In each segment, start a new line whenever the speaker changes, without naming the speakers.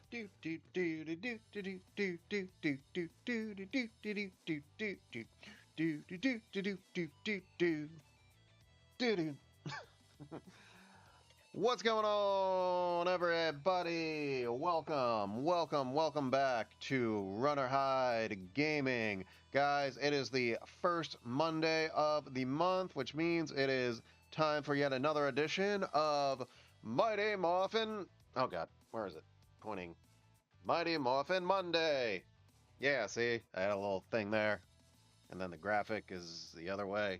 What's going on, everybody? Welcome back to RunOrHideGaming. Guys, it is the first Monday of the month, which means it is time for yet another edition of Mighty Morphin. Oh god, where is it? Pointing. Mighty Morphin Monday. Yeah, see? I had a little thing there. And then the graphic is the other way.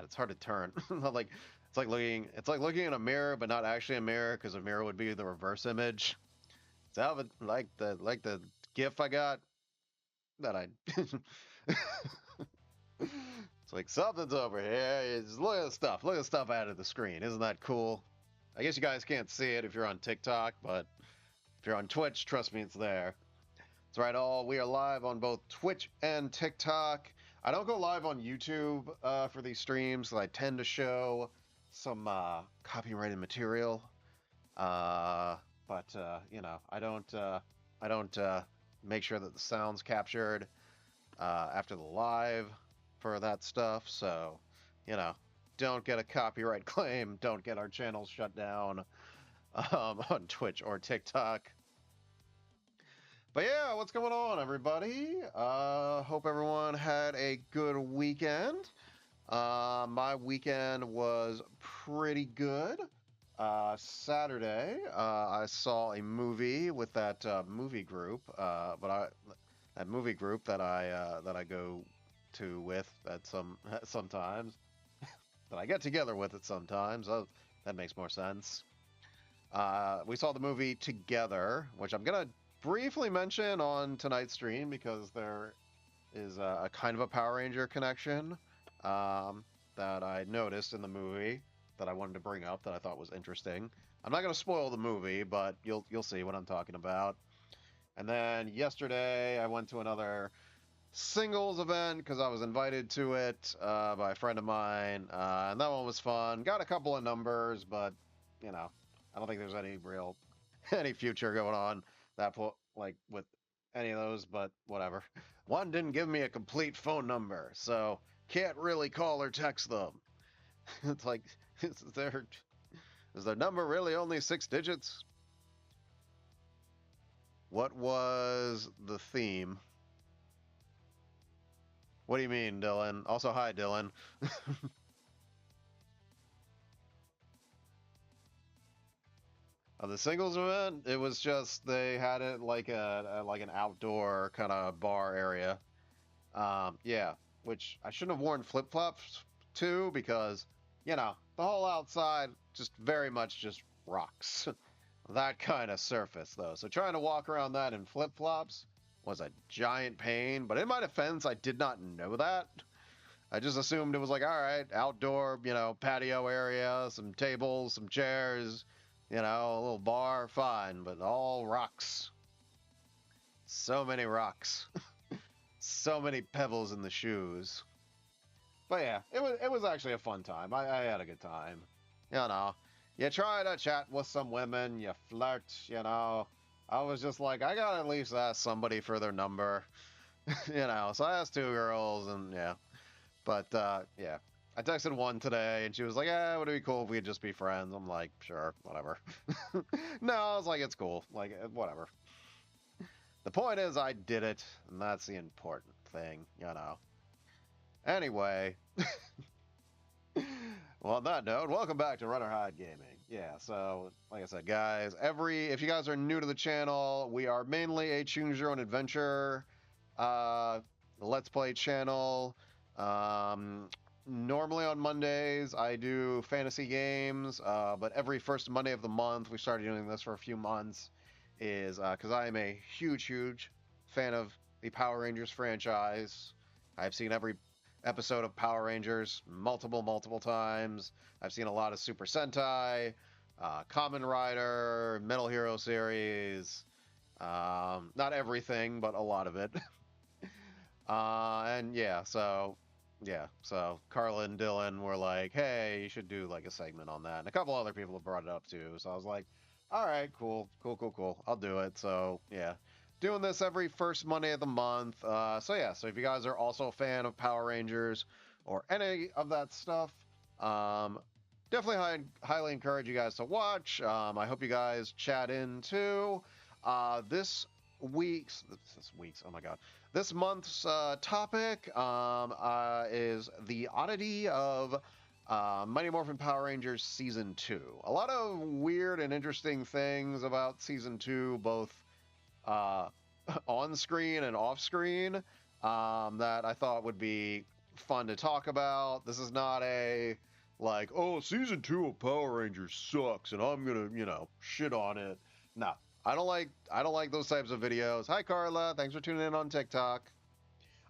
It's hard to turn. It's like looking in a mirror, but not actually a mirror, because a mirror would be the reverse image. It's like the GIF I got that I. It's like something's over here. Just look at the stuff. Look at the stuff out of the screen. Isn't that cool? I guess you guys can't see it if you're on TikTok, but if you're on Twitch, trust me, it's there. That's right, all. We are live on both Twitch and TikTok. I don't go live on YouTube for these streams, so I tend to show some copyrighted material. But you know, I don't make sure that the sound's captured after the live for that stuff. So, you know, don't get a copyright claim. Don't get our channels shut down on Twitch or TikTok. But yeah, what's going on, everybody? Hope everyone had a good weekend. My weekend was pretty good. Saturday, I saw a movie with that movie group, that movie group that I go to with at sometimes that I get together with it sometimes. Oh, that makes more sense. We saw the movie together, which I'm gonna briefly mention on tonight's stream because there is a kind of a Power Ranger connection that I noticed in the movie that I wanted to bring up that I thought was interesting. I'm not going to spoil the movie, but you'll see what I'm talking about. And then yesterday I went to another singles event because I was invited to it by a friend of mine, and that one was fun. Got a couple of numbers, but you know, I don't think there's any future going on like with any of those, but whatever. One didn't give me a complete phone number, so can't really call or text them. It's like, is their number really only 6 digits? What was the theme? What do you mean, Dylan? Also, hi, Dylan. The singles event, it was just they had it like an outdoor kind of bar area. Yeah, which I shouldn't have worn flip-flops to because, you know, the whole outside just very much just rocks. That kind of surface, though. So trying to walk around that in flip-flops was a giant pain. But in my defense, I did not know that. I just assumed it was like, all right, outdoor, you know, patio area, some tables, some chairs, you know, a little bar, fine. But all rocks. So many rocks. So many pebbles in the shoes. But yeah, it was actually a fun time. I had a good time. You know, you try to chat with some women, you flirt, you know. I was just like, I gotta at least ask somebody for their number. You know, so I asked 2 girls, and yeah. But, yeah. I texted one today, and she was like, yeah, would it be cool if we'd just be friends? I'm like, sure, whatever. No, I was like, it's cool. Like, whatever. The point is, I did it, and that's the important thing, you know. Anyway, well, on that note, welcome back to RunOrHideGaming. Yeah, so, like I said, guys, if you guys are new to the channel, we are mainly a choose your own adventure Let's Play channel. Normally on Mondays, I do fantasy games, but every first Monday of the month, we started doing this for a few months, is because I am a huge fan of the Power Rangers franchise. I've seen every episode of Power Rangers multiple times. I've seen a lot of Super Sentai, Kamen Rider, Metal Hero series. Not everything, but a lot of it. And yeah, so Carla and Dylan were like, hey, you should do like a segment on that. And a couple other people have brought it up too. So I was like, All right, cool, cool, cool, cool. I'll do it. So yeah, doing this every first Monday of the month. So yeah, so if you guys are also a fan of Power Rangers or any of that stuff, um, definitely highly encourage you guys to watch. I hope you guys chat in too. This week's, oh my god, this month's topic is the oddity of Mighty Morphin Power Rangers Season 2. A lot of weird and interesting things about Season 2, both uh, on screen and off screen, that I thought would be fun to talk about. This is not a like, oh, Season 2 of Power Rangers sucks and I'm gonna, shit on it. No. I don't like those types of videos. Hi Carla, thanks for tuning in on TikTok.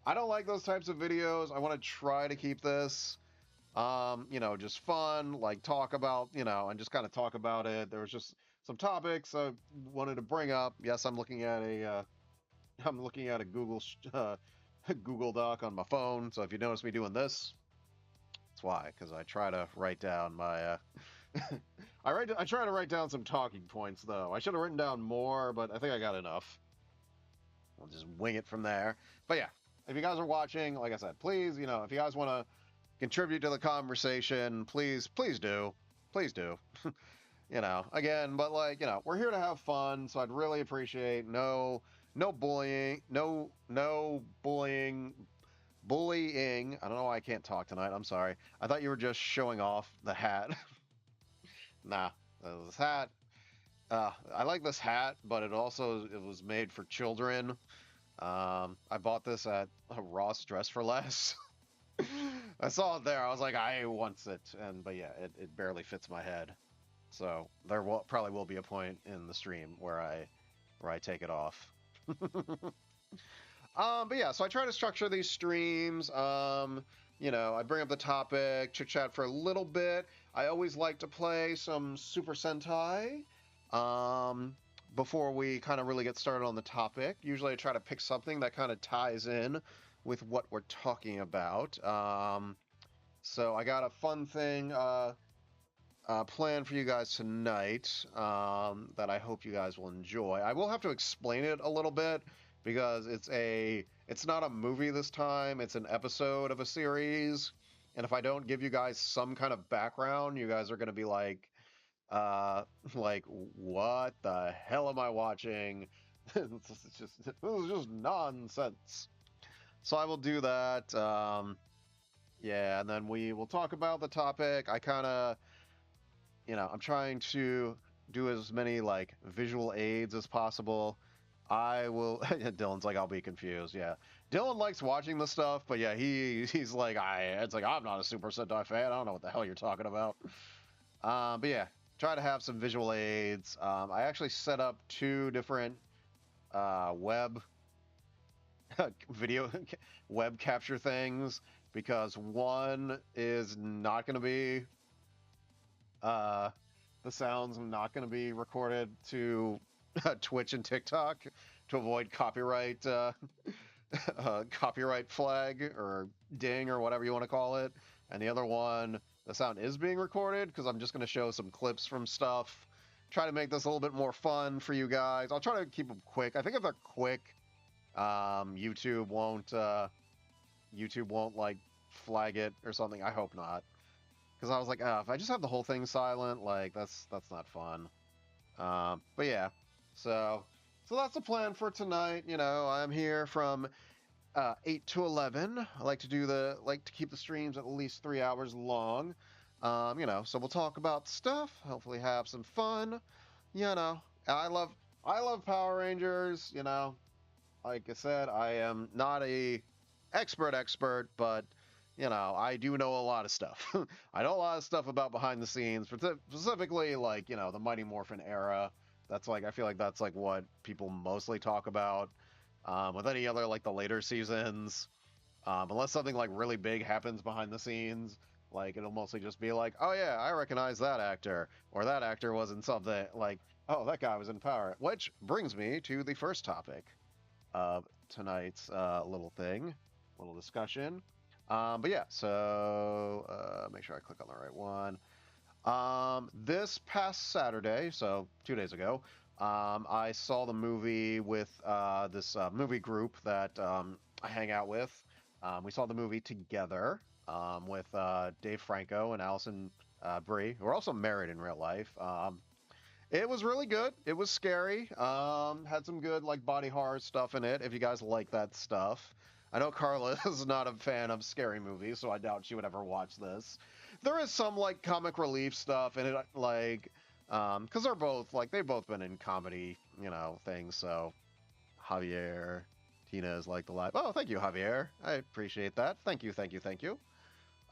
I don't like those types of videos. I want to try to keep this just fun, like talk about, and just kind of talk about it. There was just some topics I wanted to bring up. Yes, I'm looking at a Google Google Doc on my phone. So if you notice me doing this, that's why, because I try to write down my I try to write down some talking points though. I should have written down more, but I think I got enough. We'll just wing it from there. But yeah, if you guys are watching, like I said, please, if you guys want to contribute to the conversation, please do. Please do. Again, but we're here to have fun, so I'd really appreciate no bullying, no bullying. I don't know why I can't talk tonight. I'm sorry. I thought you were just showing off the hat. Nah, this hat. I like this hat, but it was made for children. I bought this at Ross Dress for Less. I saw it there. I was like, I want it, but yeah, it barely fits my head. So there probably will be a point in the stream where I take it off. But yeah, so I try to structure these streams. I bring up the topic, chit chat for a little bit. I always like to play some Super Sentai. Before we kind of really get started on the topic. Usually I try to pick something that kind of ties in with what we're talking about. So I got a fun thing planned for you guys tonight that I hope you guys will enjoy. I will have to explain it a little bit because it's not a movie this time. It's an episode of a series. And if I don't give you guys some kind of background, you guys are going to be like, what the hell am I watching? This is just nonsense. So I will do that. Yeah, and then we will talk about the topic. I kind of, I'm trying to do as many visual aids as possible. I will. Dylan's like, I'll be confused. Yeah, Dylan likes watching the stuff, but yeah, he's like, I'm not a Super Sentai fan. I don't know what the hell you're talking about. But yeah, try to have some visual aids. I actually set up 2 different web web capture things because one is not going to be the sound's not going to be recorded to Twitch and TikTok to avoid copyright copyright flag or ding or whatever you want to call it, and the other one, the sound is being recorded because I'm just going to show some clips from stuff, try to make this a little bit more fun for you guys. I'll try to keep them quick. I think if they're quick, YouTube won't flag it or something. I hope not, because I was like, if I just have the whole thing silent, that's not fun. But yeah, so that's the plan for tonight. I'm here from 8 to 11. I like to keep the streams at least 3 hours long. So we'll talk about stuff, hopefully have some fun. I love Power Rangers. Like I said, I am not a expert, but I do know a lot of stuff. I know a lot of stuff about behind the scenes, specifically the Mighty Morphin era. That's I feel like that's what people mostly talk about. With any other the later seasons, unless something really big happens behind the scenes, it'll mostly just be oh yeah, I recognize that actor, or that actor was in something, oh, that guy was in Power. Which brings me to the first topic of tonight's little discussion. But yeah, so make sure I click on the right one. This past Saturday, so 2 days ago, I saw the movie with this movie group that I hang out with. We saw the movie together with Dave Franco and Allison Brie, who are also married in real life. It was really good. It was scary. Had some good like body horror stuff in it. If you guys like that stuff, I know Carla is not a fan of scary movies, so I doubt she would ever watch this. There is some like comic relief stuff in it, like because they're both like they've both been in comedy, things. So Javier, Tina is like the live. Oh, thank you, Javier. I appreciate that. Thank you, thank you, thank you.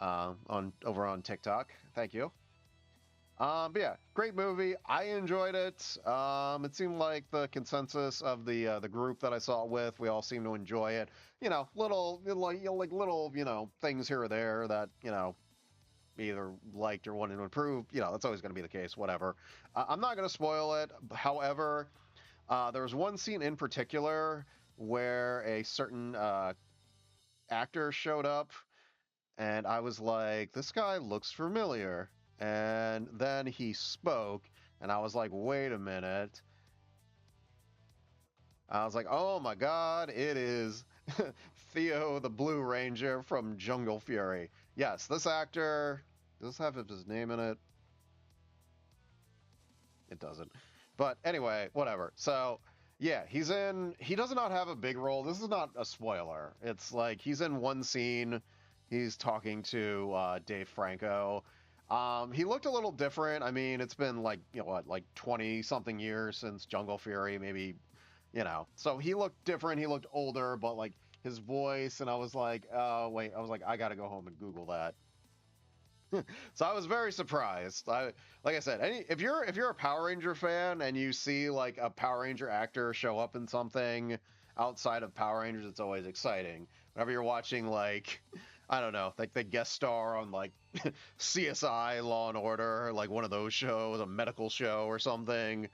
On over on TikTok. Thank you. But yeah, great movie. I enjoyed it. It seemed like the consensus of the group that I saw it with, we all seem to enjoy it. Little like little things here or there that either liked or wanted to improve. That's always going to be the case. Whatever. I'm not going to spoil it. However, there was one scene in particular where a certain actor showed up, and I was like, this guy looks familiar. And then he spoke, and I was like, wait a minute. I was like, oh my God, it is Theo the Blue Ranger from Jungle Fury. Yes, this actor, does this have his name in it? It doesn't. But anyway, whatever. So, yeah, he does not have a big role. This is not a spoiler. It's like he's in one scene, he's talking to Dave Franco. He looked a little different. I mean, it's been like, like 20 something years since Jungle Fury, maybe, So he looked different. He looked older, but like his voice, and I was like, oh, wait, I was like, I got to go home and Google that. So I was very surprised. Like I said, if you're a Power Ranger fan and you see like a Power Ranger actor show up in something outside of Power Rangers, it's always exciting. Whenever you're watching like I don't know, like the guest star on like CSI, Law and Order, like one of those shows, a medical show or something,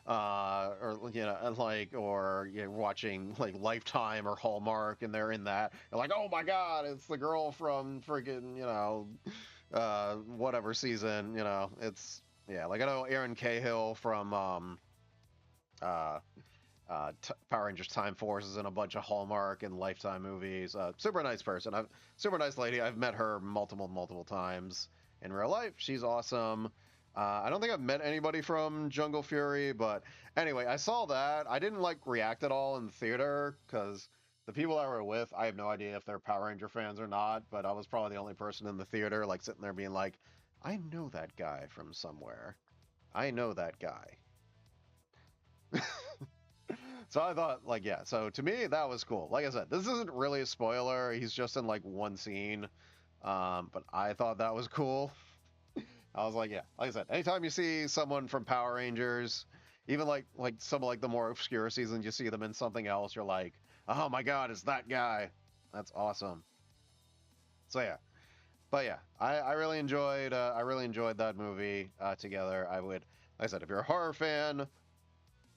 or and like, or you're watching like Lifetime or Hallmark, and they're in that. You're like, oh my God, it's the girl from friggin' whatever season. It's yeah. Like I know Aaron Cahill from Power Rangers Time Force is in a bunch of Hallmark and Lifetime movies. Super nice person. Super nice lady. I've met her multiple times in real life. She's awesome. I don't think I've met anybody from Jungle Fury, but anyway, I saw that. I didn't like react at all in the theater because the people I were with, I have no idea if they're Power Ranger fans or not, but I was probably the only person in the theater like sitting there being like, I know that guy from somewhere. I know that guy. So I thought, like, yeah. So to me, that was cool. Like I said, this isn't really a spoiler. He's just in like one scene, but I thought that was cool. I was like, yeah. Like I said, anytime you see someone from Power Rangers, even like some of like the more obscure seasons, you see them in something else, you're like, oh my God, it's that guy. That's awesome. So yeah, but yeah, I really enjoyed that movie together. Like I said, if you're a horror fan,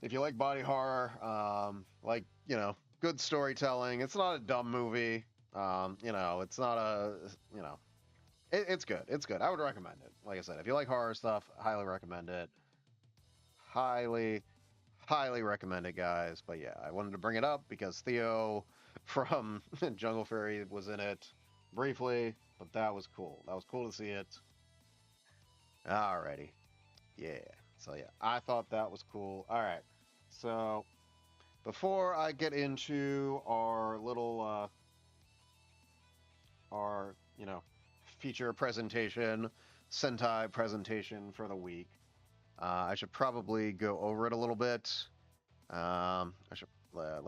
if you like body horror, like good storytelling. It's not a dumb movie. It's not it's good. It's good. I would recommend it. Like I said, if you like horror stuff, highly recommend it. Highly, highly recommend it, guys. But yeah, I wanted to bring it up because Theo from Jungle Fury was in it briefly, but that was cool. That was cool to see it. Alrighty. Yeah. So yeah, I thought that was cool. All right. So before I get into our little our feature presentation, Sentai presentation for the week, I should probably go over it a little bit. Let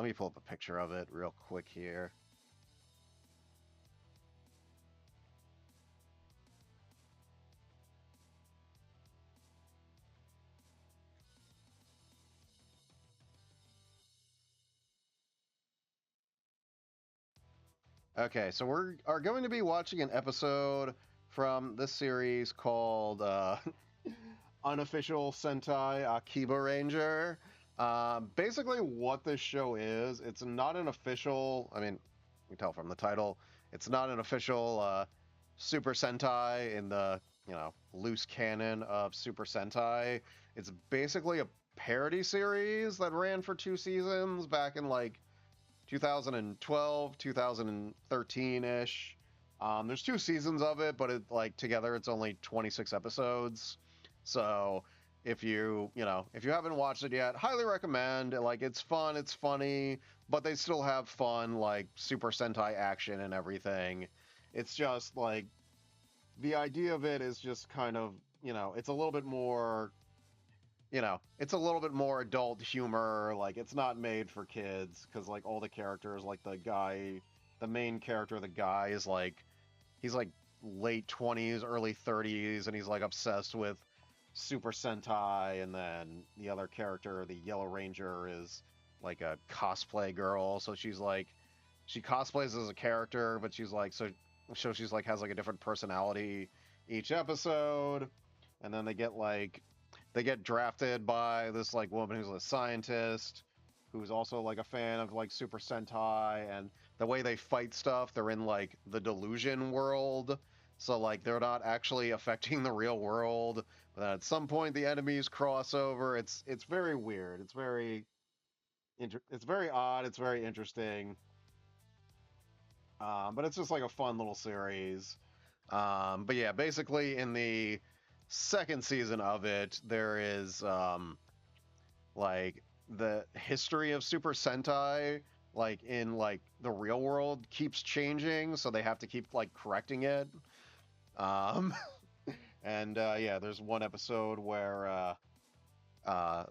me pull up a picture of it real quick here. Okay, so we are going to be watching an episode from this series called Unofficial Sentai Akiba Ranger. Basically, what this show is, it's not an official, I mean, you can tell from the title, it's not an official Super Sentai in the you know, loose canon of Super Sentai. It's basically a parody series that ran for 2 seasons back in like 2012, 2013-ish. There's 2 seasons of it, but it like together it's only 26 episodes. So if you haven't watched it yet, highly recommend. Like it's fun, it's funny, but they still have fun like Super Sentai action and everything. It's just like the idea of it is just kind of, it's a little bit more, it's a little bit more adult humor. Like it's not made for kids because like all the characters, like the main character, the guy is like, he's like late 20s, early 30s, and he's like obsessed with Super Sentai. And then the other character, the Yellow Ranger, is like a cosplay girl. So she's like, she cosplays as a character, but she's like, so she's like has like a different personality each episode. And then they get drafted by this like woman who's a scientist who's also like a fan of like Super Sentai. And the way they fight stuff, they're in like the delusion world, so like they're not actually affecting the real world. But then at some point the enemies cross over. It's very weird. It's very odd. It's very interesting. But it's just like a fun little series. But yeah, basically in the second season of it, there is like the history of Super Sentai, like in like the real world, keeps changing, so they have to keep like correcting it. Um, and yeah, there's one episode where uh,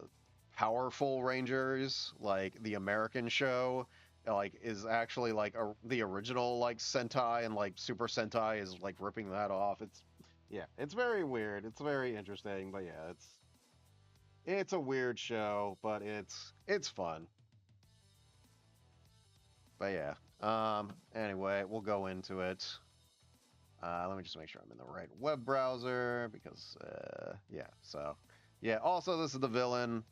Powerful Rangers, like the American show, like is actually like the original like Sentai, and like Super Sentai is like ripping that off. It's very weird. It's very interesting, but yeah, it's a weird show, but it's fun. But yeah. Anyway, we'll go into it. Let me just make sure I'm in the right web browser because yeah. So yeah. Also, this is the villain.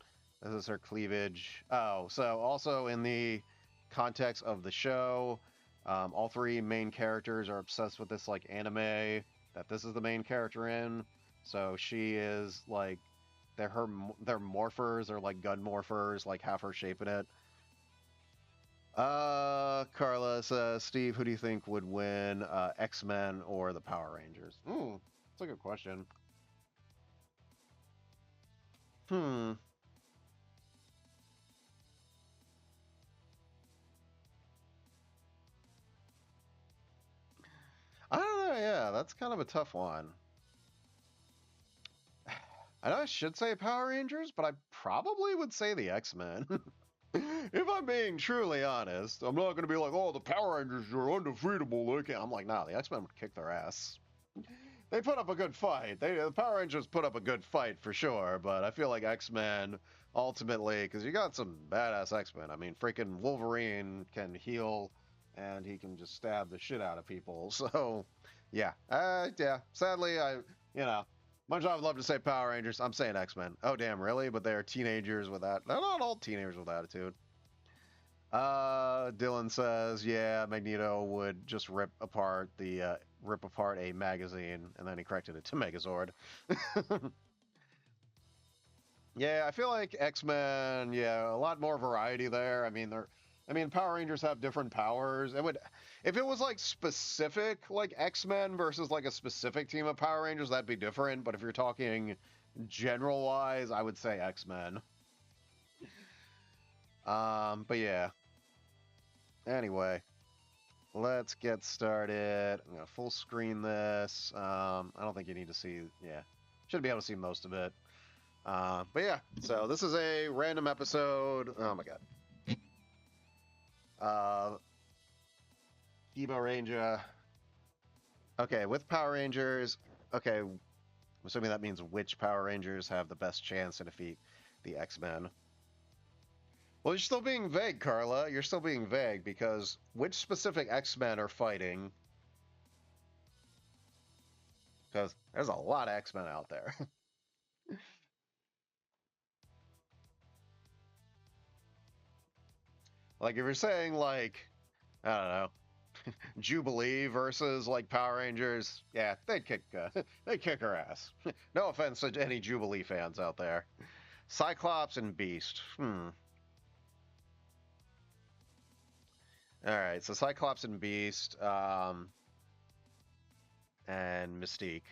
This is her cleavage. Oh, so also in the context of the show, all three main characters are obsessed with this like anime that this is the main character in. So she is like they're morphers or like gun morphers, like half her shape in it. Carla says, Steve, who do you think would win, X-Men or the Power Rangers? That's a good question. Hmm. I don't know. Yeah, that's kind of a tough one. I know I should say Power Rangers, but I probably would say the X-Men. If I'm being truly honest, I'm not going to be like, oh, the Power Rangers are undefeatable. I'm like, nah, the X-Men would kick their ass. They put up a good fight. The Power Rangers put up a good fight for sure, but I feel like X-Men ultimately, because you got some badass X-Men. I mean, freaking Wolverine can heal, and he can just stab the shit out of people. So, yeah, yeah. Sadly, much as I would love to say Power Rangers, I'm saying X-Men. Oh damn, really? But they're teenagers they're not all teenagers with attitude. Dylan says, yeah, Magneto would just rip apart a magazine, and then he corrected it to Megazord. Yeah, I feel like X-Men, yeah, a lot more variety there. I mean, Power Rangers have different powers. If it was like specific, like X-Men versus like a specific team of Power Rangers, that'd be different. But if you're talking general wise, I would say X-Men. But yeah. Anyway, let's get started. I'm gonna full screen this. I don't think you need to see. Yeah, should be able to see most of it. But yeah, so this is a random episode. Oh my god. Ebo Ranger. Okay, with Power Rangers. Okay, I'm assuming that means which Power Rangers have the best chance to defeat the X-Men. Well, you're still being vague, Carla. You're still being vague because which specific X-Men are fighting? Because there's a lot of X-Men out there. Like, if you're saying, like, I don't know, Jubilee versus like Power Rangers, yeah, they'd kick her ass. No offense to any Jubilee fans out there. Cyclops and Beast. All right, so Cyclops and Beast, and Mystique.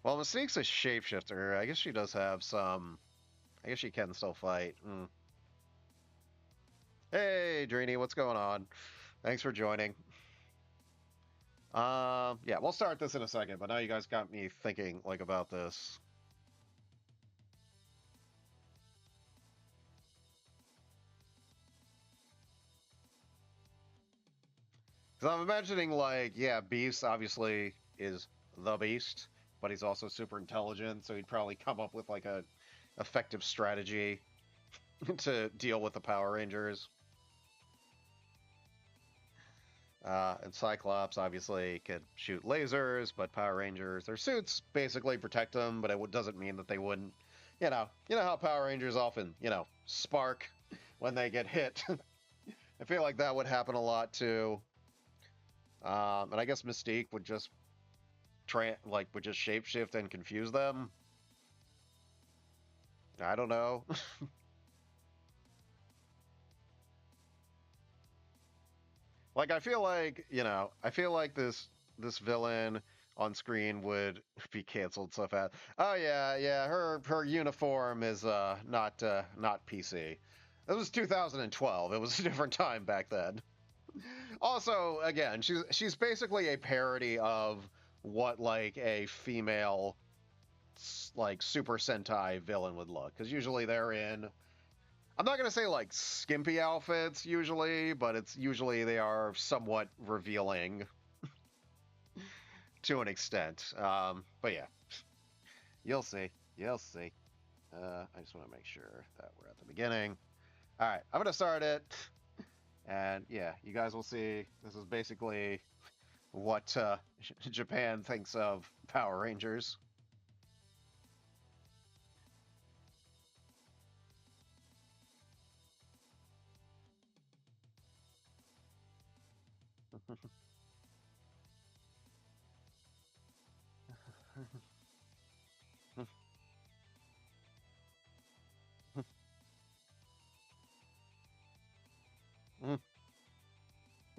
Well, Mystique's a shapeshifter. I guess she does have some. I guess she can still fight. Hey, Dreeny, what's going on? Thanks for joining. Yeah, we'll start this in a second, but now you guys got me thinking like about this. Because I'm imagining like, yeah, Beast obviously is the Beast, but he's also super intelligent, so he'd probably come up with like a effective strategy to deal with the Power Rangers. And Cyclops obviously could shoot lasers, but Power Rangers, their suits basically protect them, but it doesn't mean that they wouldn't, you know how Power Rangers often, spark when they get hit. I feel like that would happen a lot too. And I guess Mystique would just would just shapeshift and confuse them. I don't know. Like I feel like this villain on screen would be canceled so fast. Oh yeah, her uniform is not PC. It was 2012. It was a different time back then. Also, again, she's basically a parody of what like a female like Super Sentai villain would look, because usually they're in, I'm not gonna say like skimpy outfits usually, but it's usually they are somewhat revealing to an extent. But yeah, you'll see. You'll see. I just want to make sure that we're at the beginning. All right, I'm gonna start it, and yeah, you guys will see. This is basically what Japan thinks of Power Rangers.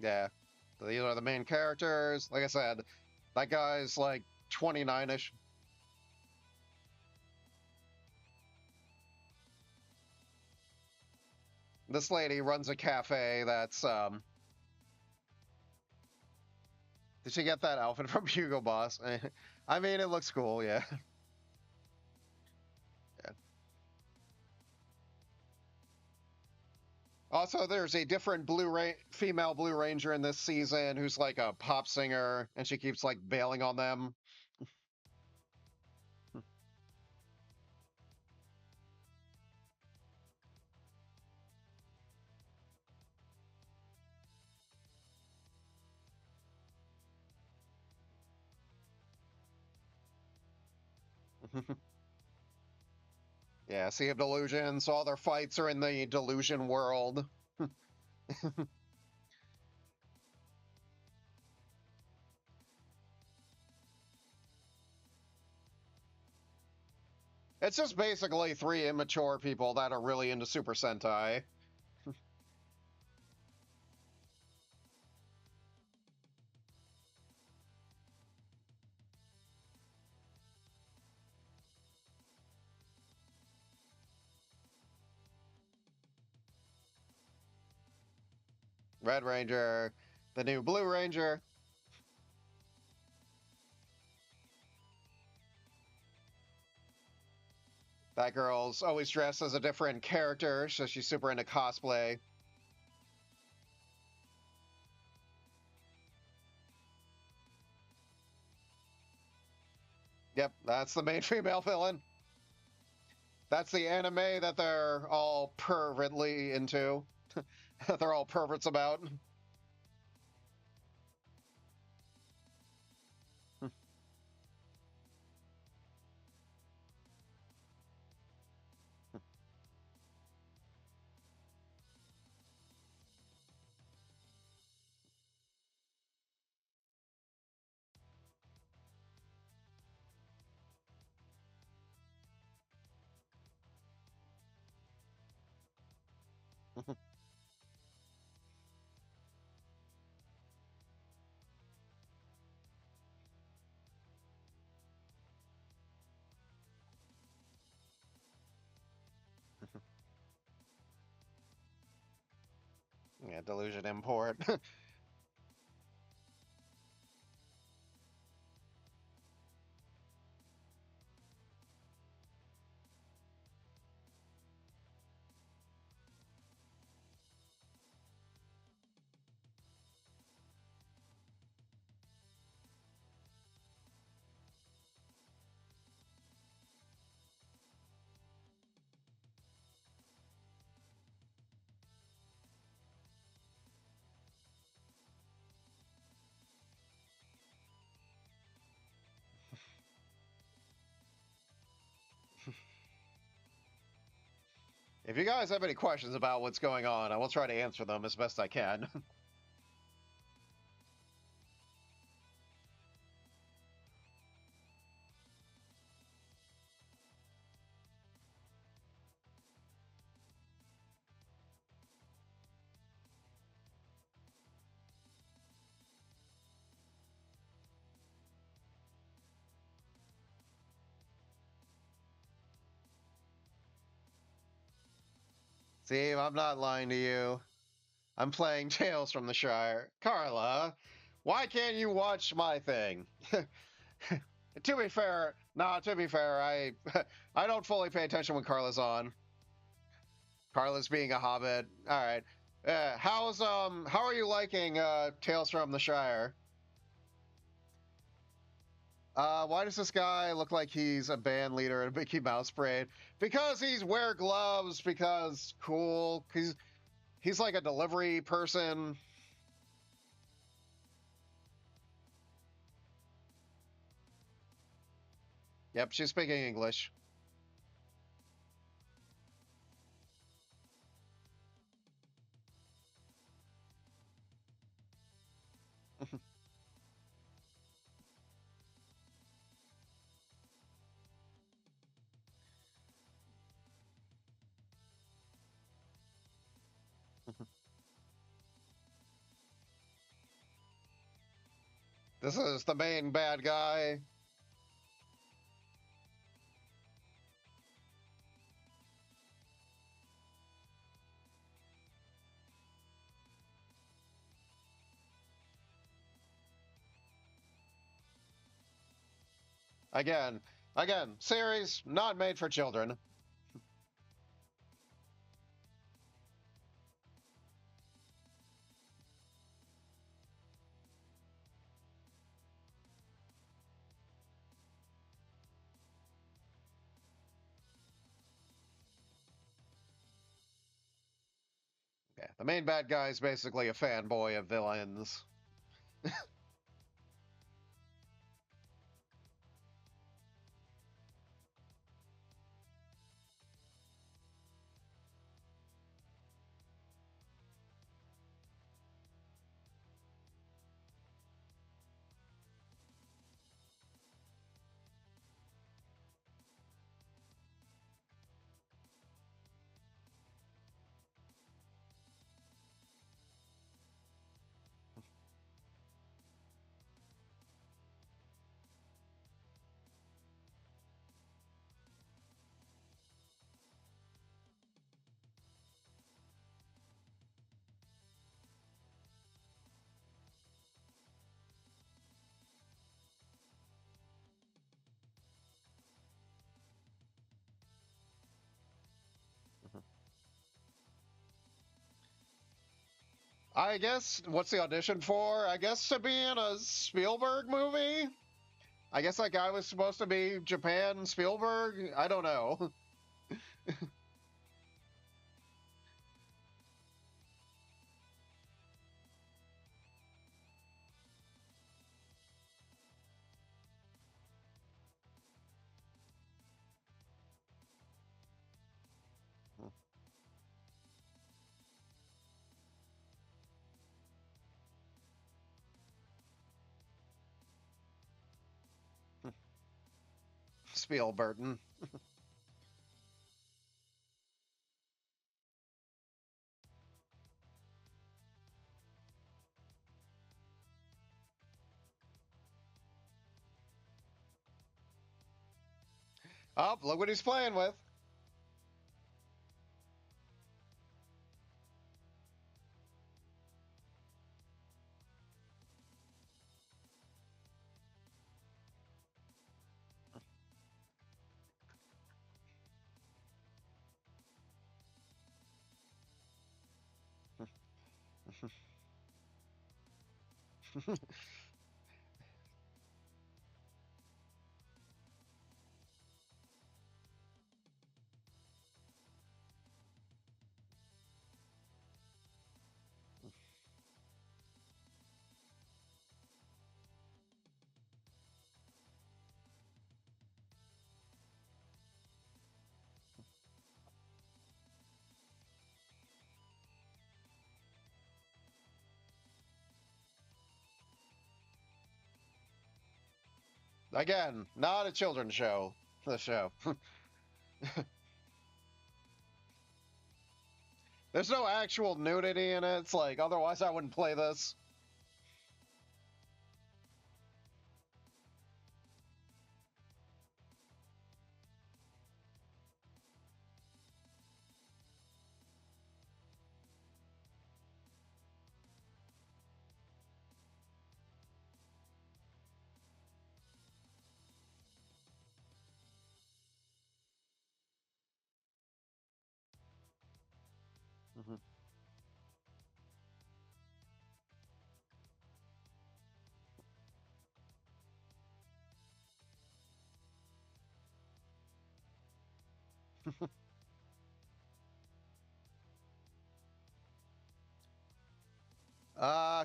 Yeah, these are the main characters. Like I said, that guy's like 29ish. This lady runs a cafe that's did she get that outfit from Hugo Boss? I mean, it looks cool, yeah. Yeah. Also, there's a different female Blue Ranger in this season who's like a pop singer, and she keeps like bailing on them. Yeah, Sea of Delusion, so all their fights are in the delusion world. It's just basically three immature people that are really into Super Sentai. Red Ranger, the new Blue Ranger. That girl's always dressed as a different character, so she's super into cosplay. Yep, that's the main female villain. That's the anime that they're all pervertly into. They're all perverts about. Yeah, delusion import. If you guys have any questions about what's going on, I will try to answer them as best I can. See, I'm not lying to you. I'm playing Tales from the Shire. Carla, why can't you watch my thing? To be fair, I I don't fully pay attention when Carla's on. Carla's being a hobbit. All right. How are you liking Tales from the Shire? Why does this guy look like he's a band leader in a Mickey Mouse parade? Because he's wear gloves, because cool. He's like a delivery person. Yep, she's speaking English. This is the main bad guy. Again, series not made for children. Yeah, the main bad guy is basically a fanboy of villains. I guess what's the audition for? I guess to be in a Spielberg movie. I guess that guy was supposed to be Japan Spielberg. I don't know. Spielberg. Oh, look what he's playing with. Again, not a children's show. The show. There's no actual nudity in it. It's like, otherwise I wouldn't play this.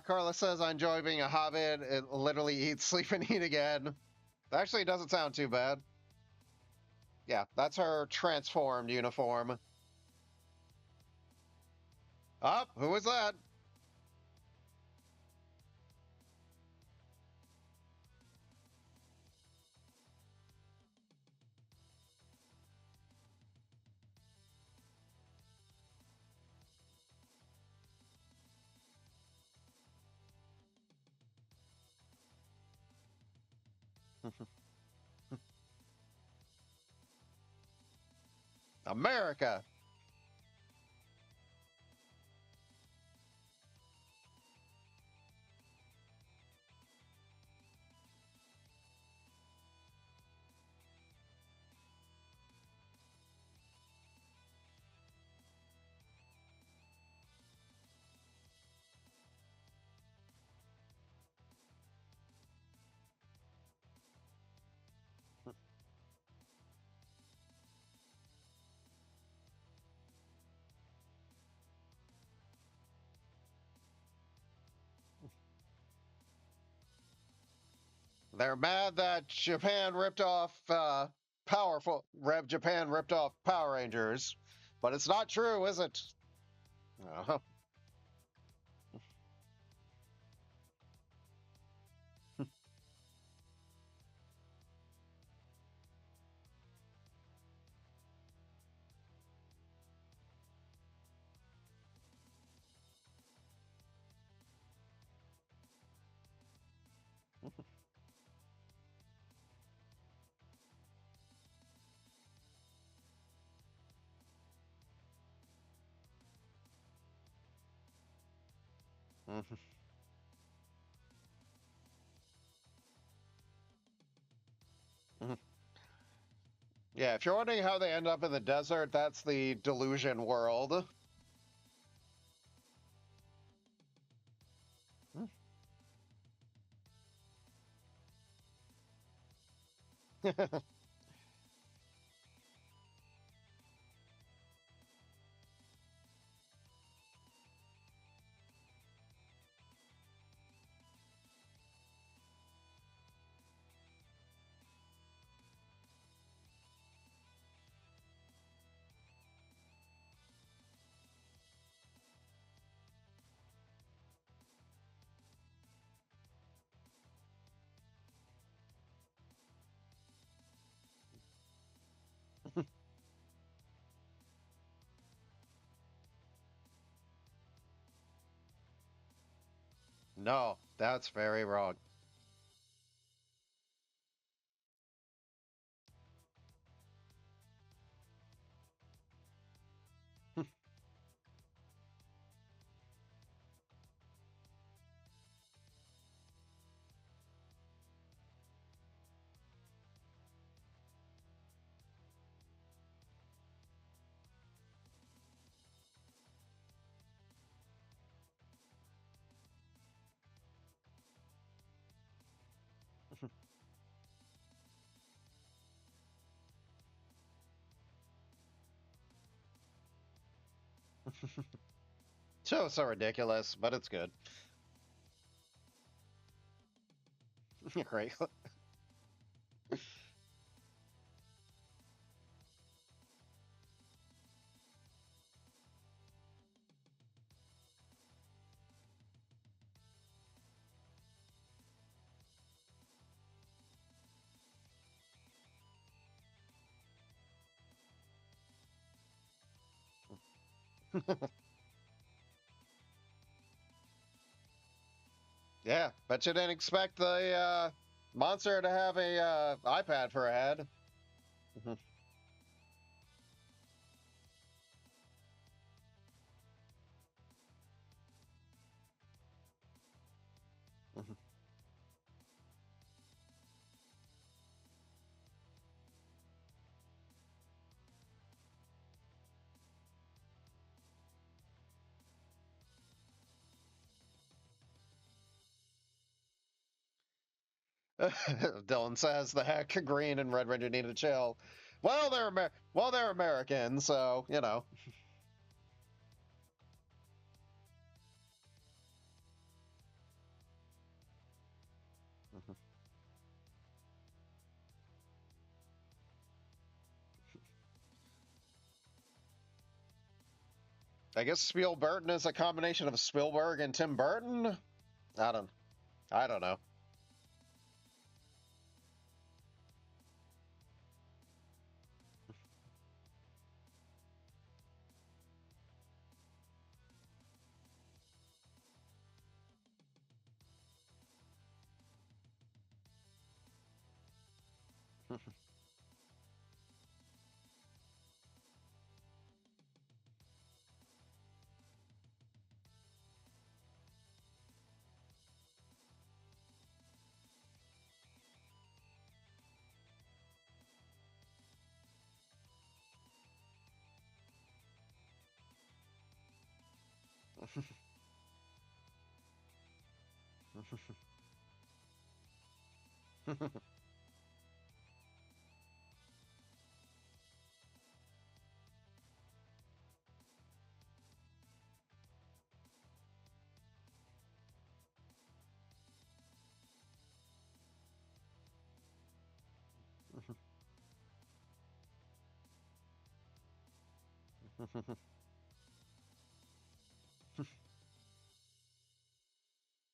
Carla says, I enjoy being a hobbit. It literally eat, sleep, and eat again. Actually, it doesn't sound too bad. Yeah, that's her transformed uniform. Up, who was that? America. They're mad that Japan ripped off powerful. Japan ripped off Power Rangers, but it's not true, is it? Uh, yeah, if you're wondering how they end up in the desert, that's the delusion world. No, that's very wrong. So ridiculous, but it's good. Right. Yeah, bet you didn't expect the monster to have a iPad for a head. Dylan says the heck Green and Red Ranger need to chill. Well, they're American, so you know. I guess Spielberg is a combination of Spielberg and Tim Burton. I don't. I don't know.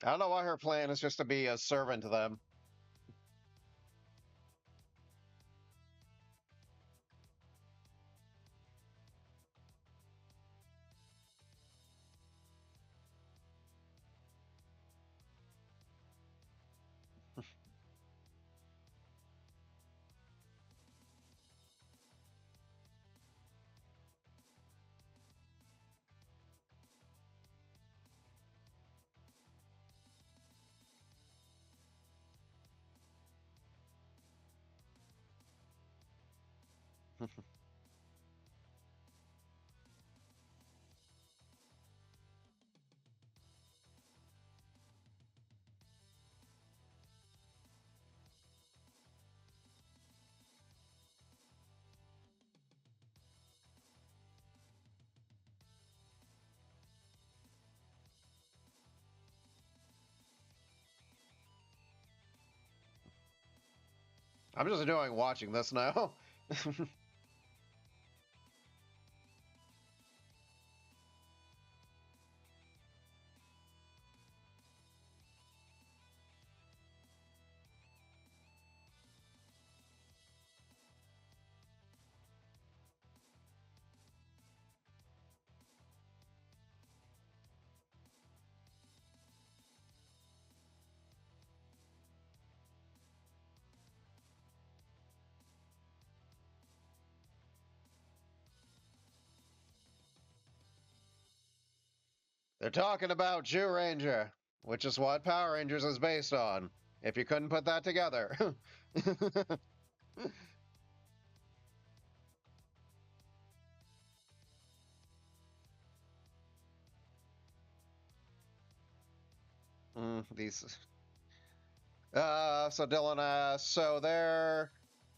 I don't know why her plan is just to be a servant to them. I'm just enjoying watching this now. They're talking about Jew Ranger, which is what Power Rangers is based on. If you couldn't put that together. These So Dylan asks, so there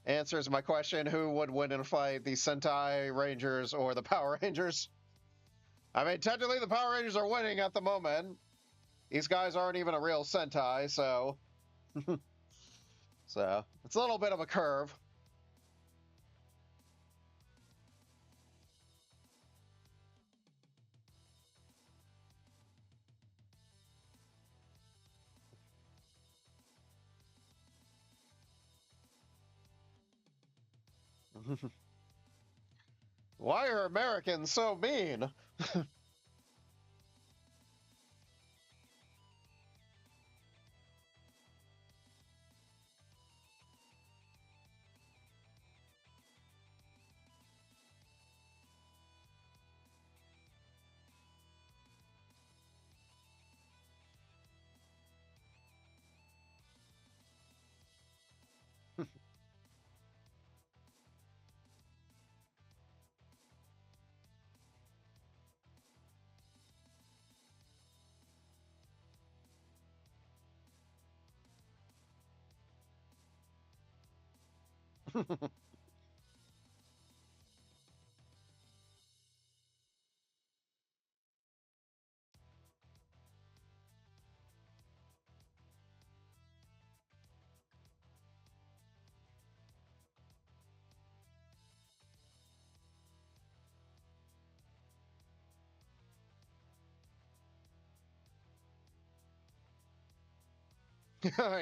answers my question, who would win in a fight, the Sentai Rangers or the Power Rangers? I mean, technically the Power Rangers are winning at the moment. These guys aren't even a real Sentai, so... so, it's a little bit of a curve. Why are Americans so mean?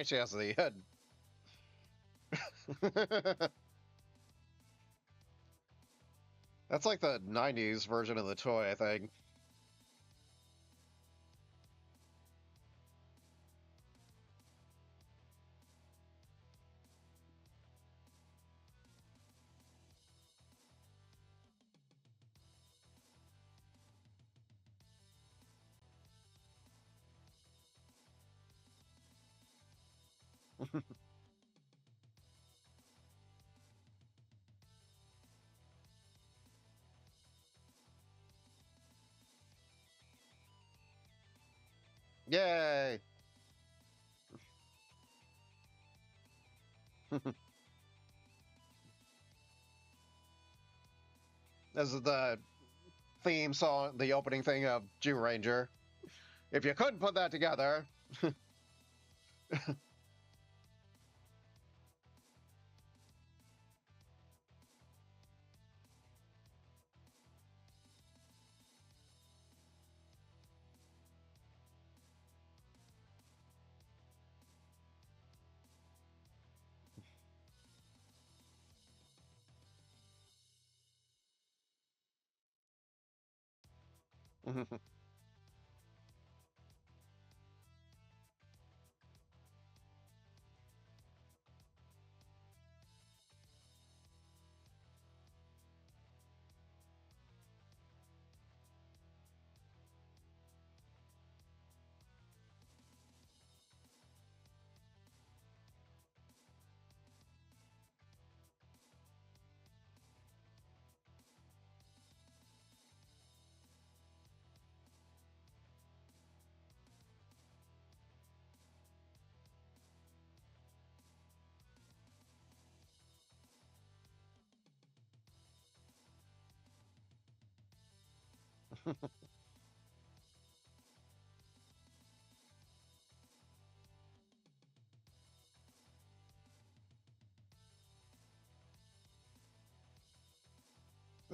She has the head. That's like the 90s version of the toy, I think. Yay! This is the theme song, the opening thing of Jew Ranger. If you couldn't put that together.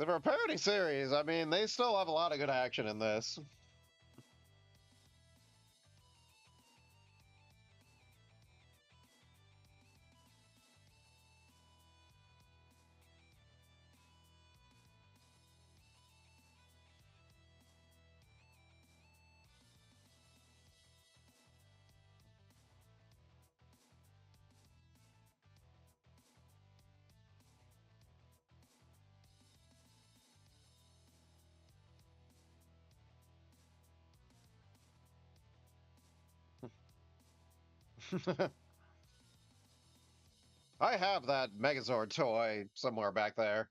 For a parody series, I mean, they still have a lot of good action in this. I have that Megazord toy somewhere back there.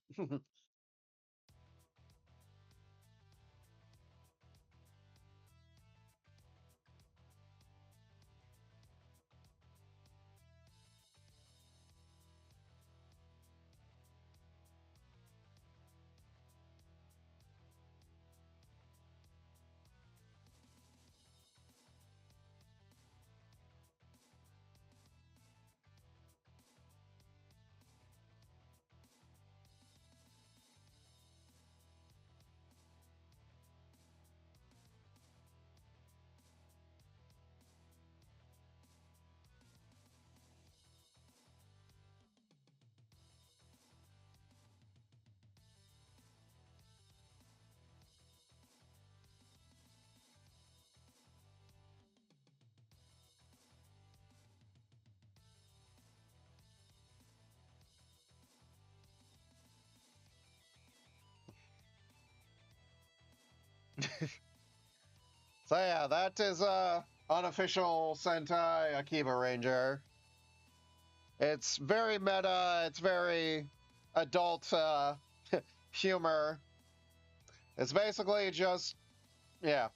So yeah, that is unofficial Sentai Akiba Ranger. It's very meta. It's very adult humor. It's basically just yeah.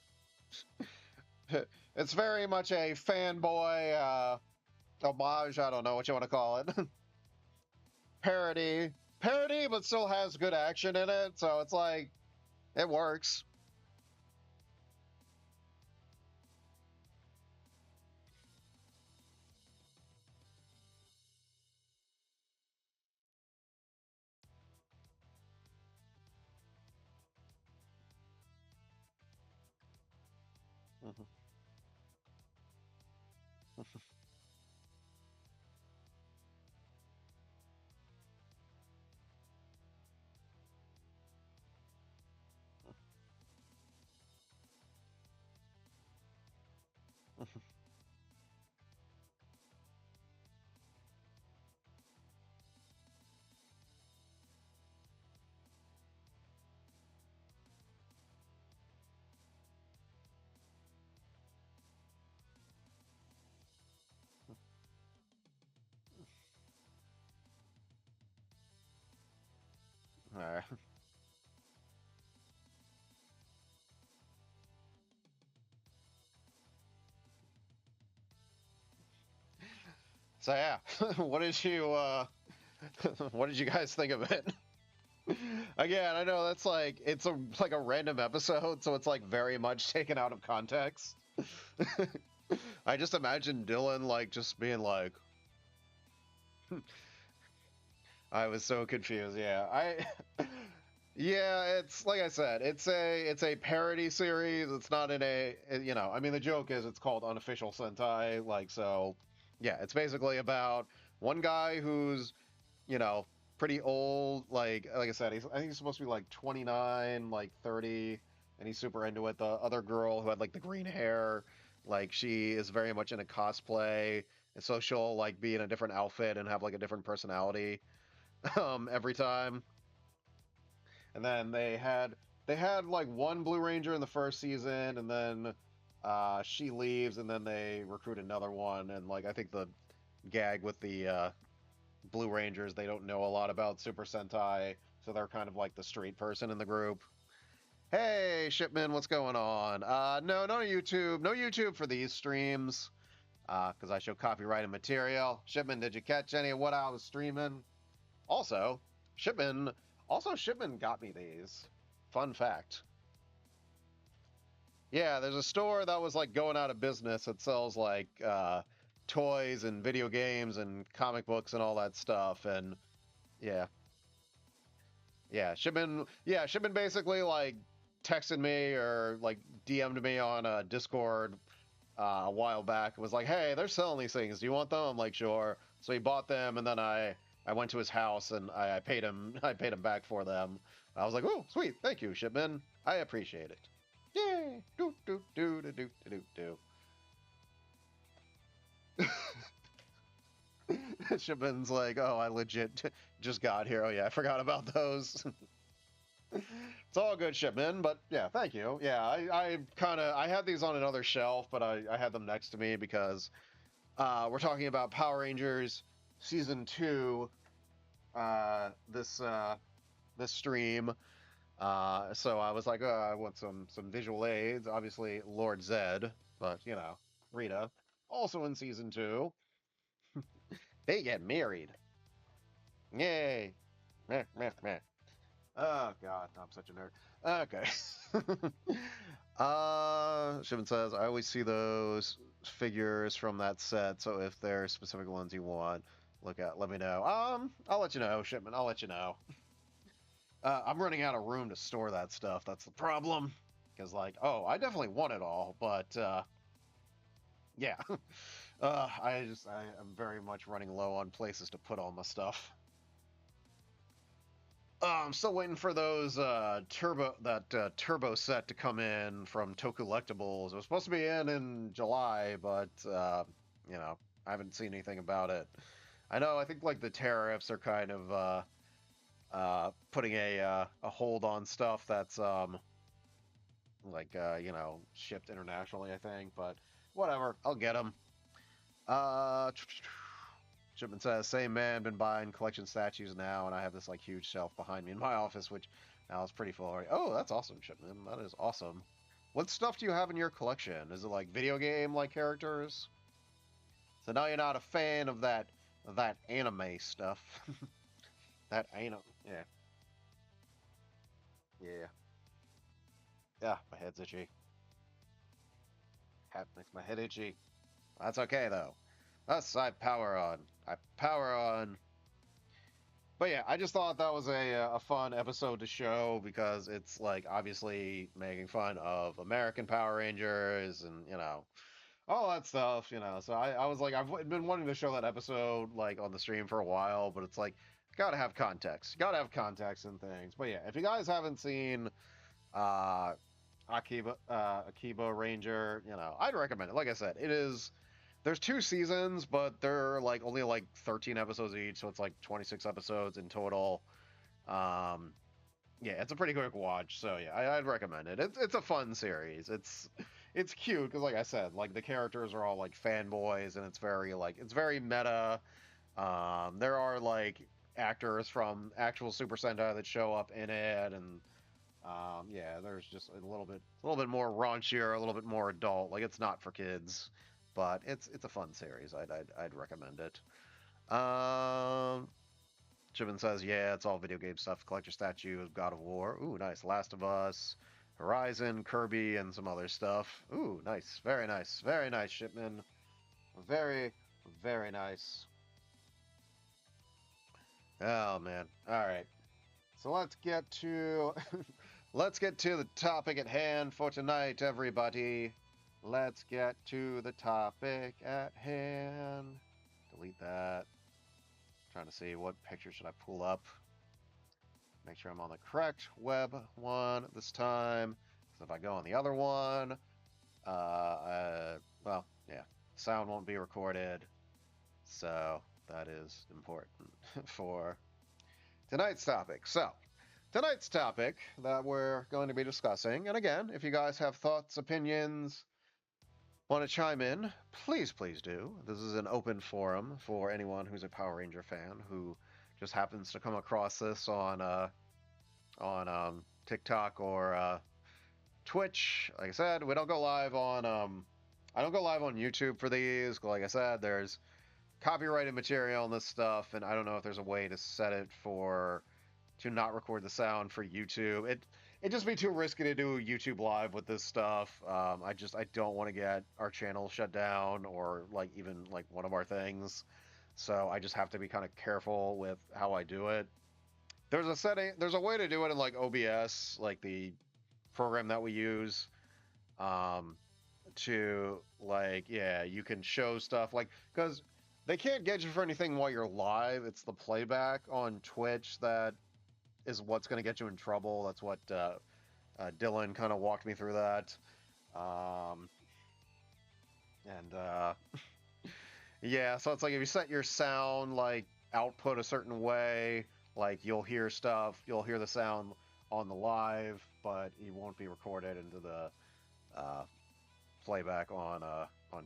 It's very much a fanboy homage. I don't know what you want to call it. Parody, but still has good action in it. So it's like it works. Mhm. All right. So yeah, what did you what did you guys think of it? Again, I know that's like it's a like a random episode, so it's like very much taken out of context. I just imagine Dylan like just being like, I was so confused. Yeah, yeah, it's like I said, it's a parody series. It's not in a you know. I mean, the joke is it's called unofficial Sentai. Like so, yeah, it's basically about one guy who's you know pretty old. Like I said, I think he's supposed to be like 29, like 30, and he's super into it. The other girl who had like the green hair, like she is very much into cosplay, and so she'll like be in a different outfit and have like a different personality every time. And then they had like one Blue Ranger in the first season, and then she leaves, and then they recruit another one. And like I think the gag with the Blue Rangers, they don't know a lot about Super Sentai, so they're kind of like the street person in the group. Hey, Shipman, what's going on? No YouTube, no YouTube for these streams, because I show copyrighted material. Shipman, did you catch any of what I was streaming? Also, Shipman, Shipman got me these. Fun fact. Yeah, there's a store that was like going out of business that sells like toys and video games and comic books and all that stuff. And yeah, Shipman basically like texted me or like DM'd me on Discord a while back. It was like, hey, they're selling these things. Do you want them? I'm like, sure. So he bought them, and then I went to his house and I paid him I paid him back for them. I was like, oh, sweet, thank you, Shipman. I appreciate it. Yay! Do do do do do do do. Shipman's like, oh, I legit just got here. Oh yeah, I forgot about those. It's all good, Shipman, but yeah, thank you. Yeah, I kind of I had these on another shelf, but I had them next to me because we're talking about Power Rangers season 2 this stream. So I was like, I want some visual aids. Obviously, Lord Zed, but you know, Rita, also in season 2. They get married. Yay! Meh, meh, meh. Oh God, I'm such a nerd. Okay. Shipman says I always see those figures from that set. So if there are specific ones you want, look at. Let me know. I'll let you know, Shipman. I'll let you know. I'm running out of room to store that stuff. That's the problem. Because like, oh, I definitely want it all, but yeah, I am very much running low on places to put all my stuff. I'm still waiting for those turbo set to come in from Toku Collectibles. It was supposed to be in July, but you know, I haven't seen anything about it. I know. I think like the tariffs are kind of putting a hold on stuff that's like you know, shipped internationally, I think. But whatever, I'll get them. Uh, Shipment says, same man, been buying collection statues now, and I have this like huge shelf behind me in my office, which now is pretty full already. Oh, that's awesome, Shipman. That is awesome. What stuff do you have in your collection? Is it like video game like characters? So now you're not a fan of that anime stuff. That anime, yeah, yeah, yeah. My head's itchy. Hat makes my head itchy. That's okay though. Thus I power on. I power on. But yeah, I just thought that was a fun episode to show because it's like obviously making fun of American Power Rangers and you know all that stuff, you know. So I was like, I've been wanting to show that episode like on the stream for a while, but it's like, gotta have context. Gotta have context and things. But yeah, if you guys haven't seen uh Akiba Ranger, you know, I'd recommend it. Like I said, it is there's two seasons, but they're like only like 13 episodes each, so it's like 26 episodes in total. Um yeah, it's a pretty quick watch, so yeah, I'd recommend it. It's a fun series. It's cute because, like I said, like the characters are all like fanboys, and it's very meta. There are like actors from actual Super Sentai that show up in it, and yeah, there's just a little bit more raunchier, a little bit more adult. Like it's not for kids, but it's a fun series. I'd recommend it. Um, Chibin says, yeah, it's all video game stuff. Collector statue of God of War. Ooh, nice. Last of Us, Horizon, Kirby, and some other stuff. Ooh, nice. Very nice. Very nice, Shipman. Very, very nice. Oh man. All right. So let's get to let's get to the topic at hand for tonight, everybody. Let's get to the topic at hand. Delete that. Trying to see what picture should I pull up. Make sure I'm on the correct web one this time. So if I go on the other one, well, yeah, sound won't be recorded. So that is important for tonight's topic. So tonight's topic that we're going to be discussing, and again, if you guys have thoughts, opinions, want to chime in, please do. This is an open forum for anyone who's a Power Ranger fan who just happens to come across this on TikTok or Twitch. Like I said, we don't go live on I don't go live on YouTube for these. Like I said, there's copyrighted material on this stuff, and I don't know if there's a way to set it for to not record the sound for YouTube. It'd just be too risky to do YouTube live with this stuff. I don't want to get our channel shut down or like even like one of our things. So I just have to be kind of careful with how I do it. There's a way to do it in like OBS, like the program that we use, um, to like, yeah, you can show stuff like, because they can't get you for anything while you're live. It's the playback on Twitch that is what's going to get you in trouble. That's what Dylan kind of walked me through that. Um, and yeah, so it's like if you set your sound like output a certain way, like you'll hear stuff, you'll hear the sound on the live, but it won't be recorded into the uh, playback on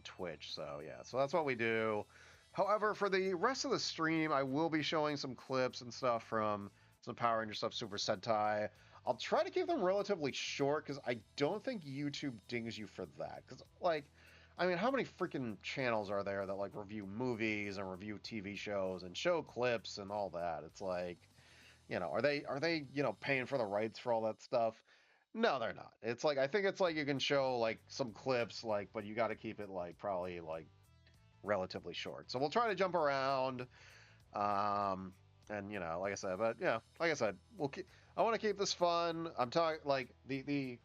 Twitch. So yeah, so that's what we do. However, for the rest of the stream, I will be showing some clips and stuff from some Power Ranger stuff, Super Sentai. I'll try to keep them relatively short because I don't think YouTube dings you for that. Because like, I mean, how many freaking channels are there that like review movies and review TV shows and show clips and all that? It's like, you know, are they you know paying for the rights for all that stuff? No, they're not. It's like I think it's like you can show like some clips, like, but you got to keep it like probably like relatively short. So we'll try to jump around. Um, and you know, like I said, but yeah, like I said, we'll keep. I want to keep this fun. I'm talking like the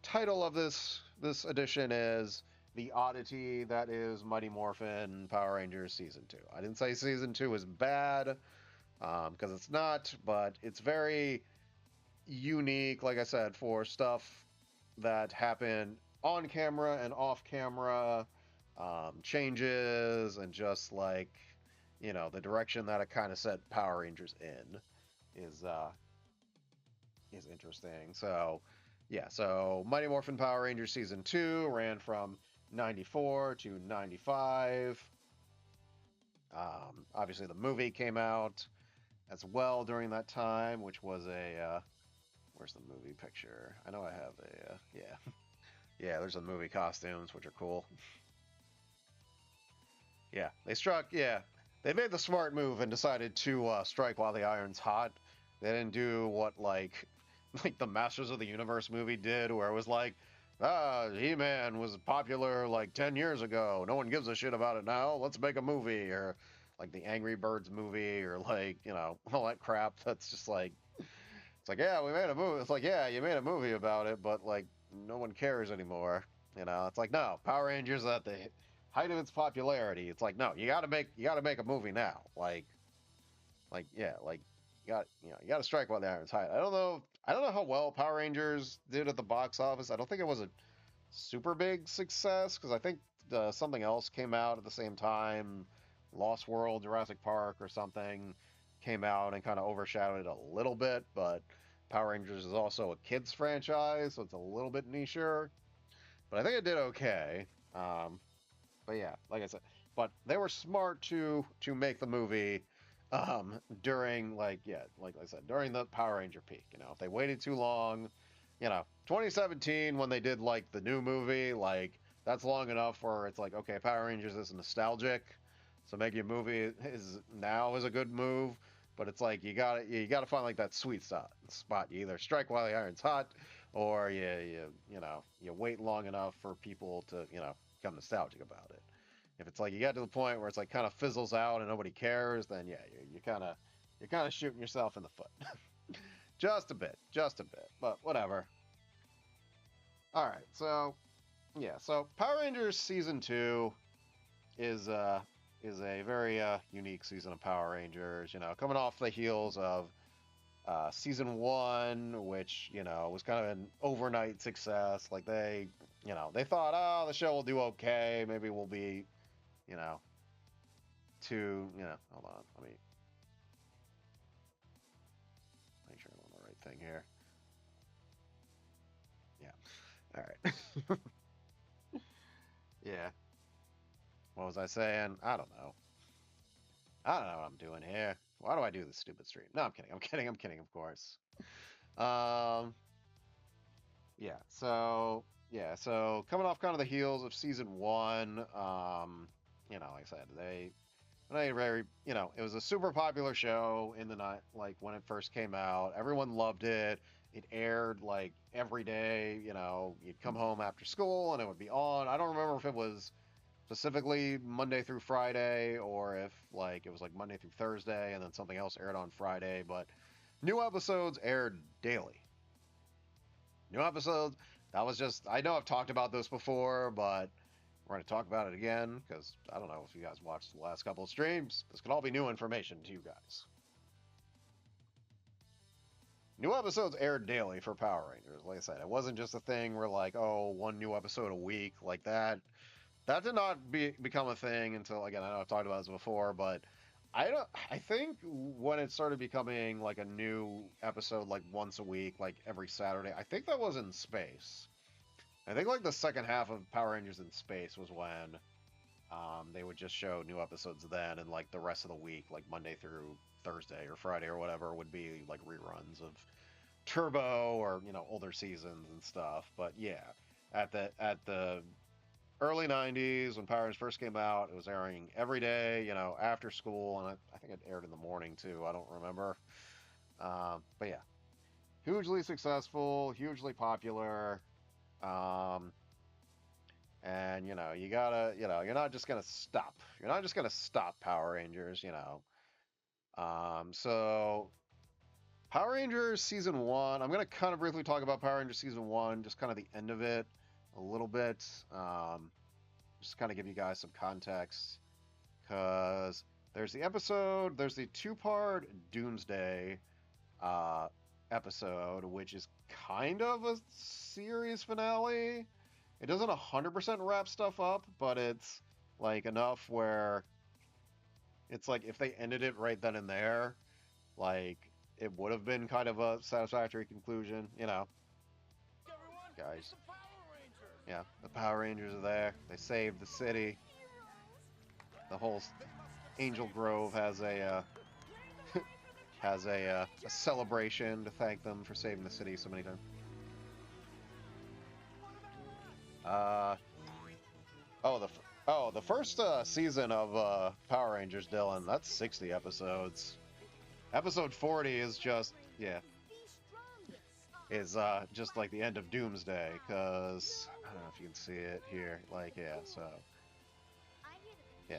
title of this edition is the Oddity that is Mighty Morphin Power Rangers Season 2. I didn't say Season 2 is bad, because it's not, but it's very unique, like I said, for stuff that happen on camera and off camera, changes, and just like, you know, the direction that it kind of set Power Rangers in is interesting. So yeah, so Mighty Morphin Power Rangers Season 2 ran from 94 to 95. Obviously, the movie came out as well during that time, which was where's the movie picture? I know I have yeah. Yeah, there's the movie costumes, which are cool. Yeah, they made the smart move and decided to strike while the iron's hot. They didn't do what like the Masters of the Universe movie did, where it was like, He-Man was popular like 10 years ago. No one gives a shit about it now. Let's make a movie, or like the Angry Birds movie, or like all that crap. That's just like it's like yeah, we made a movie. It's like yeah, you made a movie about it, but like no one cares anymore. It's like no, Power Rangers at the height of its popularity. It's like no, you gotta make a movie now. Like you got to strike while the iron's hot. I don't know how well Power Rangers did at the box office. I don't think it was a super big success because I think something else came out at the same time, Lost World, Jurassic Park, or something came out and kind of overshadowed it a little bit. But Power Rangers is also a kids franchise, so it's a little bit nicher. But I think it did okay. But yeah, like I said, but they were smart to make the movie during like I said, during the Power Ranger peak. If they waited too long, 2017 when they did like the new movie, like that's long enough where it's like, okay, Power Rangers is nostalgic, so making a movie is a good move. But it's like you gotta find like that sweet spot. You either strike while the iron's hot, or you wait long enough for people to become nostalgic about it. If it's like you get to the point where it's like kind of fizzles out and nobody cares, then yeah, you're kind of shooting yourself in the foot. Just a bit, but whatever. All right, so yeah, so Power Rangers season 2 is a very unique season of Power Rangers. Coming off the heels of season 1, which was kind of an overnight success. Like they thought, oh, the show will do okay. Maybe we'll be you know, hold on, let me make sure I'm on the right thing here. Yeah, all right. Yeah, what was I saying? I don't know what I'm doing here. Why do I do this stupid stream? No, I'm kidding, of course. Um, so coming off kind of the heels of season 1, like I said, it was a super popular show in the night, like when it first came out. Everyone loved it. It aired like every day. You'd come home after school and it would be on. I don't remember if it was specifically Monday through Friday or if like it was like Monday through Thursday and then something else aired on Friday, but new episodes aired daily. New episodes. That was just, I know I've talked about this before, but we're going to talk about it again because I don't know if you guys watched the last couple of streams. This could all be new information to you guys. New episodes aired daily for Power Rangers. Like I said, it wasn't just a thing where like, oh, one new episode a week like that. That did not become a thing until, again, I know I've talked about this before, but I think when it started becoming like a new episode like once a week, like every Saturday, I think that was in space. I think like the second half of Power Rangers in Space was when they would just show new episodes then, and like the rest of the week, like Monday through Thursday or Friday or whatever, would be like reruns of Turbo or older seasons and stuff. But yeah, at the early '90s when Power Rangers first came out, it was airing every day, after school, and I think it aired in the morning too. I don't remember, but yeah, hugely successful, hugely popular. Um, and you gotta, you're not just gonna stop. You're not just gonna stop Power Rangers. So Power Rangers season 1. I'm gonna kind of briefly talk about Power Rangers season 1, just kind of the end of it, a little bit. Just kind of give you guys some context, because there's the two-part Doomsday episode, which is kind of a series finale. It doesn't 100% wrap stuff up, but it's like enough where it's like if they ended it right then and there, like it would have been kind of a satisfactory conclusion. guys. Yeah, the Power Rangers are there. They saved the city. The whole Angel Grove has a a celebration to thank them for saving the city so many times. The first season of Power Rangers, Dylan. That's 60 episodes. Episode 40 is just just like the end of Doomsday, because I don't know if you can see it here. Like,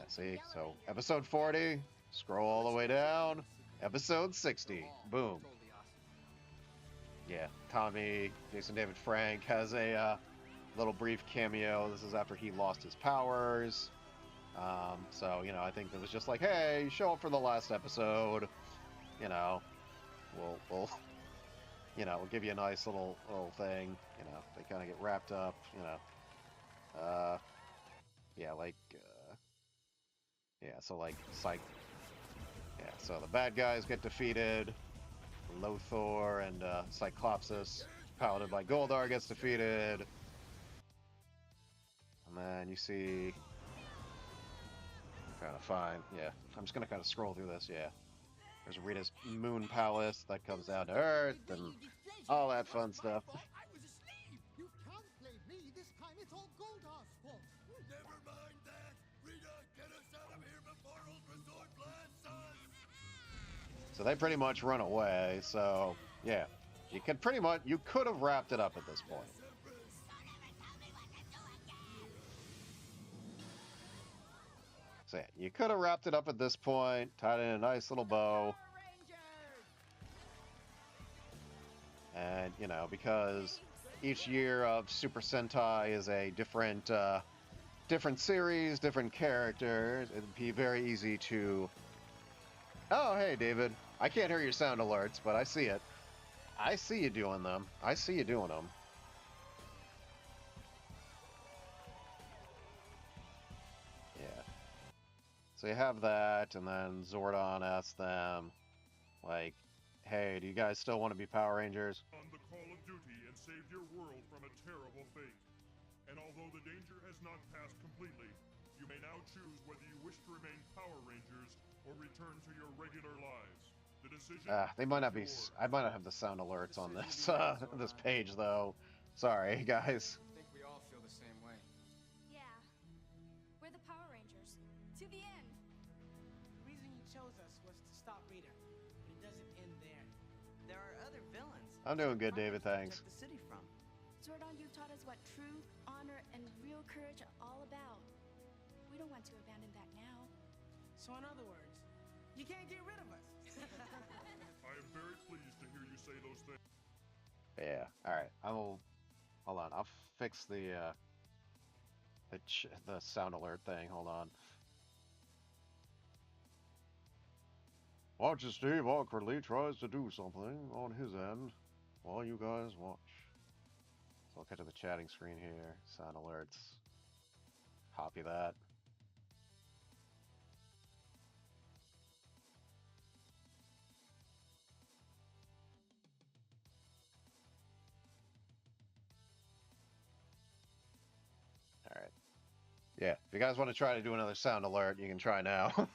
see? So, episode 40, scroll all the way down, episode 60, boom. Yeah, Tommy, Jason David Frank has a little brief cameo. This is after he lost his powers. So, I think it was just like, hey, show up for the last episode. We'll give you a nice little thing. They kind of get wrapped up. So the bad guys get defeated. Lothor and Cyclopsis, piloted by Goldar, gets defeated. And then you see, kind of fine. Yeah, I'm just gonna kind of scroll through this. Yeah. There's Rita's Moon Palace that comes down to Earth and all that fun stuff.
I was asleep. You can't blame me. This time it's all Goldar's fault.
Never mind that. Rita, get us out of here before Old Resort blasts us.
So they pretty much run away. So yeah, you could have wrapped it up at this point. So yeah, you could have wrapped it up at this point, tied it in a nice little bow. And, because each year of Super Sentai is a different series, different characters, it'd be very easy to... Oh, hey, David. I can't hear your sound alerts, but I see it. I see you doing them. I see you doing them. So you have that, and then Zordon asks them, like, hey, do you guys still want to be Power Rangers?
On the call of duty and saved your world from a terrible fate. And although the danger has not passed completely, you may now choose whether you wish to remain Power Rangers or return to your regular lives. The decision
they might not be... I might not have the sound alerts on this this page, though. Sorry, guys.
I think we all feel the same way.
Yeah. We're the Power Rangers. To the end.
The reason he chose us was to stop Rita. But it doesn't end there.
There are other villains.
I'm doing good, David, thanks.
To protect the city from.
Zordon, you've taught us what truth, honor, and real courage are all about. We don't want to abandon that now.
So in other words, you can't get rid of us.
I am very pleased to hear you say those things.
Yeah, alright. Hold on, I'll fix the sound alert thing. Hold on. Watch as Steve awkwardly tries to do something on his end while you guys watch. So I'll cut to the chatting screen here. Sound alerts. Copy that. Alright. Yeah, if you guys want to try to do another sound alert, you can try now.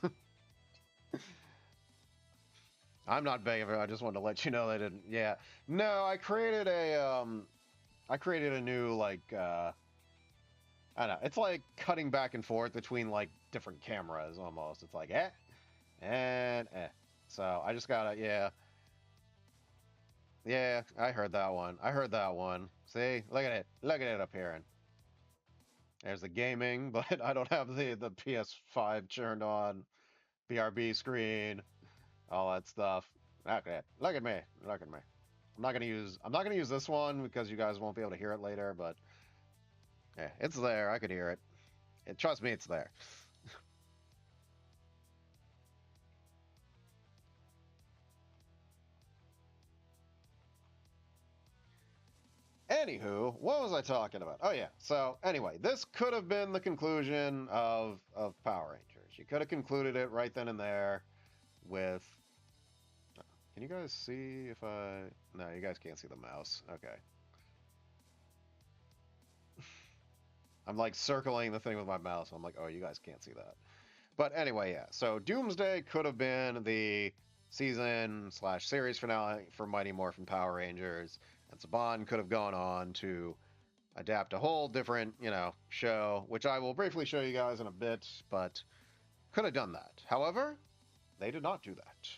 I'm not begging, I just wanted to let you know they didn't. Yeah. No, I created a new, like, I don't know. It's like cutting back and forth between, like, different cameras, almost. It's like, and So, I just gotta, yeah. Yeah, I heard that one. See? Look at it. Look at it up here. And there's the gaming, but I don't have the PS5 turned on. BRB screen. All that stuff. Okay, look at me. I'm not gonna use this one because you guys won't be able to hear it later, but yeah, it's there. I could hear it. Trust me, it's there. Anywho, what was I talking about? Oh yeah. So anyway, this could have been the conclusion of Power Rangers. You could have concluded it right then and there with... Can you guys see if I... No, you guys can't see the mouse. Okay. I'm like circling the thing with my mouse. I'm like, oh, you guys can't see that. But anyway, yeah. So Doomsday could have been the season/series finale for Mighty Morphin Power Rangers, and Saban could have gone on to adapt a whole different, show, which I will briefly show you guys in a bit, but could have done that. However, they did not do that.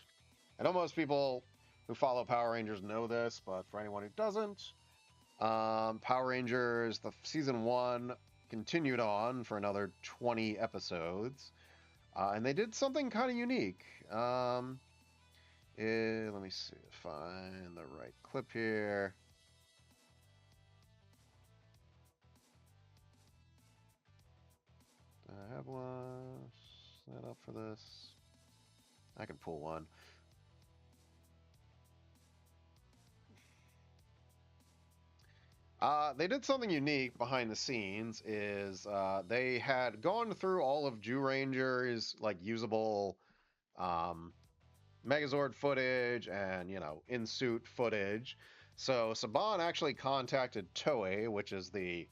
I know most people who follow Power Rangers know this, but for anyone who doesn't, Power Rangers, the season 1 continued on for another 20 episodes, and they did something kind of unique. Let me see, find the right clip here. Do I have one set up for this? I can pull one. They did something unique behind the scenes. Is they had gone through all of Zyuranger's like usable Megazord footage and in-suit footage. So Saban actually contacted Toei, which is the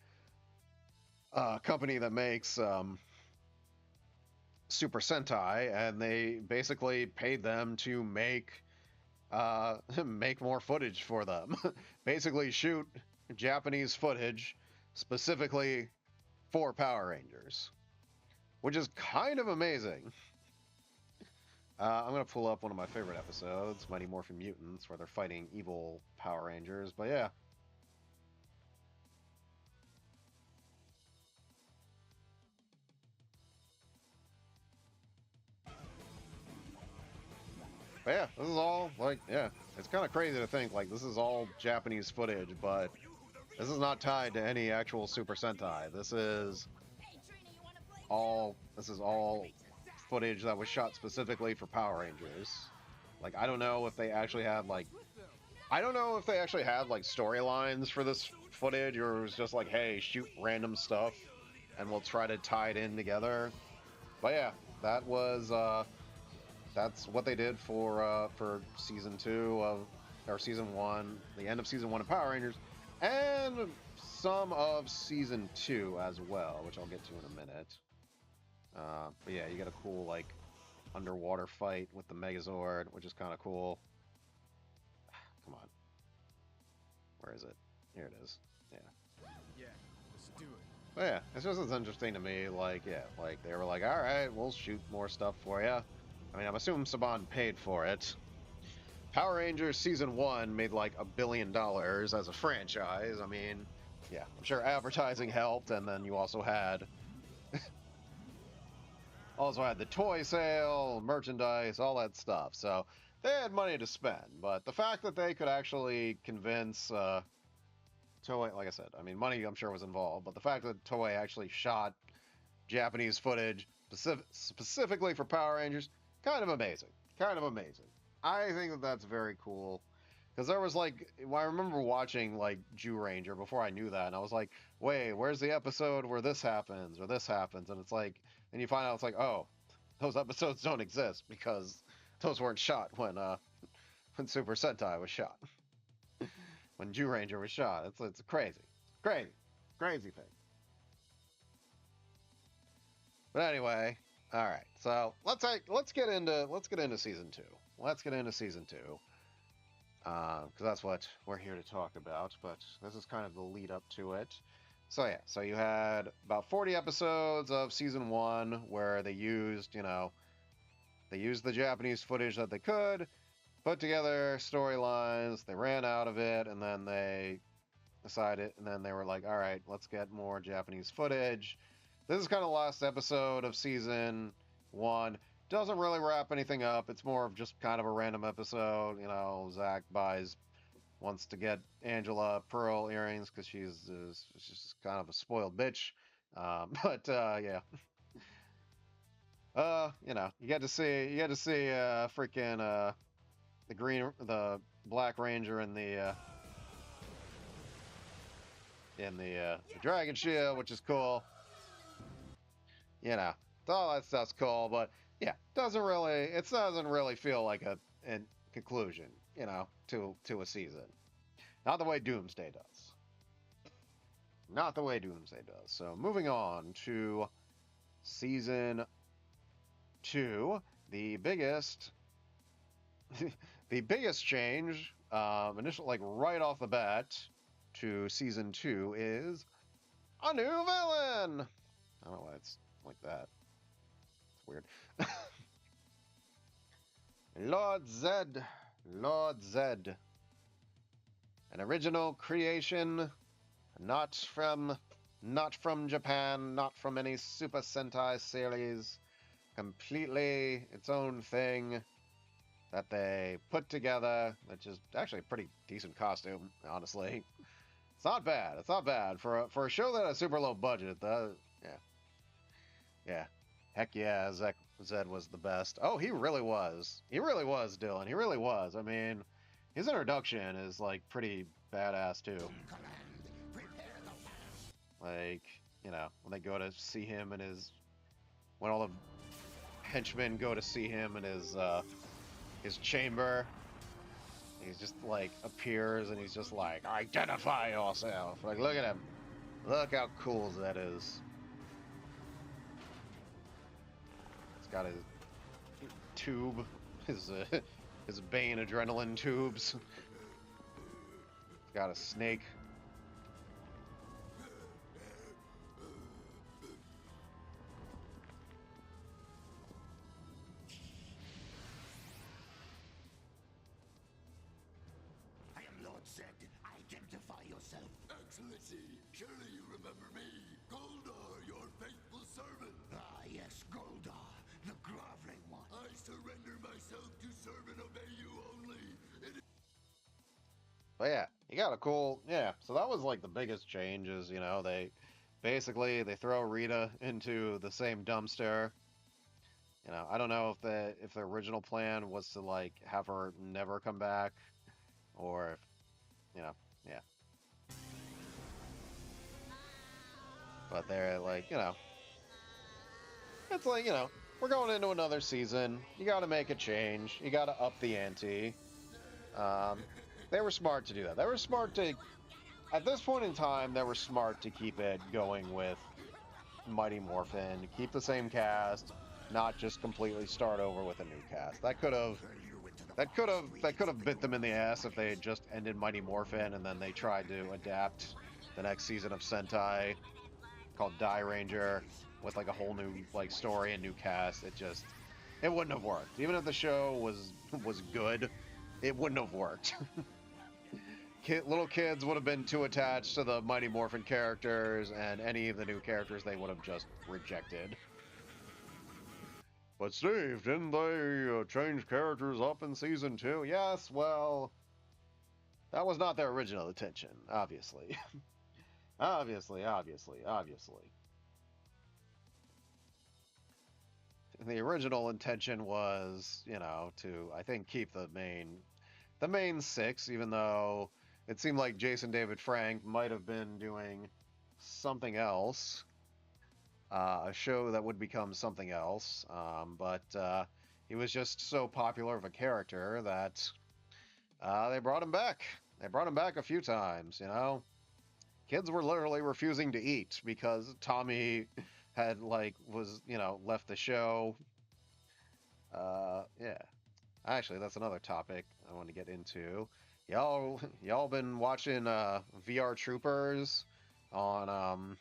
company that makes Super Sentai, and they basically paid them to make more footage for them. Basically shoot Japanese footage specifically for Power Rangers, which is kind of amazing. I'm going to pull up one of my favorite episodes, Mighty Morphin Mutants, where they're fighting evil Power Rangers, but yeah. But yeah, this is all, it's kind of crazy to think, this is all Japanese footage, but this is not tied to any actual Super Sentai. This is all footage that was shot specifically for Power Rangers. I don't know if they actually had, storylines for this footage, or it was just hey, shoot random stuff, and we'll try to tie it in together. But yeah, that was, that's what they did for season 1, the end of season 1 of Power Rangers, and some of season 2 as well, which I'll get to in a minute. But yeah, you get a cool underwater fight with the Megazord, which is kind of cool. Come on, where is it? Here it is. Yeah,
let's do it.
but yeah, it's just as interesting to me. They were like, all right, we'll shoot more stuff for you. I mean, I'm assuming Saban paid for it. Power Rangers Season 1 made $1 billion as a franchise. I mean, yeah, I'm sure advertising helped, and then you also had the toy sale, merchandise, all that stuff. So they had money to spend. But the fact that they could actually convince Toei, like I said, I mean, money I'm sure was involved, but the fact that Toei actually shot Japanese footage specifically for Power Rangers, kind of amazing. I think that that's very cool. Because there was I remember watching Zyuranger before I knew that, and I was like, wait, where's the episode where this happens or this happens? And it's and you find out it's oh, those episodes don't exist because those weren't shot when Super Sentai was shot. When Zyuranger was shot. It's crazy thing. But anyway, all right. So let's get into season 2. Let's get into season 2. Because that's what we're here to talk about, but this is kind of the lead up to it. So yeah, so you had about 40 episodes of season 1 where they used, the Japanese footage that they could, put together storylines, they ran out of it, and then they decided, and then they were like, all right, let's get more Japanese footage. This is kind of the last episode of season 1. Doesn't really wrap anything up. It's more of just kind of a random episode. Zach wants to get Angela pearl earrings because she's just kind of a spoiled bitch. But yeah. You get to see freaking the Black Ranger in the Dragon Shield, which is cool. All that stuff's cool, but yeah, it doesn't really feel like a conclusion, to a season. Not the way Doomsday does. Not the way Doomsday does. So moving on to Season 2, the biggest the biggest change, initial, like right off the bat to Season 2 is a new villain! I don't know why it's like that. It's weird. Lord Zed. Lord Zed. An original creation, not from Japan, not from any Super Sentai series. Completely its own thing that they put together, which is actually a pretty decent costume, honestly. It's not bad. It's not bad for a show that had a super low budget. Yeah. Heck yeah, Zed was the best. Oh, he really was. He really was, Dylan. He really was. I mean, his introduction is like pretty badass too. Like, you know, when they go to see him in when all the henchmen go to see him in his chamber, he's just like appears and he's just like, identify yourself. Like, look at him. Look how cool that is. He's got his tube, his Bane adrenaline tubes. He's got a snake.
I am Lord Zed. Identify yourself. Excellency, surely you remember me. Goldar, your faithful servant. Ah, yes, Goldar, the groveling one. I surrender myself to serve and obey you only.
But yeah, you got a cool, yeah, so that was like the biggest change is, you know, they throw Rita into the same dumpster. You know, I don't know if the original plan was to like have her never come back, or if, you know, yeah. But they're like, you know, it's like, you know, we're going into another season. You got to make a change. You got to up the ante. They were smart to do that. They were smart to, at this point in time, they were smart to keep it going with Mighty Morphin, keep the same cast, not just completely start over with a new cast. That could have bit them in the ass if they had just ended Mighty Morphin and then they tried to adapt the next season of Sentai called Die Ranger with like a whole new like story and new cast. It wouldn't have worked. Even if the show was good, it wouldn't have worked. Little kids would have been too attached to the Mighty Morphin characters, and any of the new characters they would have just rejected. But Steve, didn't they change characters up in Season 2? Yes, well, that was not their original intention, obviously. obviously. The original intention was, you know, to, I think, keep the main six, even though it seemed like Jason David Frank might have been doing something else, a show that would become something else, but he was just so popular of a character that they brought him back. They brought him back a few times, you know. Kids were literally refusing to eat because Tommy had, like, left the show. Yeah. Actually, that's another topic I want to get into. Y'all been watching VR Troopers on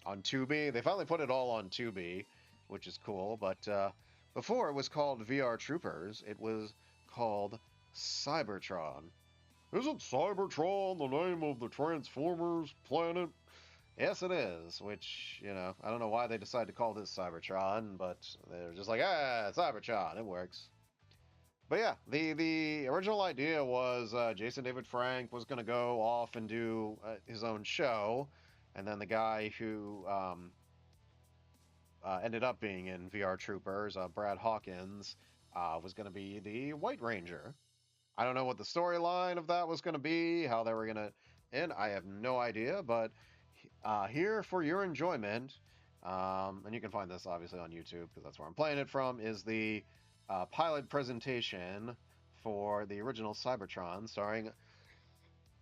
Tubi? They finally put it all on Tubi, which is cool. But before it was called VR Troopers, it was called Cybertron. Isn't Cybertron the name of the Transformers planet? Yes, it is. Which, you know, I don't know why they decided to call this Cybertron, but they're just like, Cybertron, it works. But yeah, the original idea was Jason David Frank was going to go off and do his own show, and then the guy who ended up being in VR Troopers, Brad Hawkins, was going to be the White Ranger. I don't know what the storyline of that was going to be, how they were going to end. I have no idea, but here for your enjoyment, and you can find this obviously on YouTube because that's where I'm playing it from, is the pilot presentation for the original Cybertron, starring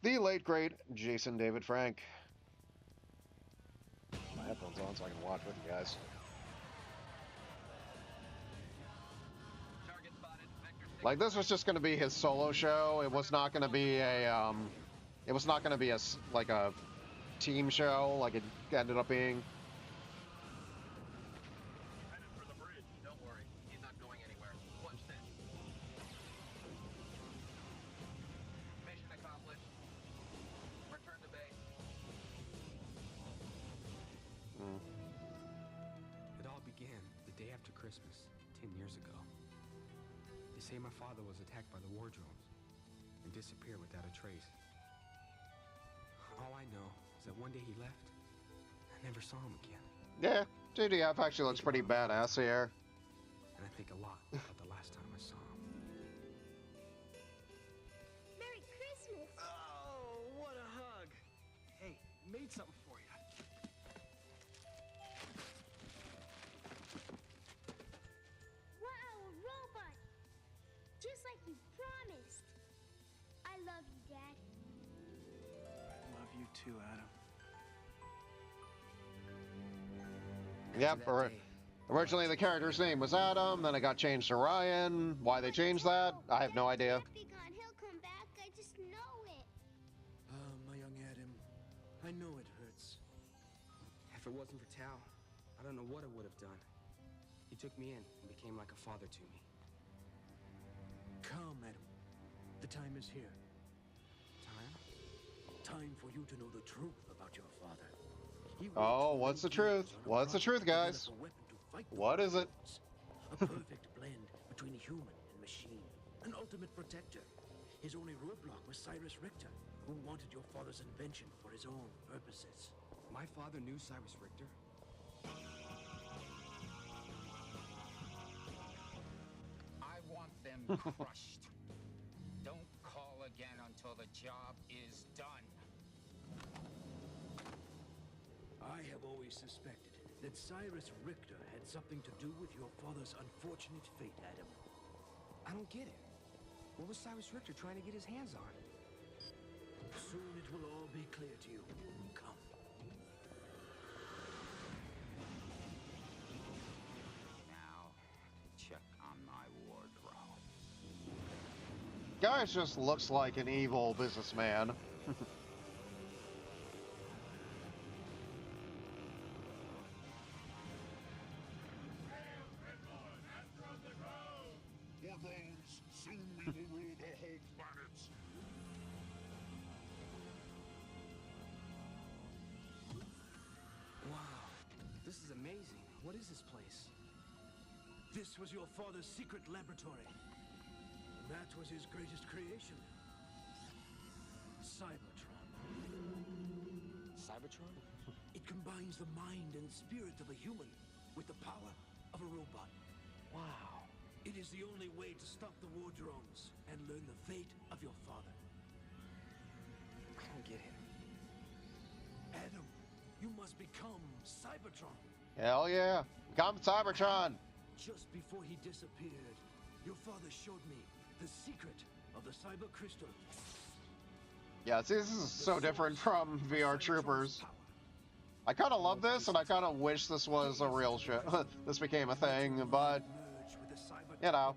the late great Jason David Frank. my headphones on so I can watch with you guys. Like, this was just going to be his solo show. It was not going to be a, it was not going to be a, like a team show like it ended up being.
Headed for the bridge. Don't worry. He's not going anywhere. Watch this. Mission accomplished. Return to base.
It all began the day after Christmas, 10 years ago. They say my father was attacked by the war drones and disappeared without a trace. All I know is that one day he left. I never saw him again.
Yeah, JDF actually looks pretty badass here.
And I think a lot about the last time I saw him.
Merry Christmas!
Oh, what a hug! Hey, made something for you.
Wow, a robot! Just like you promised. I love you, Dad.
I love you too, Adam.
Yep, originally the character's name was Adam, then it got changed to Ryan. Why they changed that, I have no idea.
He'll come back, I just know it.
My young Adam, I know it hurts. If it wasn't for Tao, I don't know what I would have done. He took me in and became like a father to me.
Come, Adam. The time is here.
Time?
Time for you to know the truth about your father.
Oh, what's the truth? What's the truth, guys? What is it?
A perfect blend between human and machine. An ultimate protector. His only roadblock was Cyrus Richter, who wanted your father's invention for his own purposes.
My father knew Cyrus Richter?
I want them crushed. Don't call again until the job is done.
I have always suspected that Cyrus Richter had something to do with your father's unfortunate fate, Adam.
I don't get it. What was Cyrus Richter trying to get his hands on?
Soon it will all be clear to you. Come.
Now, check on my wardrobe.
Guy just looks like an evil businessman.
Soon we will rule the whole planet.
Wow, this is amazing. What is this place?
This was your father's secret laboratory. That was his greatest creation. Cybertron.
Cybertron?
It combines the mind and spirit of a human with the power of a robot.
Wow.
It is the only way to stop the war drones and learn the fate of your father.
I don't get it.
Adam, you must become Cybertron.
Hell yeah. Become Cybertron.
Just before he disappeared, your father showed me the secret of the Cyber Crystal.
Yeah, see, this is so different from VR Troopers. I kind of love this, and I kind of wish this was a real show. This became a thing, but, you know.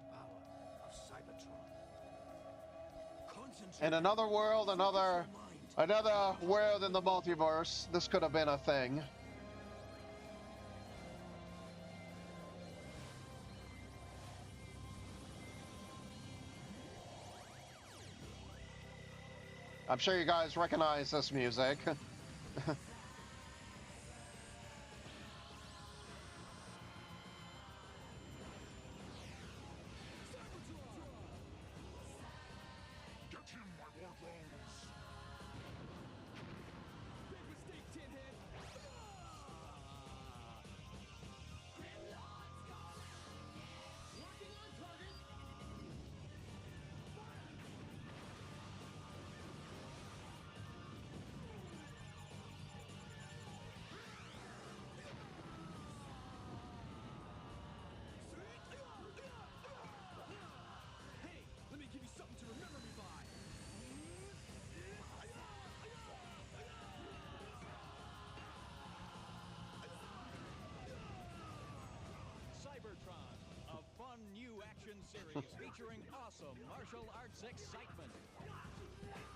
In another world, another world in the multiverse, this could have been a thing. I'm sure you guys recognize this music.
series featuring awesome martial arts excitement.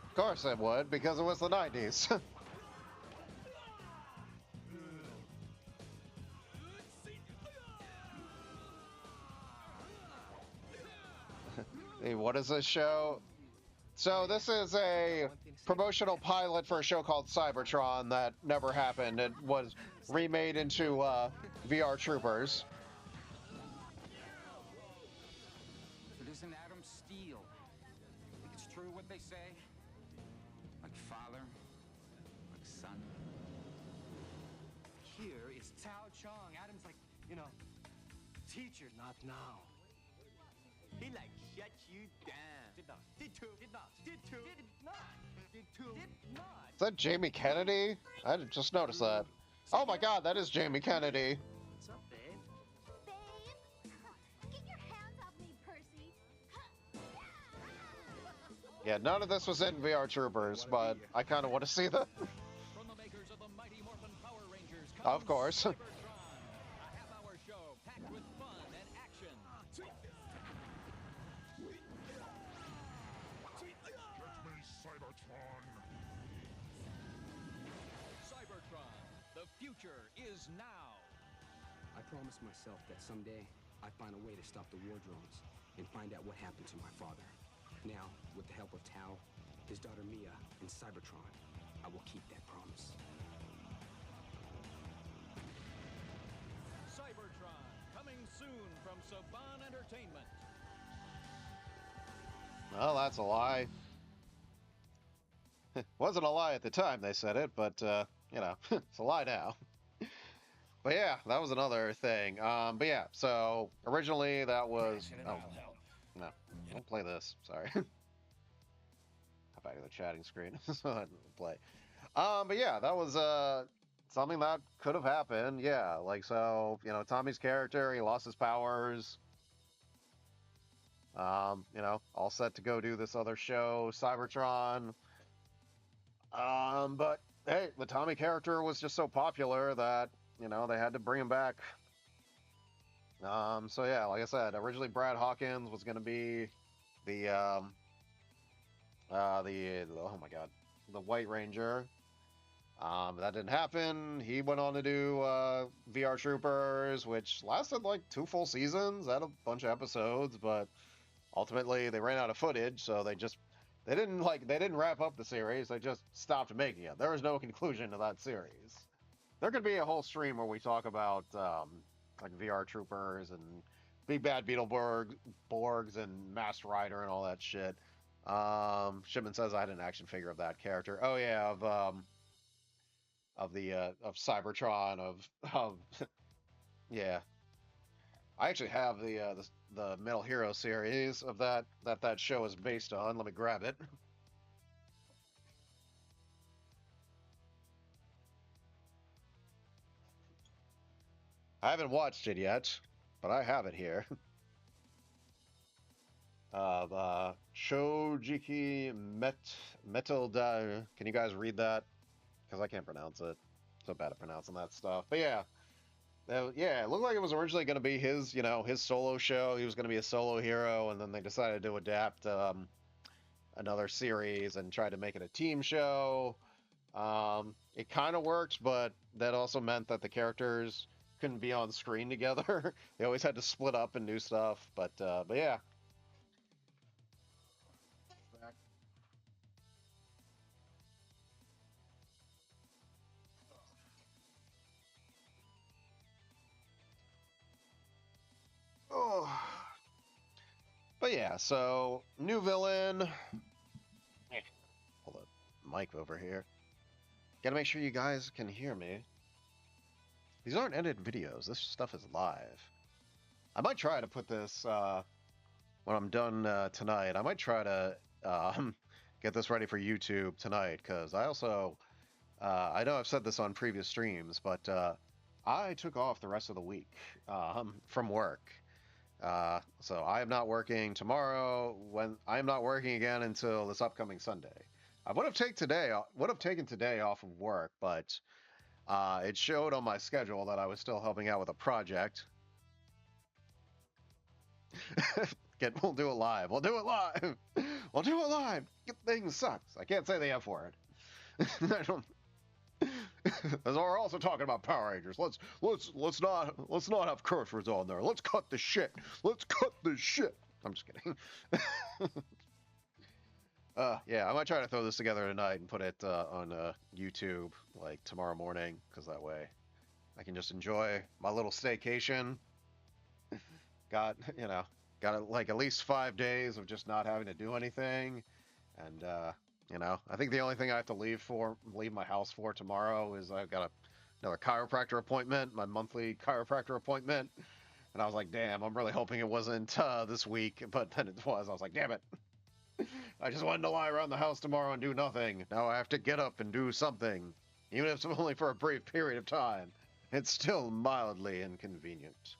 Of course it would, because it was the 90s. Hey, what is this show? So this is a promotional pilot for a show called Cybertron that never happened. It was remade into VR Troopers.
It isn't Adam Steele. Think it's true what they say? Like father, like son. Here is Tao Chong. Adam's like, you know, teacher.
Not now.
He like shut you down. Did not. Did too. Did not. Did too. Did not. Did too. Did not.
Is that Jamie Kennedy? I just noticed that. Oh my god, that is Jamie Kennedy.
What's up, babe? Babe? Get your hands off me, Percy.
Yeah, none of this was in VR Troopers, but I kind of want to see them.
From the makers of the mighty Morphin Power Rangers
Of course.
Cybertron, a half-hour show packed with fun and action. Cybertron, the future is now.
I promised myself that someday I'd find a way to stop the war drones and find out what happened to my father. Now, with the help of Tao, his daughter Mia, and Cybertron, I will keep that promise.
Cybertron, coming soon from Saban Entertainment.
Well, that's a lie. Wasn't a lie at the time they said it, but, you know, it's a lie now. But yeah, that was another thing. But yeah, so originally that was... Oh, no, don't play this. Sorry. Hop back to the chatting screen so I didn't play. But yeah, that was something that could have happened. Yeah, like, so, you know, Tommy's character, he lost his powers. You know, all set to go do this other show, Cybertron. But hey, the Tommy character was just so popular that, you know, they had to bring him back. So yeah, like I said, originally Brad Hawkins was going to be the oh my god, the White Ranger. That didn't happen. He went on to do VR Troopers, which lasted like 2 full seasons, had a bunch of episodes, but ultimately they ran out of footage, so they didn't wrap up the series. They just stopped making it. There was no conclusion to that series. There could be a whole stream where we talk about like VR Troopers and Big Bad Beetleborgs and Masked Rider and all that shit. Shipman says I had an action figure of that character. Oh yeah, of Cybertron of yeah. I actually have the Metal Hero series of that show is based on. Let me grab it. I haven't watched it yet, but I have it here. Shojiki Metal Da. Can you guys read that? Because I can't pronounce it. So bad at pronouncing that stuff. But yeah. Yeah, it looked like it was originally going to be his, you know, his solo show. He was going to be a solo hero, and then they decided to adapt another series and try to make it a team show. It kind of worked, but that also meant that the characters couldn't be on screen together. They always had to split up and do stuff. But yeah. Oh. But yeah, so new villain. Hold the mic over here. Gotta make sure you guys can hear me. These aren't edited videos. This stuff is live. I might try to put this when I'm done tonight. I might try to get this ready for YouTube tonight, because I also I know I've said this on previous streams, but I took off the rest of the week from work. So I am not working tomorrow. When I am not working again until this upcoming Sunday. I would have taken today off of work, but it showed on my schedule that I was still helping out with a project. We'll do it live. We'll do it live. We'll do it live. Get things sucks. I can't say the F word. I don't. As we're also talking about Power Rangers. Let's not have curse words on there. Let's cut the shit. Let's cut the shit. I'm just kidding. Yeah, I might try to throw this together tonight and put it on YouTube like tomorrow morning, because that way I can just enjoy my little staycation. Got like at least 5 days of just not having to do anything, and I think the only thing I have to leave my house for tomorrow is I've got another chiropractor appointment, my monthly chiropractor appointment, and I was like, damn, I'm really hoping it wasn't this week, but then it was. I was like, damn it. I just wanted to lie around the house tomorrow and do nothing. Now I have to get up and do something. Even if it's only for a brief period of time. It's still mildly inconvenient.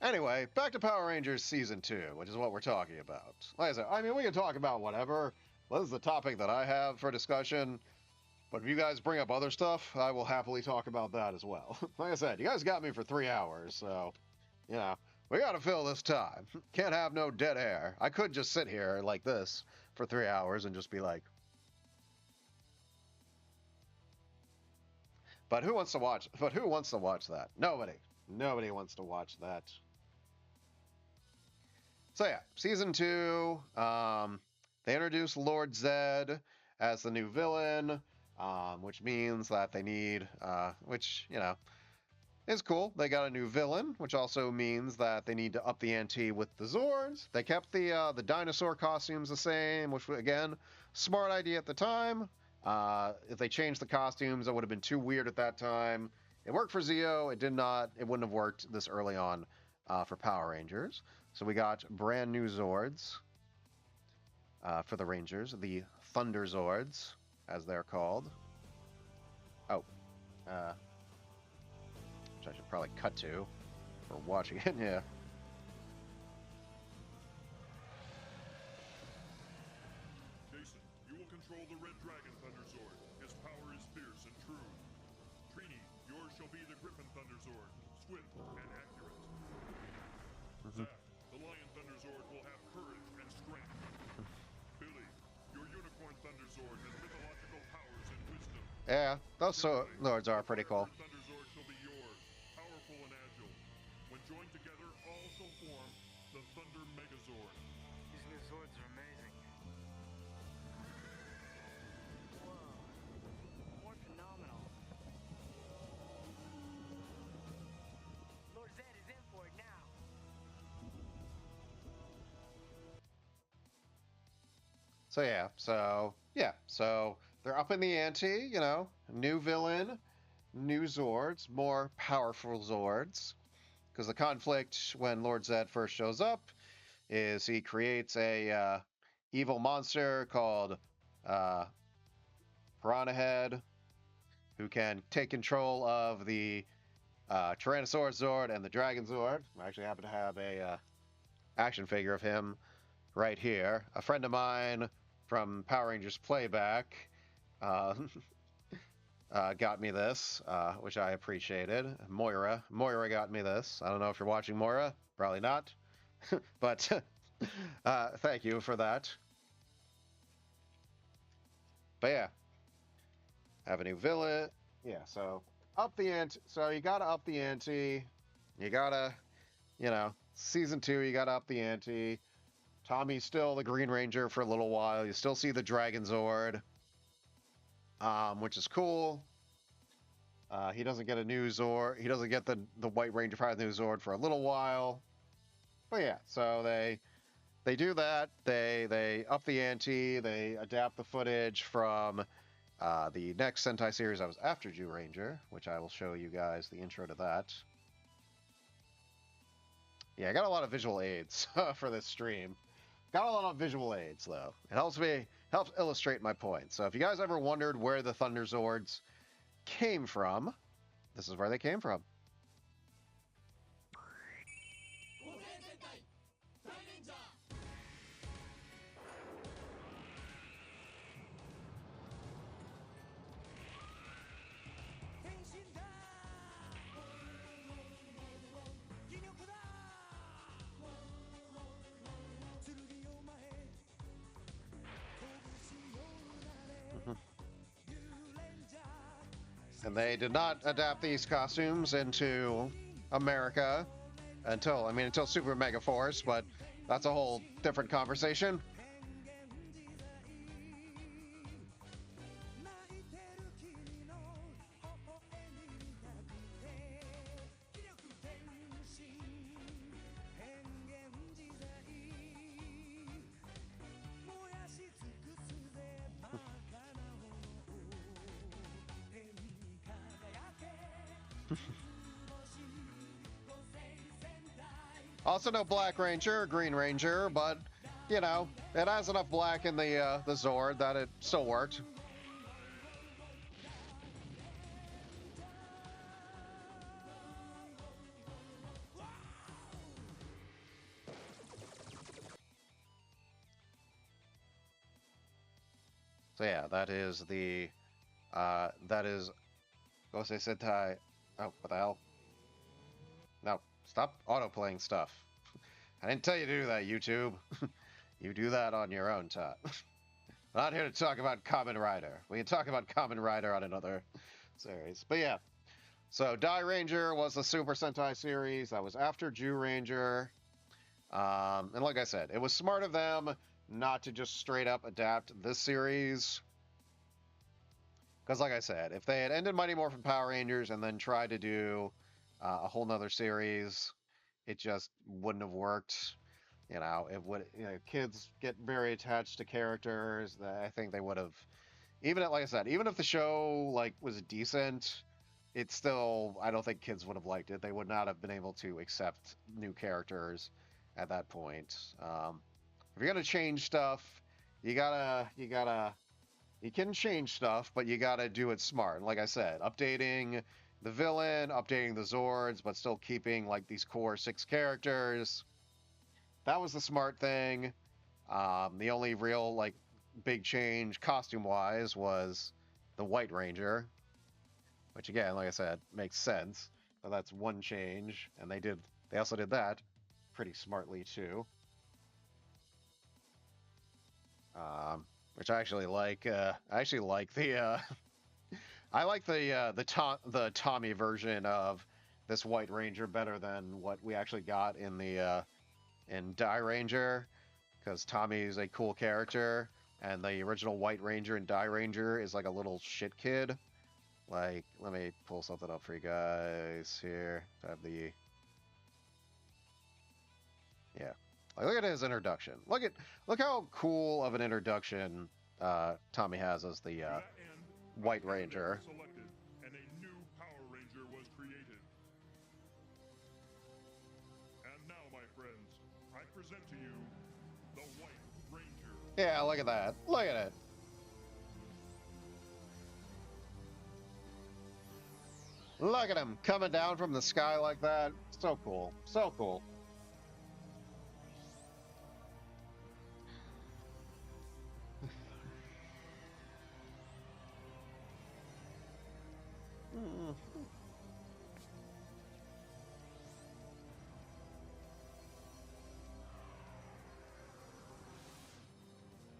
Anyway, back to Power Rangers Season 2, which is what we're talking about. Like I said, I mean, we can talk about whatever. This is the topic that I have for discussion. But if you guys bring up other stuff, I will happily talk about that as well. Like I said, you guys got me for 3 hours, so, we gotta fill this time. Can't have no dead air. I could just sit here like this for 3 hours and just be like. But who wants to watch that? Nobody. Nobody wants to watch that. So yeah, Season 2, they introduced Lord Zed as the new villain, which means that they need, is cool. They got a new villain, which also means that they need to up the ante with the Zords. They kept the dinosaur costumes the same, which, again, smart idea at the time. If they changed the costumes, it would have been too weird at that time. It worked for Zeo. It did not. It wouldn't have worked this early on for Power Rangers. So we got brand new Zords for the Rangers, the Thunder Zords, as they're called. Oh, which I should probably cut to for watching it, yeah.
Jason, you will control the Red Dragon Thunder Zord. His power is fierce and true. Trini, yours shall be the Griffin Thunder Zord, swift and accurate. Zach, the Lion Thunder Zord will have courage and strength. Billy, your Unicorn Thunder Zord has mythological powers and wisdom.
Yeah, those Zords are pretty cool.
Joined together, all shall form the Thunder Megazord.
These new Zords are amazing. Whoa. More phenomenal. Lord Zed is in for it now.
So they're up in the ante, new villain, new Zords, more powerful Zords. Because the conflict when Lord Zed first shows up is he creates a evil monster called Piranha Head, who can take control of the Tyrannosaurus Zord and the Dragon Zord. I actually happen to have a action figure of him right here. A friend of mine from Power Rangers Playback got me this, which I appreciated. Moira got me this. I don't know if you're watching, Moira. Probably not. But thank you for that. But yeah. Have a new villain. Yeah, so up the ante. So you gotta up the ante. You gotta, Season 2, you gotta up the ante. Tommy's still the Green Ranger for a little while. You still see the Dragon Zord. Which is cool. He doesn't get a new Zord. He doesn't get the White Ranger Prize new Zord for a little while. But yeah, so they do that. They up the ante. They adapt the footage from the next Sentai series I was after Jew Ranger, which I will show you guys the intro to that. Yeah, I got a lot of visual aids for this stream. Got a lot of visual aids, though. It helps illustrate my point. So if you guys ever wondered where the Thunder Zords came from, this is where they came from. And they did not adapt these costumes into America until Super Mega Force, but that's a whole different conversation. Also no Black Ranger or Green Ranger, but, you know, it has enough black in the Zord that it still worked. So yeah, that is Gosei Sentai. Oh, what the hell? No, stop auto-playing stuff. I didn't tell you to do that, YouTube. You do that on your own time. Not here to talk about Kamen Rider. We can talk about Kamen Rider on another series. But yeah, so Dai Ranger was the Super Sentai series. That was after Jew Ranger. And like I said, it was smart of them not to just straight up adapt this series. Because like I said, if they had ended Mighty Morphin Power Rangers and then tried to do a whole nother series, it just wouldn't have worked. You know, it would. You know, kids get very attached to characters. I think they would have, like I said, even if the show like was decent, it's still. I don't think kids would have liked it. They would not have been able to accept new characters at that point. If you're gonna change stuff, you can change stuff, but you gotta do it smart. Like I said, updating the villain, updating the Zords, but still keeping like these core 6 characters. That was the smart thing. The only real like big change costume-wise was the White Ranger, which again, like I said, makes sense. But that's one change, and they also did that pretty smartly too. Which I actually like. I like the the Tommy version of this White Ranger better than what we actually got in the in Dai Ranger, because Tommy is a cool character, and the original White Ranger in Dai Ranger is like a little shit kid. Like, let me pull something up for you guys here. I have the yeah. Like, look at his introduction. Look how cool of an introduction Tommy has as the White Ranger.
Selected, and a new Power Ranger was created. And now, my friends, I present to you the White Ranger.
Yeah, look at that. Look at it. Look at him coming down from the sky like that. So cool. So cool.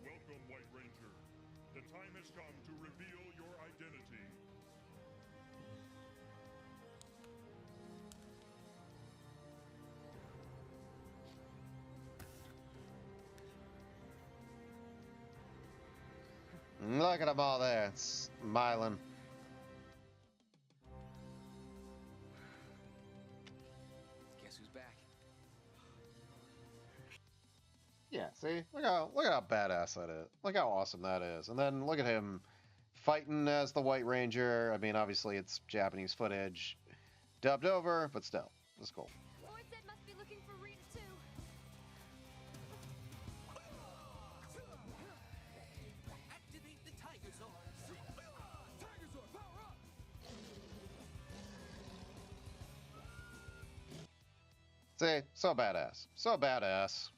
Welcome, White Ranger. The time has come to reveal your identity.
Look at them all there, smiling.
Guess who's back?
Yeah, see? Look how badass that is. Look how awesome that is. And then look at him fighting as the White Ranger. I mean, obviously it's Japanese footage dubbed over, but still, it's cool.
Lord Zed must be looking for Rita too.
Activate the Tiger Zord. Tiger Zord, power up!
See? So badass. So badass.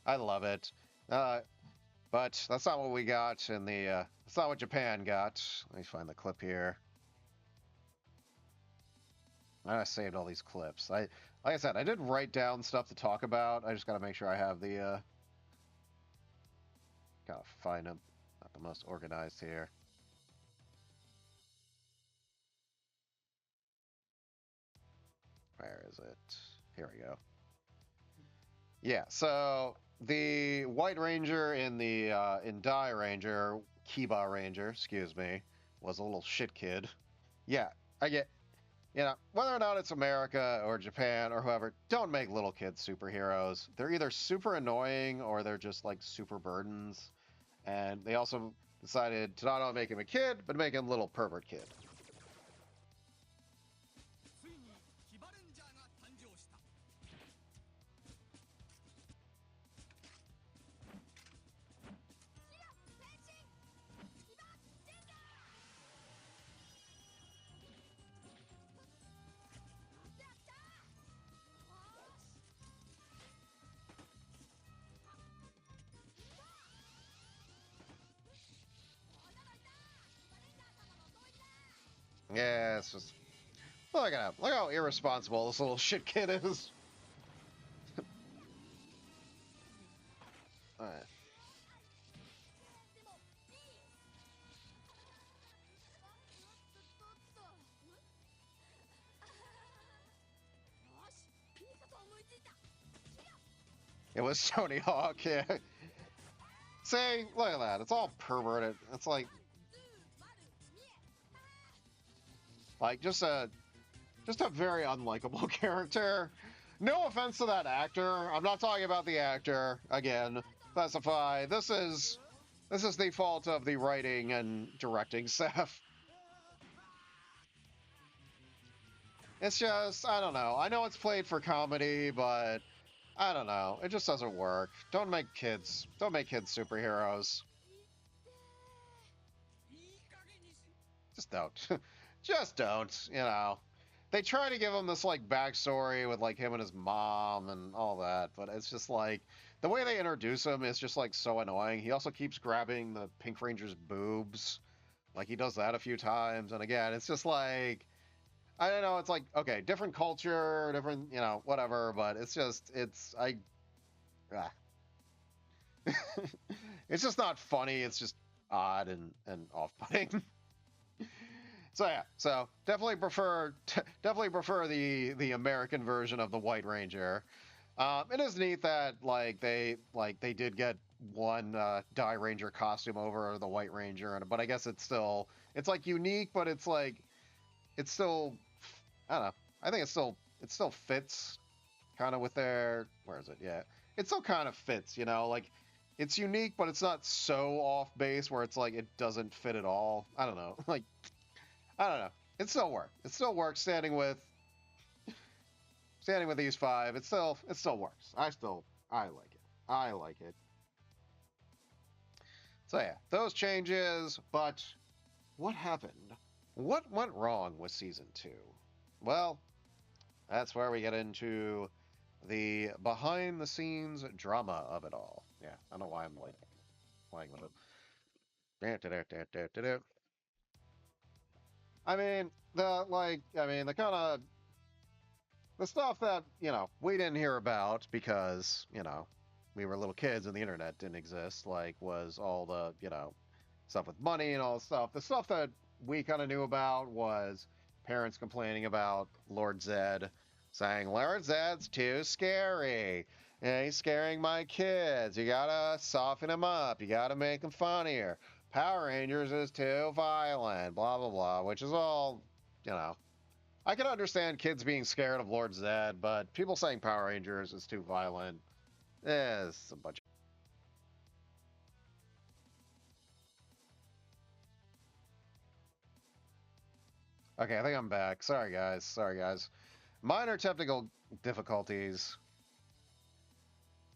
I love it. But that's not what we got in the, that's not what Japan got. Let me find the clip here. I saved all these clips. Like I said, I did write down stuff to talk about. I just gotta make sure I have the, gotta find them. Not the most organized here. Where is it? Here we go. Yeah, so the White Ranger in the in Die Ranger, Kiba Ranger, excuse me, was a little shit kid. Yeah, I get, you know, whether or not it's America or Japan or whoever, don't make little kids superheroes. They're either super annoying or they're just like super burdens. And they also decided to not only make him a kid, but make him a little pervert kid. Yeah, it's just look at him. Look how irresponsible this little shit kid is. All right. It was Tony Hawk, yeah. See, look at that. It's all perverted. It's like just a very unlikable character. No offense to that actor. I'm not talking about the actor. Again, specify. This is the fault of the writing and directing staff. It's just, I don't know. I know it's played for comedy, but I don't know. It just doesn't work. Don't make kids superheroes. Just don't. Just don't, you know. They try to give him this like backstory with like him and his mom and all that, but it's just like the way they introduce him is just like so annoying. He also keeps grabbing the Pink Ranger's boobs. Like he does that a few times, and again, it's just like I don't know, it's like okay, different culture, different, you know, whatever, but it's just it's just not funny, it's just odd and off-putting. So yeah, so definitely prefer the American version of the White Ranger. It is neat that they did get one Die Ranger costume over the White Ranger, but I guess it's like unique, but it's still I don't know. I think it still fits kind of with their where is it? Yeah, it still kind of fits, you know, like it's unique, but it's not so off base where it's like it doesn't fit at all. I don't know, like. I don't know. It still works. It still works standing with these five. It still works. I like it. I like it. So yeah, those changes, but what happened? What went wrong with season 2? Well, that's where we get into the behind the scenes drama of it all. Yeah, I don't know why I'm like playing with it. I mean, the kind of the stuff that, you know, we didn't hear about because, you know, we were little kids and the internet didn't exist, like was all the, you know, stuff with money and all the stuff. The stuff that we kind of knew about was parents complaining about Lord Zed, saying, Lord Zed's too scary. Yeah, he's scaring my kids. You gotta soften him up. You gotta make him funnier. Power Rangers is too violent, blah, blah, blah, which is all, you know. I can understand kids being scared of Lord Zed, but people saying Power Rangers is too violent is a bunch of... Okay, I think I'm back. Sorry, guys. Minor technical difficulties.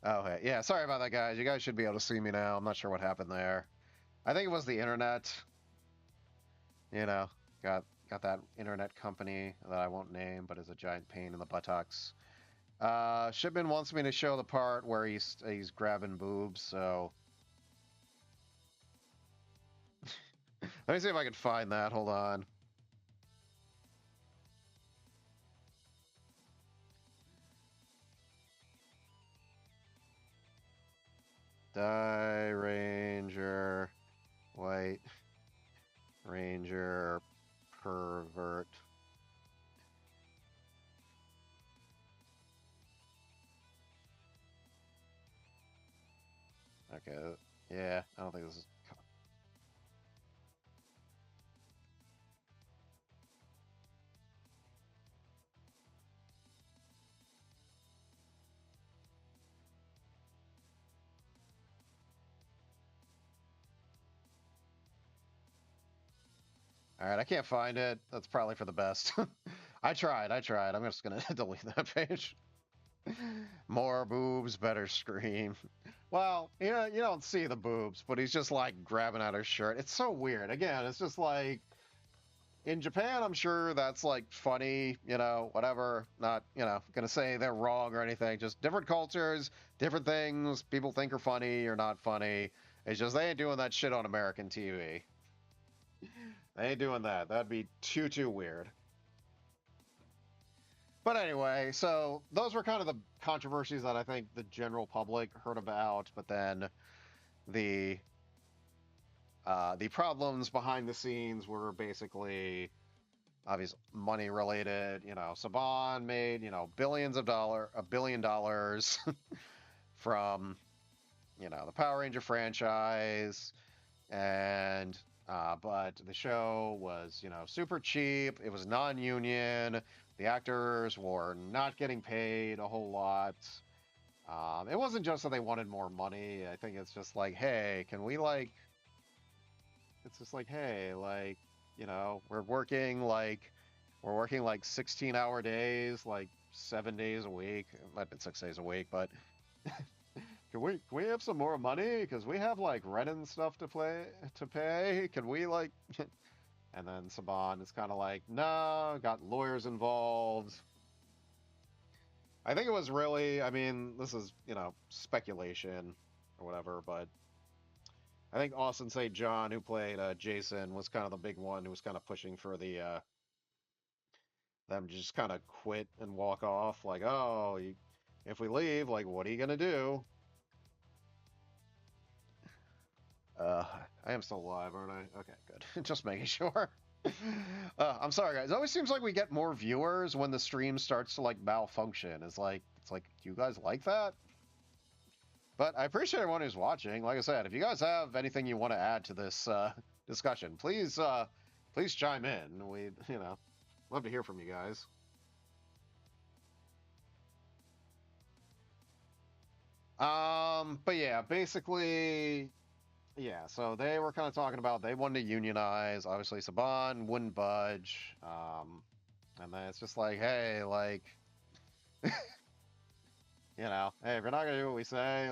Oh, hey. Yeah, sorry about that, guys. You guys should be able to see me now. I'm not sure what happened there. I think it was the internet. You know, got that internet company that I won't name, but is a giant pain in the buttocks. Shipman wants me to show the part where he's grabbing boobs, so let me see if I can find that. Hold on. Die Ranger, White Ranger, pervert. Okay. Yeah, I don't think this is. All right, I can't find it. That's probably for the best. I tried. I'm just gonna delete that page. More boobs, better scream. Well, you don't see the boobs, but he's just like grabbing at her shirt. It's so weird. Again, it's just like in Japan, I'm sure that's like funny, whatever. Not, gonna say they're wrong or anything. Just different cultures, different things people think are funny or not funny. It's just they ain't doing that shit on American TV. They ain't doing that. That'd be too weird. But anyway, so those were kind of the controversies that I think the general public heard about, but then the problems behind the scenes were basically obviously money related. Saban made, $1 billion from, the Power Ranger franchise, and but the show was, super cheap. It was non-union. The actors were not getting paid a whole lot. It wasn't just that they wanted more money. I think it's just like, hey, can we it's just like, hey, we're working like 16-hour days, like 7 days a week. It might have been 6 days a week, but can we have some more money? Because we have like rent and stuff to pay. Can we And then Saban is kind of like, no, got lawyers involved. I think it was really, I mean, this is, speculation or whatever, but I think Austin St. John, who played Jason, was kind of the big one who was kind of pushing for them to just kind of quit and walk off. Like, oh, if we leave, like, what are you going to do? I am still alive, aren't I? Okay, good. Just making sure. I'm sorry, guys. It always seems like we get more viewers when the stream starts to like malfunction. It's like, do you guys like that? But I appreciate everyone who's watching. Like I said, if you guys have anything you want to add to this discussion, please chime in. We, love to hear from you guys. But yeah, basically, yeah, so they were kind of talking about they wanted to unionize. Obviously, Saban wouldn't budge. And then it's just like, hey, hey, if you're not going to do what we say,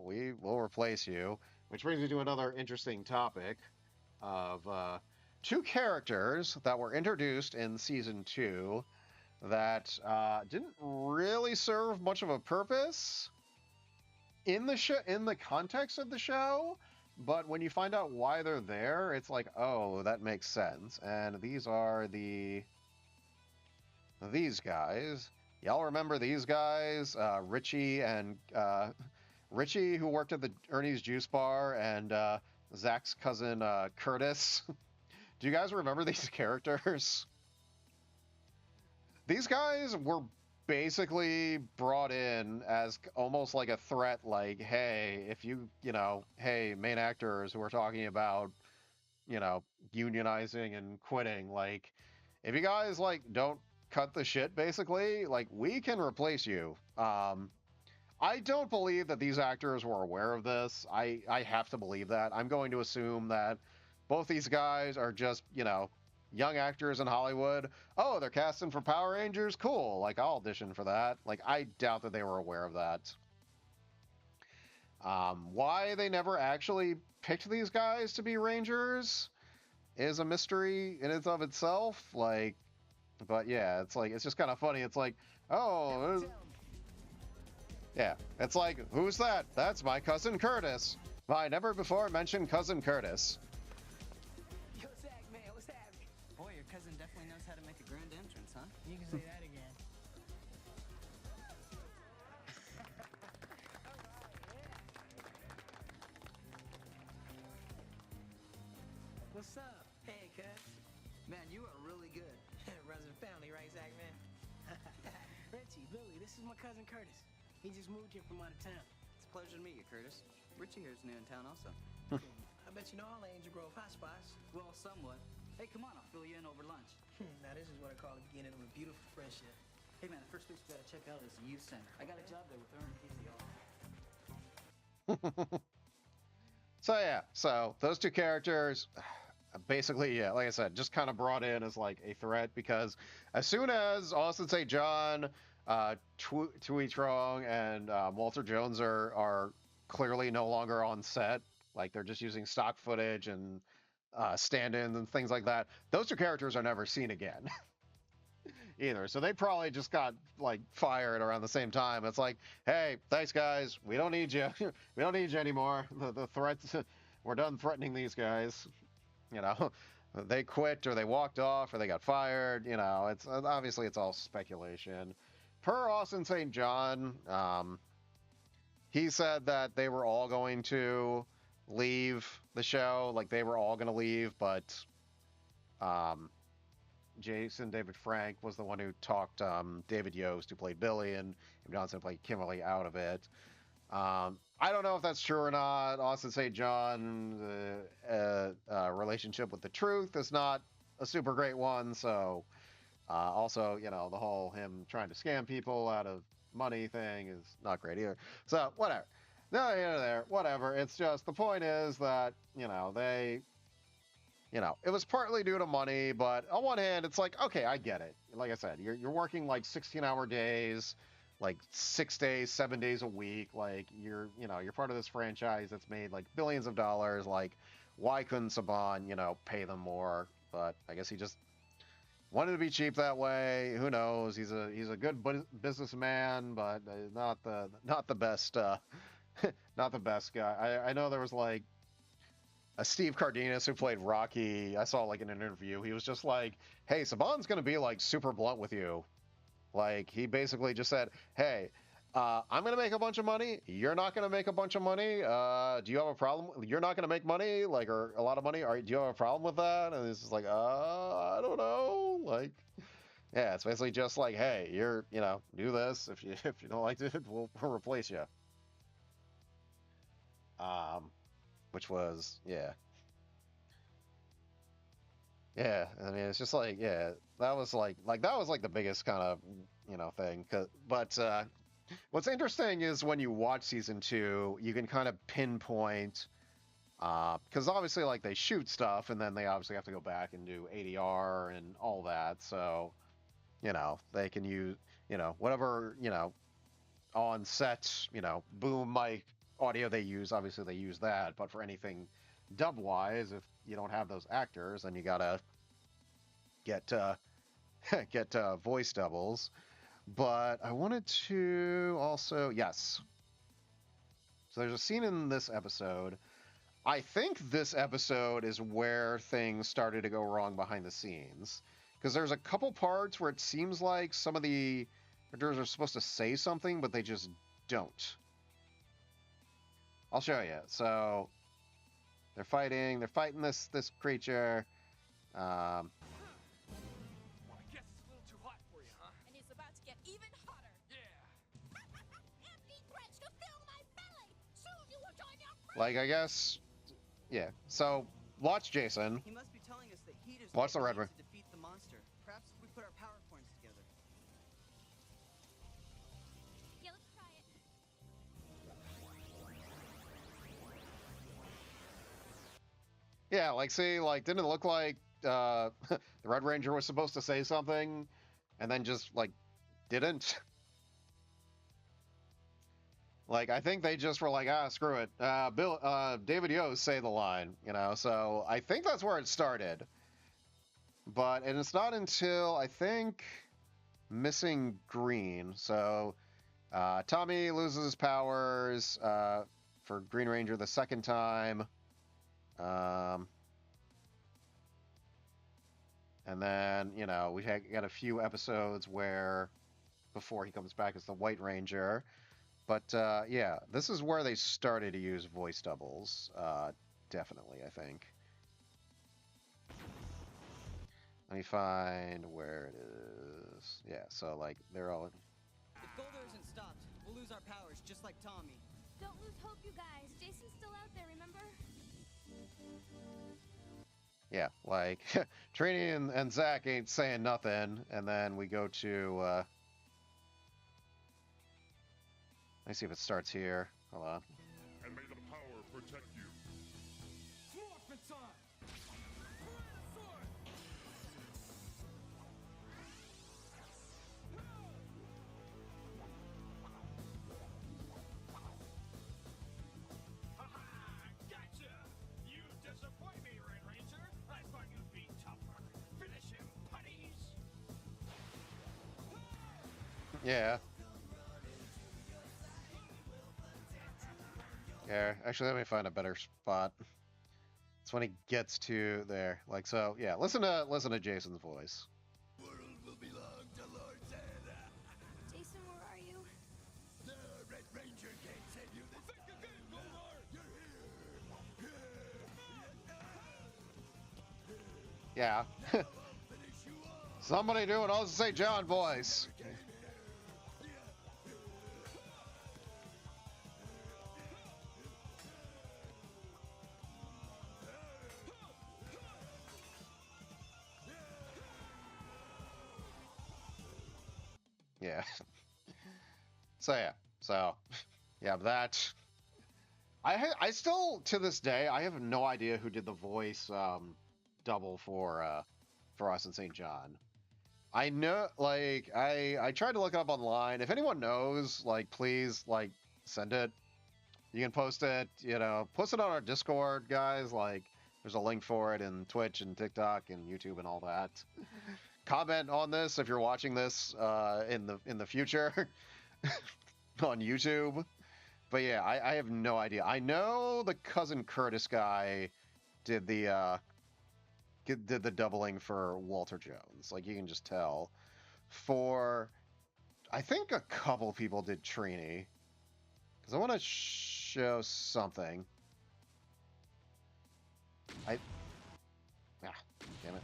we will replace you. Which brings me to another interesting topic of two characters that were introduced in Season 2 that didn't really serve much of a purpose in the context of the show. But when you find out why they're there, it's like, oh, that makes sense. And these are these guys. Y'all remember these guys? Richie, who worked at the Ernie's Juice Bar, and Zach's cousin, Curtis. Do you guys remember these characters? These guys were basically brought in as almost like a threat, like, hey, if hey, main actors who are talking about, unionizing and quitting, like, if you guys, don't cut the shit, basically, we can replace you. I don't believe that these actors were aware of this. I have to believe that. I'm going to assume that both these guys are just, young actors in Hollywood. Oh, they're casting for Power Rangers? Cool. I'll audition for that. I doubt that they were aware of that. Why they never actually picked these guys to be Rangers is a mystery in and of itself. But yeah, it's just kind of funny. It's like, oh, yeah, it's like, who's that? That's my cousin Curtis. I never before mentioned cousin Curtis.
Yo, Zach, man, what's happening?
Boy, your cousin definitely knows how to make a grand entrance, huh?
You can say that again. What's up?
Hey, cuz. Man, you are really good.
Runs in the family, right, Zach, man? Richie, Billy, this is my cousin Curtis. He just moved here from out of town.
It's a pleasure to meet you, Curtis. Richie here's new in town also.
I bet you know all the Angel Grove hot spots.
Well, somewhat. Hey, come on, I'll fill you in over lunch.
Now this is what I call the beginning of a beautiful friendship.
Hey, man, the first place we gotta check out is the youth center. I got a job there with Earn PCR.
So yeah, so those two characters, basically, yeah, like I said, just kind of brought in as like a threat because as soon as Austin St. John, Tui Trong, and Walter Jones are clearly no longer on set, like they're just using stock footage and stand-ins and things like that, those two characters are never seen again. Either. So they probably just got like fired around the same time. It's like, hey, thanks guys, we don't need you. We don't need you anymore. The threats, we're done threatening these guys. You know, they quit or they walked off or they got fired. You know, it's obviously it's all speculation. Per Austin St. John, he said that they were all going to leave the show, like they were all going to leave, but Jason David Frank was the one who talked David Yost, who played Billy, and Johnson played Kimberly, out of it. I don't know if that's true or not. Austin St. John's relationship with the Truth is not a super great one, so also, you know, the whole him trying to scam people out of money thing is not great either. So whatever. No, here or there, whatever. It's just the point is that, you know, they, you know, it was partly due to money, but on one hand, it's like, okay, I get it. Like I said, you're working like 16-hour days, like 6 days, 7 days a week. Like you're part of this franchise that's made like billions of dollars. Like, why couldn't Saban, you know, pay them more? But I guess he just wanted to be cheap that way. Who knows? He's a good businessman, but not the best not the best guy. I know there was like a Steve Cardenas who played Rocky. I saw like in an interview, he was just like, hey, Saban's gonna be like super blunt with you. Like he basically just said, hey, I'm gonna make a bunch of money, you're not gonna make a bunch of money. Do you have a problem? You're not gonna make money, like, or a lot of money, do you have a problem with that? And it's just like, I don't know. Like, yeah, it's basically just like, hey, you know, do this. If you don't like it, we'll replace you. Which was, yeah. Yeah, I mean, it's just like, yeah, that was like that was like the biggest kind of, you know, thing. But what's interesting is when you watch season 2, you can kind of pinpoint, because obviously, like, they shoot stuff and then they obviously have to go back and do ADR and all that. So, you know, they can use, you know, whatever, you know, on set, you know, boom mic audio they use, obviously they use that. But for anything dub wise, if you don't have those actors, then you gotta get voice doubles. But I wanted to also, yes, so there's a scene in this episode. I think this episode is where things started to go wrong behind the scenes, because there's a couple parts where it seems like some of the characters are supposed to say something but they just don't. I'll show you. So they're fighting this creature.
I guess it's a little too hot for you, huh?
And it's about to get even hotter.
Yeah.
Empty threats to fill my belly. Soon you will join your
Like, I guess, yeah. So watch Jason.
He must be telling us that heat is
Watch the red one.
to defeat the monster. Perhaps if we put our power points together.
Yeah, let's try it.
Yeah, like, see, like, didn't it look like the Red Ranger was supposed to say something and then just, like, didn't? Like, I think they just were like, screw it. David Yost, say the line, you know? So I think that's where it started. And it's not until, I think, Missing Green. So Tommy loses his powers for Green Ranger the second time. And then, you know, we got a few episodes where before he comes back as the White Ranger. But yeah, this is where they started to use voice doubles. Definitely, I think. Let me find where it is. Yeah, so like they're all.
If Goldar isn't stopped, we'll lose our powers just like Tommy.
Don't lose hope, you guys. Jason's still out there, remember?
Yeah, like Trini and Zach ain't saying nothing, and then we go to. Let me see if it starts here. Hold on.
And may the power protect you.
Morphin time! Gotcha! You disappoint me, Red Ranger. I thought you'd be tougher. Finish him, putties!
Yeah. Yeah, actually, let me find a better spot. It's when he gets to there, like so. Yeah, listen to Jason's voice.
World will belong to Lord Zed.
Jason, where are you?
The Red Ranger can't save you this time. Think again, Goldar. You're here.
Yeah. Somebody do an Oz St. John voice. Yeah. So yeah, that I still to this day I have no idea who did the voice double for us in St. John. I know, like I tried to look it up online. If anyone knows, like please like send it. You can post it, post it on our Discord, guys. Like there's a link for it in Twitch and TikTok and YouTube and all that. Comment on this if you're watching this in the future on YouTube. But yeah, I have no idea. I know the Cousin Curtis guy did the doubling for Walter Jones. Like you can just tell. For I think a couple people did Trini. Because I want to show something. Damn it.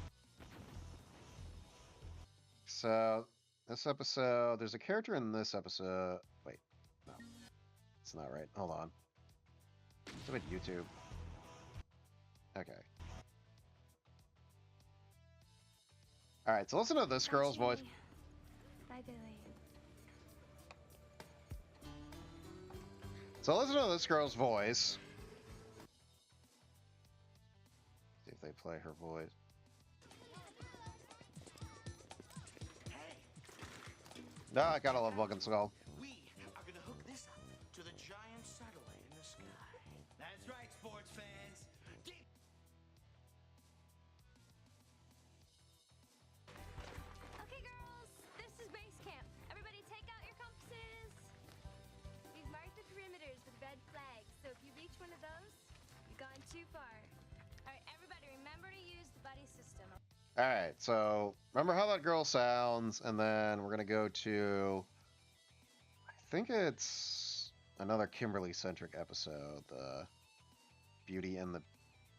So this episode, there's a character in this episode. Wait, no, it's not right. Hold on. It's about YouTube. Okay. All right, so listen to this girl's voice.
Bye, Billy.
So listen to this girl's voice. See if they play her voice. No, I gotta love Bug and Skull.
We are gonna hook this up to the giant satellite in the sky. That's right, sports fans.
Okay, girls, this is base camp. Everybody take out your compasses.
We've marked the perimeters with red flags, so if you reach one of those, you've gone too far.
All right, everybody, remember to use the buddy system.
All right, so remember how that girl sounds, and then we're gonna go to, I think it's another Kimberly-centric episode, the Beauty and the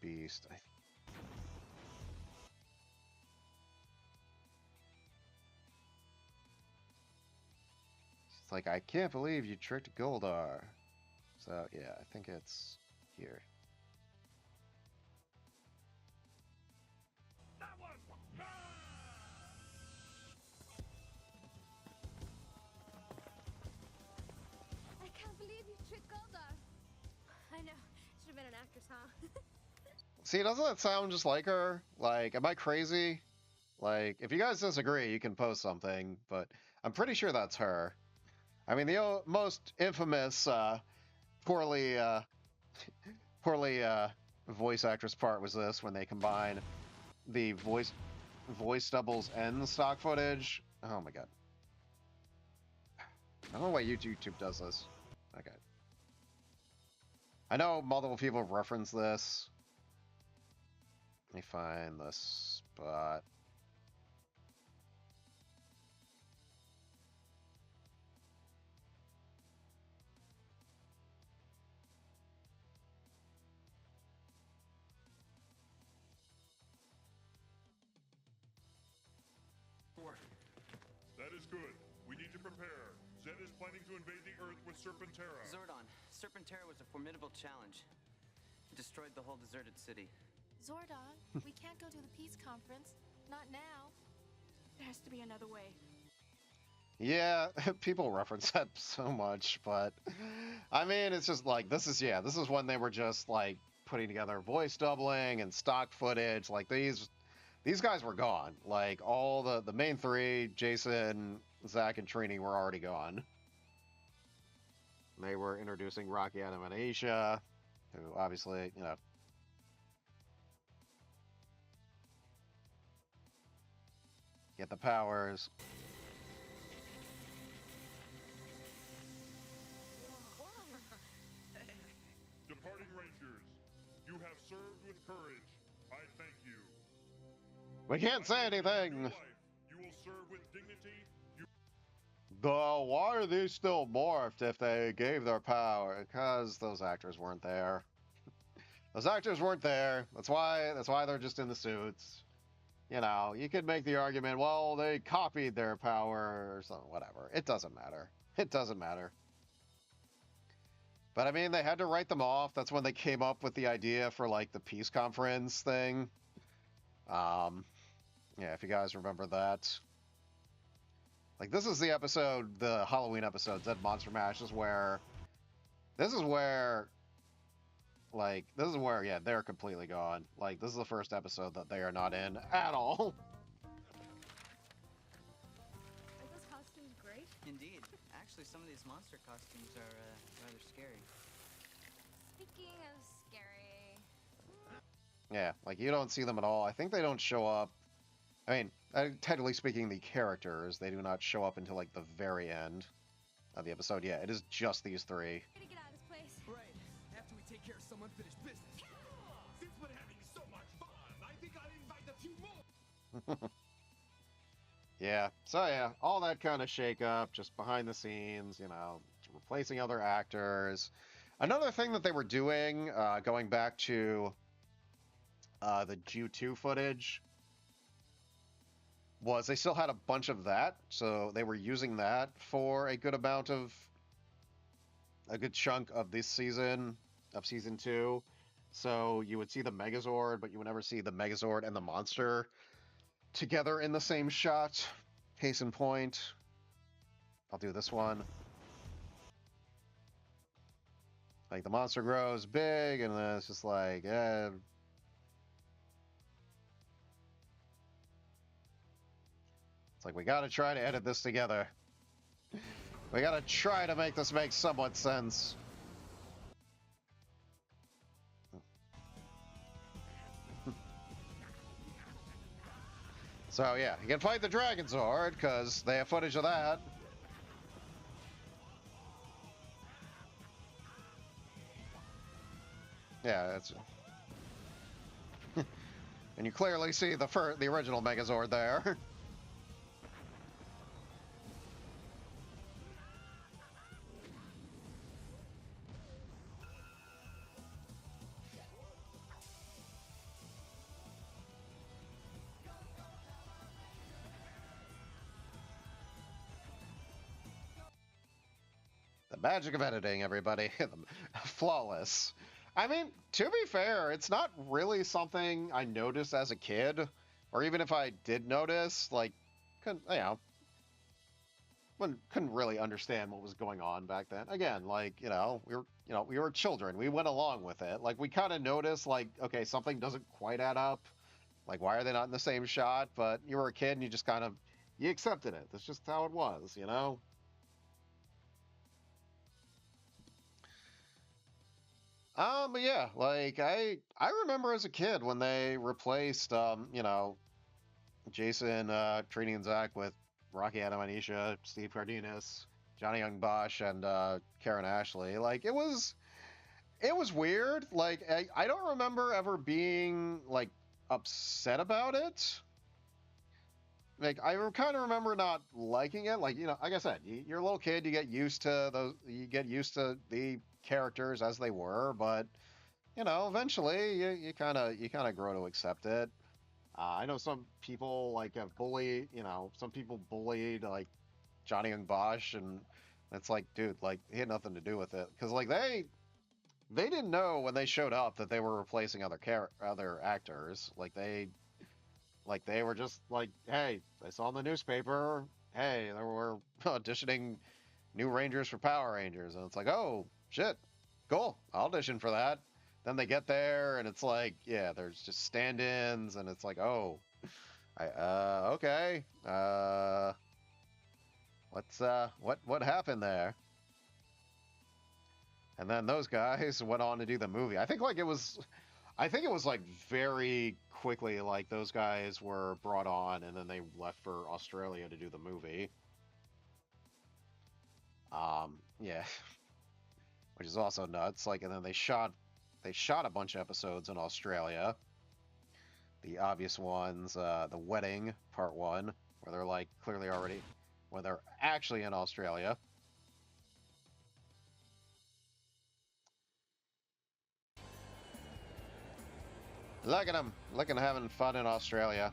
Beast. It's like, I can't believe you tricked Goldar. So yeah, I think it's here.
I can't believe you tricked Goldar.
I know. Should have been an actress, huh?
See, doesn't that sound just like her? Like, am I crazy? Like, if you guys disagree, you can post something, but I'm pretty sure that's her. I mean, the most infamous, poorly voice actress part was this, when they combine the voice doubles and stock footage. Oh my god. I don't know why YouTube does this. Okay. I know multiple people have referenced this. Let me find the spot.
That is good. We need to prepare. Zed is planning to invade the Earth with Serpentera.
Zordon, Serpentera was a formidable challenge. It destroyed the whole deserted city.
Zordon, we can't go to the peace conference. Not now. There has to be another way.
Yeah, people reference that so much, but I mean, it's just like this is when they were just like putting together voice doubling and stock footage. Like these guys were gone. Like all the main three, Jason, Zach, and Trini were already gone. They were introducing Rocky, Adam, and Aisha, who obviously, you know, get the powers.
Departing Rangers, you have served with courage. I thank you.
We can't say anything.
You will serve with dignity.
Why are they still morphed if they gave their power? Because those actors weren't there. Those actors weren't there. That's why they're just in the suits. You know, you could make the argument, well, they copied their power or something, whatever. It doesn't matter. It doesn't matter. But I mean, they had to write them off. That's when they came up with the idea for like the peace conference thing. Yeah, if you guys remember that. Like this is the episode, the Halloween episode, Dead Monster Mash is where yeah, they're completely gone. Like this is the first episode that they are not in at all.
Are those costumes great?
Indeed. Actually, some of these monster costumes are rather scary.
Speaking of scary...
Yeah, like you don't see them at all. I think they don't show up. I mean, technically speaking, the characters, they do not show up until like the very end of the episode. Yeah, it is just these three.
To get out of this place.
Right. After we take care of some unfinished business.
Since we're having so much fun, I think I'll invite a few more.
Yeah, so yeah, all that kind of shake up, just behind the scenes, you know, replacing other actors. Another thing that they were doing, going back to the Ju2 footage, was they still had a bunch of that, so they were using that for a good chunk of this season, of season 2. So you would see the Megazord, but you would never see the Megazord and the monster together in the same shot. Case in point, I'll do this one. Like the monster grows big, and then it's just like, it's like we gotta try to edit this together. We gotta try to make this make somewhat sense. So yeah, you can fight the Dragon Zord, because they have footage of that. Yeah, that's... and you clearly see the original Megazord there. The magic of editing, everybody. Flawless. I mean, to be fair, it's not really something I noticed as a kid, or even if I did notice, like, couldn't really understand what was going on back then. Again, like, we were children. We went along with it. Like, we kind of noticed, like, okay, something doesn't quite add up. Like, why are they not in the same shot? But you were a kid and you just you accepted it. That's just how it was, you know? But yeah, like I remember as a kid when they replaced Jason, Trini and Zach with Rocky, Adam, Anisha, Steve Cardenas, Johnny Young Bosch, and Karen Ashley. Like it was weird. Like I don't remember ever being like upset about it. Like I kind of remember not liking it. Like like I said, you're a little kid, you get used to the characters as they were, but eventually you kind of grow to accept it. I know some people like have bullied, some people bullied like Johnny Young Bosch and It's like, dude, like he had nothing to do with it, because like they didn't know when they showed up that they were replacing other actors. Like they were just like, hey, I saw in the newspaper, hey, they were auditioning new Rangers for Power Rangers, and it's like, oh shit, cool, I'll audition for that. Then they get there, and it's like, yeah, there's just stand-ins, and it's like, oh, okay, what happened there? And then those guys went on to do the movie. I think it was like very quickly, like those guys were brought on, and then they left for Australia to do the movie. Yeah, which is also nuts. Like, and then they shot a bunch of episodes in Australia. The obvious ones, the wedding part 1, where they're like clearly already, when they're actually in Australia. Look at them, looking having fun in Australia.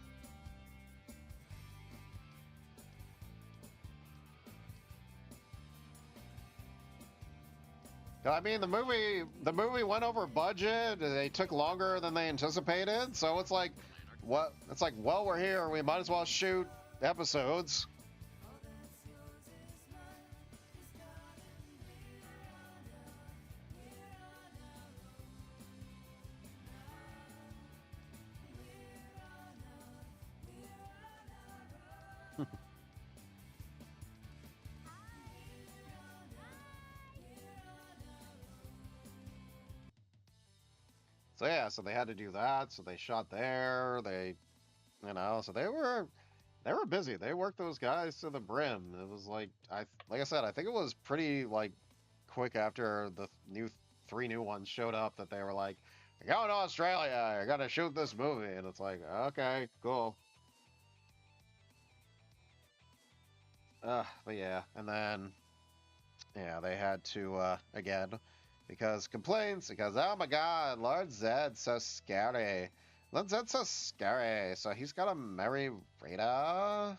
I mean, the movie went over budget. They took longer than they anticipated. So it's like, what? It's like, well, we're here. We might as well shoot episodes. So yeah, so they had to do that. So they shot there. So they were busy. They worked those guys to the brim. It was like I said, I think it was pretty like quick after the 3 new ones showed up that they were like, "You're going to Australia. You're gonna shoot this movie," and it's like, okay, cool. But yeah, and then yeah, they had to again because complaints because oh my god, Lord Zed's so scary. Lord Zed's so scary. So he's gotta marry Rita.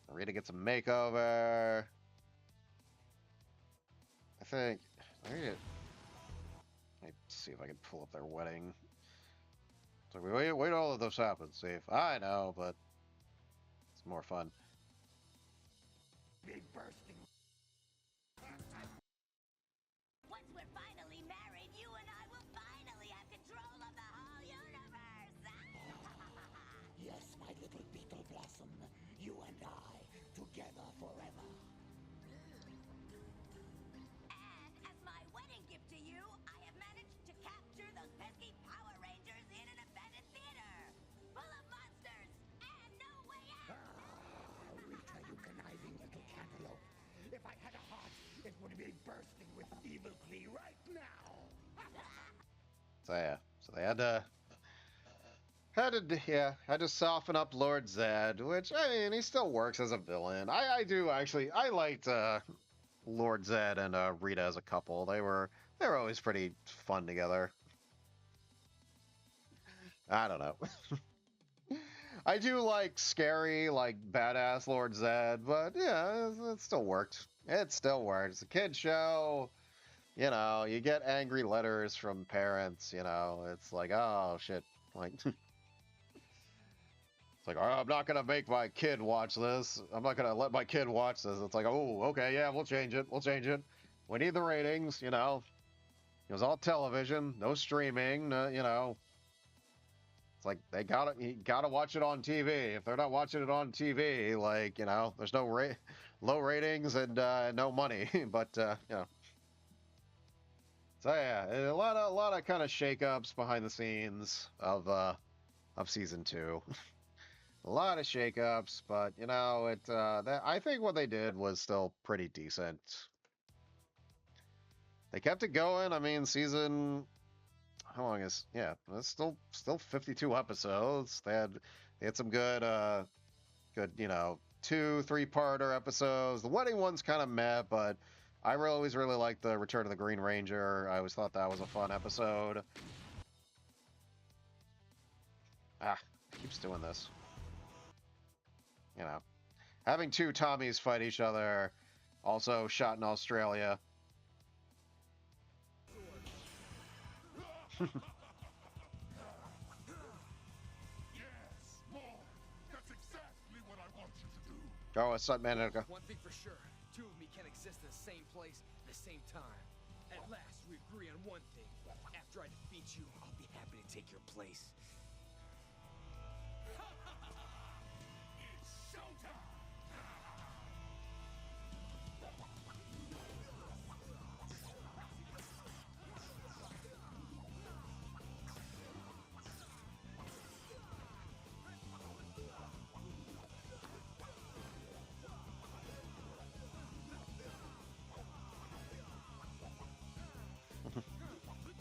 Rita gets a makeover. I think. Let me see if I can pull up their wedding. So wait till all of this happens, Steve. I know, but it's more fun.
Big bursting.
Once we're finally married, you and I will finally have control of the whole universe!
Yes, my little beetle blossom. You and I, together forever.
And as my wedding gift to you, I have managed to capture those pesky Power Rangers in an abandoned theater, full of monsters and no way out!
Rita, you conniving little cantaloupe. If I had a heart, it would be bursting with evil glee right now.
So yeah, so they had to soften up Lord Zed, which I mean he still works as a villain. I do actually I liked Lord Zed and Rita as a couple. They were always pretty fun together. I don't know. I do like scary, like badass Lord Zed, but yeah, it still worked. It still worked. It's a kid show. You know, you get angry letters from parents. You know, it's like, oh shit, like. It's like, oh, I'm not gonna make my kid watch this. I'm not gonna let my kid watch this. It's like, oh, okay, yeah, we'll change it. We'll change it. We need the ratings, you know. It was all television, no streaming, you know. It's like you gotta watch it on TV. If they're not watching it on TV, like, you know, there's no low ratings and no money. But you know. So yeah, a lot of kind of shakeups behind the scenes of season 2. A lot of shakeups, but you know, I think what they did was still pretty decent. They kept it going. I mean, how long is it's still 52 episodes. They had some good you know 2-3-parter episodes. The wedding one's kind of meh, but I always really liked the Return of the Green Ranger. I always thought that was a fun episode. It keeps doing this. You know, having 2 Tommies fight each other Also shot in Australia.
Yes, more. That's exactly what I want you to do.
Oh, what's up, man?
One thing for sure, two of me can't exist in the same place at the same time. At last, we agree on one thing. After I defeat you, I'll be happy to take your place.
It's showtime.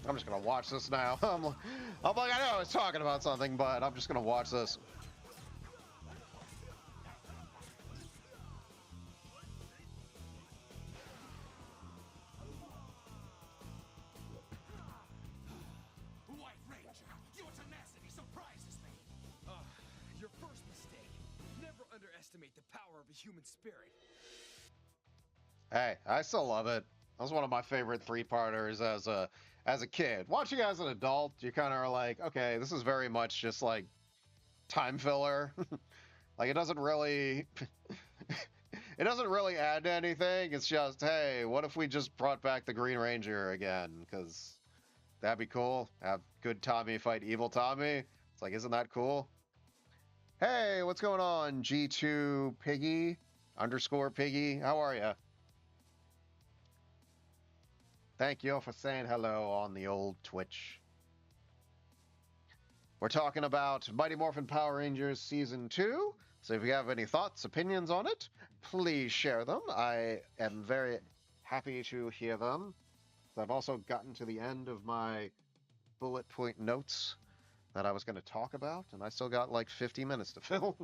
I'm just gonna watch this now. I'm like, I know I was talking about something, but I'm just gonna watch this.
White Ranger, your tenacity surprises me.
Your first mistake. Never underestimate the power of a human spirit.
Hey, I still love it. That was one of my favorite three-parters as a kid. Watching as an adult, you kind of are like, okay, this is very much just like time filler. Like it doesn't really it doesn't really add to anything. It's just, hey, what if we just brought back the Green Ranger again? Because that'd be cool. Have good Tommy fight evil Tommy. It's like, isn't that cool? Hey, what's going on? G2 Piggy _ Piggy. How are you? Thank you for saying hello on the old Twitch. We're talking about Mighty Morphin Power Rangers Season 2. So if you have any thoughts, opinions on it, please share them. I am very happy to hear them. I've also gotten to the end of my bullet point notes that I was going to talk about, and I still got like 50 minutes to fill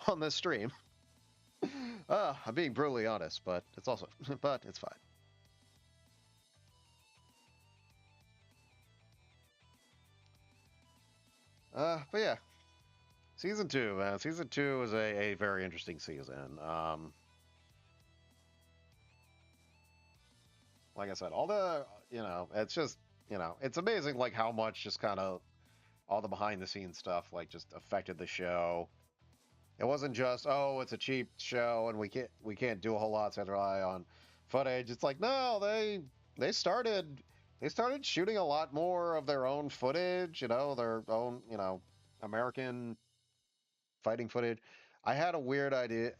on this stream. I'm being brutally honest, but it's also, but it's fine. But yeah, Season 2, man. Season 2 is a very interesting season. Like I said, all the, it's just, it's amazing, like, how much just kind of all the behind-the-scenes stuff, like, just affected the show. It wasn't just, oh, it's a cheap show and we can't do a whole lot to rely on footage. It's like, no, they started shooting a lot more of their own footage, their own, American fighting footage. I had a weird idea.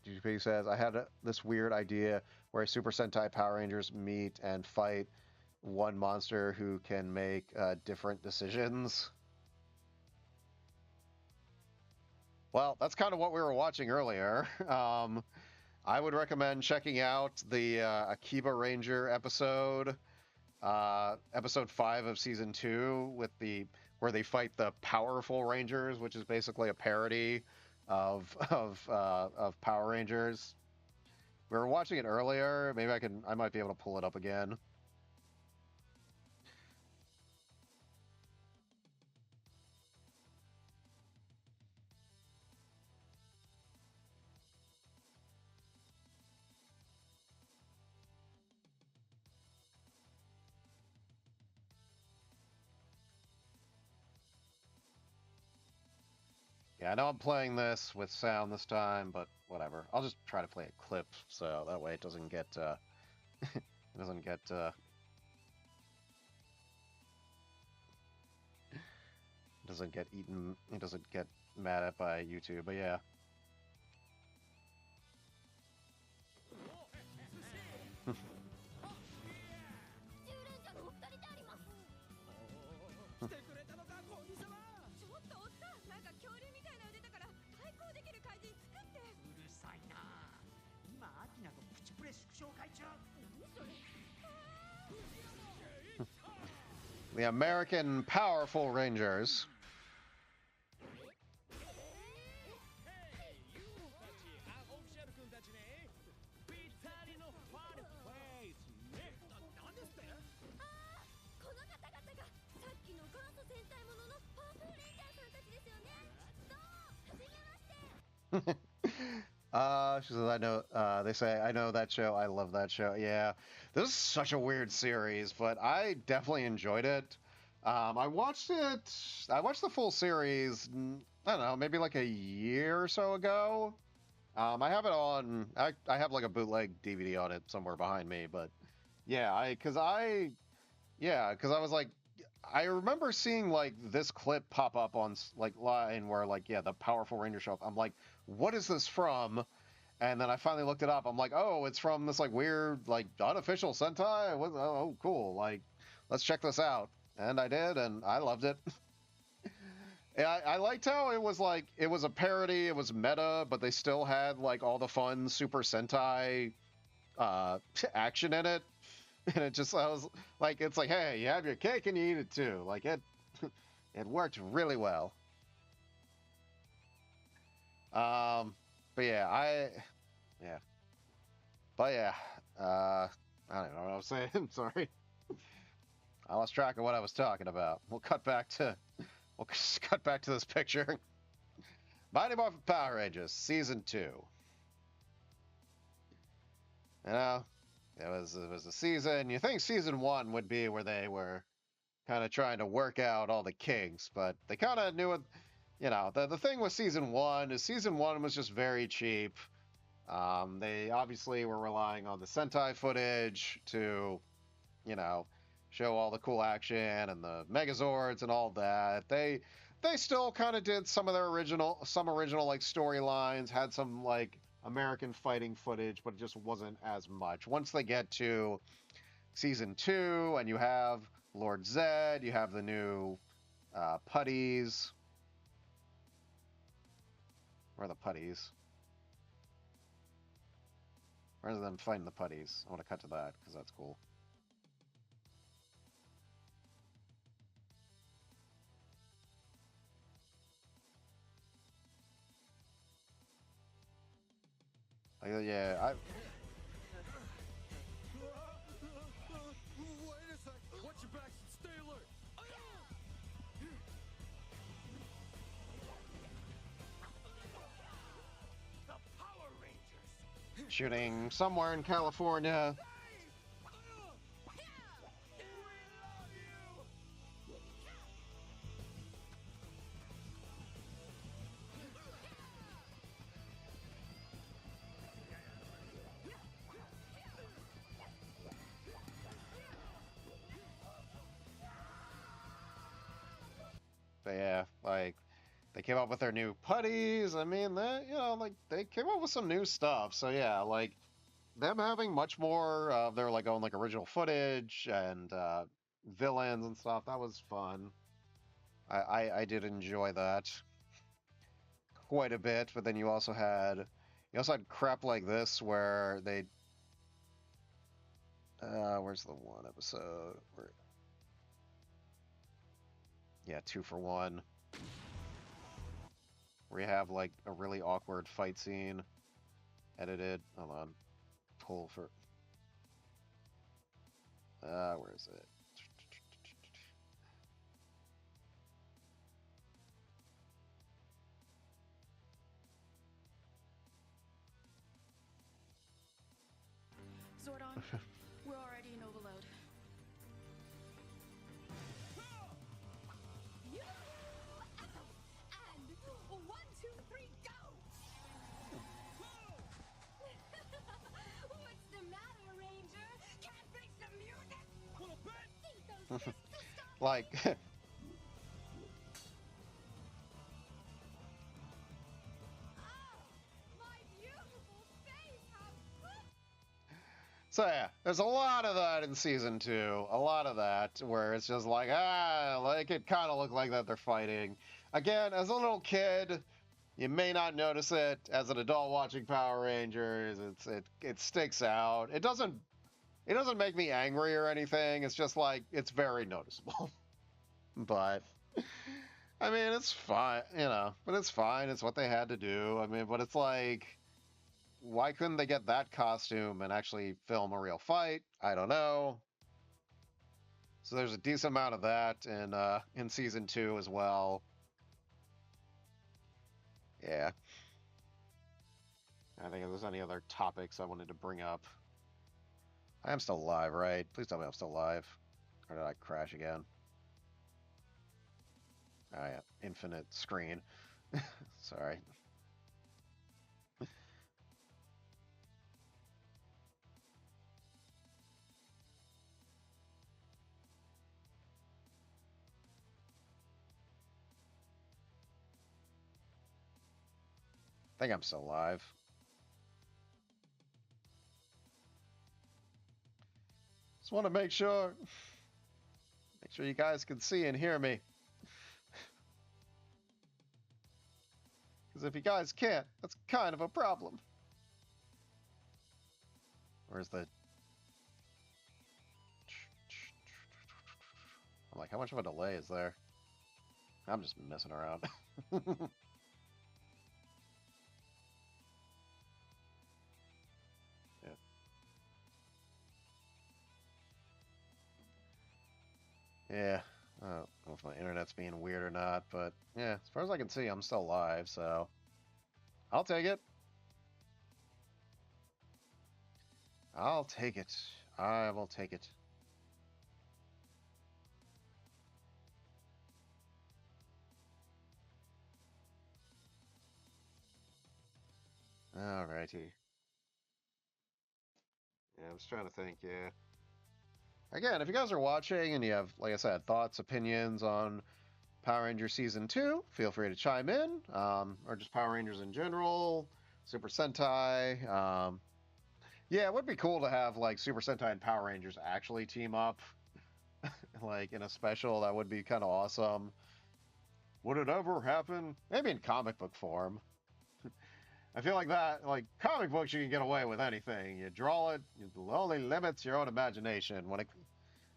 GP says, I had this weird idea where Super Sentai Power Rangers meet and fight one monster who can make different decisions. Well, that's kind of what we were watching earlier. I would recommend checking out the Akiba Ranger episode, episode 5 of season 2, where they fight the Powerful Rangers, which is basically a parody of Power Rangers. We were watching it earlier. Maybe I might be able to pull it up again. Yeah, I know I'm playing this with sound this time, but whatever. I'll just try to play a clip so that way it doesn't get it doesn't get eaten. It doesn't get mad at by YouTube. But yeah. The American Powerful Rangers. She says, I know, they say, I know that show. I love that show. Yeah. This is such a weird series, but I definitely enjoyed it. I watched it, I watched the full series, I don't know, maybe like a year or so ago. I have it on, I have like a bootleg DVD on it somewhere behind me, but yeah, because I was like, I remember seeing like this clip pop up on like line where like, yeah, the Powerful Ranger show up. I'm like, what is this from? And then I finally looked it up. I'm like, oh, it's from this like weird, like unofficial Sentai. What? Oh, cool. Like, let's check this out. And I did, and I loved it. I liked how it was like, it was a parody, it was meta, but they still had like all the fun Super Sentai action in it. And it just, I was like, it's like, hey, you have your cake and you eat it too. Like it, it worked really well. But yeah, yeah. But yeah, I don't know what I was saying. Sorry. I lost track of what I was talking about. We'll cut back to this picture. Mighty Morphin Power Rangers Season 2. You know, it was a season. You think Season 1 would be where they were kind of trying to work out all the kinks, but they kind of knew it. You know, the thing with Season 1 is Season 1 was just very cheap. They obviously were relying on the Sentai footage to, you know, show all the cool action and the Megazords and all that. They still kind of did some of their original like storylines, had some like American fighting footage, but it just wasn't as much. Once they get to Season 2 and you have Lord Zed, you have the new putties. Where are the putties? Rather than fighting the putties, I want to cut to that because that's cool. Yeah,
Wait a sec. Watch your backs and stay alert. The Power Rangers.
shooting somewhere in California. But yeah, like they came up with their new putties. I mean, they, you know, like they came up with some new stuff. So yeah, like them having much more of their like own like original footage and villains and stuff. That was fun. I did enjoy that quite a bit. But then you also had crap like this where they where's the one episode where, yeah, 2 for 1, where you have like a really awkward fight scene edited. Hold on, pull for where is it?
Zordon, we're already in overload.
And 1, 2, 3, go! What's the matter, Ranger? Can't fix the music?
Little bit.
Like so yeah, there's a lot of that in Season 2. A lot of that where it's just like, like it kind of looked like that they're fighting. Again, as a little kid, you may not notice it. As an adult watching Power Rangers, it sticks out. It doesn't make me angry or anything. It's just like it's very noticeable. But I mean, it's fine, you know. But it's fine. It's what they had to do. I mean, but it's like, why couldn't they get that costume and actually film a real fight? I don't know. So there's a decent amount of that in Season 2 as well. Yeah. I think if there's any other topics I wanted to bring up. I am still live, right? Please tell me I'm still live. Or did I crash again? Oh yeah, infinite screen. Sorry. I think I'm still live. Just want to make sure you guys can see and hear me. Because if you guys can't, that's kind of a problem. Where's the... I'm like, how much of a delay is there? I'm just messing around. Yeah. Yeah. I don't know if my internet's being weird or not, but yeah, as far as I can see, I'm still live, so I'll take it. I'll take it. I will take it. Alrighty. Yeah, I was trying to think, yeah. Again, if you guys are watching and you have, like I said, thoughts, opinions on Power Rangers Season 2, feel free to chime in, or just Power Rangers in general, Super Sentai. Yeah, it would be cool to have, like, Super Sentai and Power Rangers actually team up, like, in a special. That would be kind of awesome. Would it ever happen? Maybe in comic book form. I feel like that, like, comic books, you can get away with anything. You draw it, it only limits your own imagination. When it,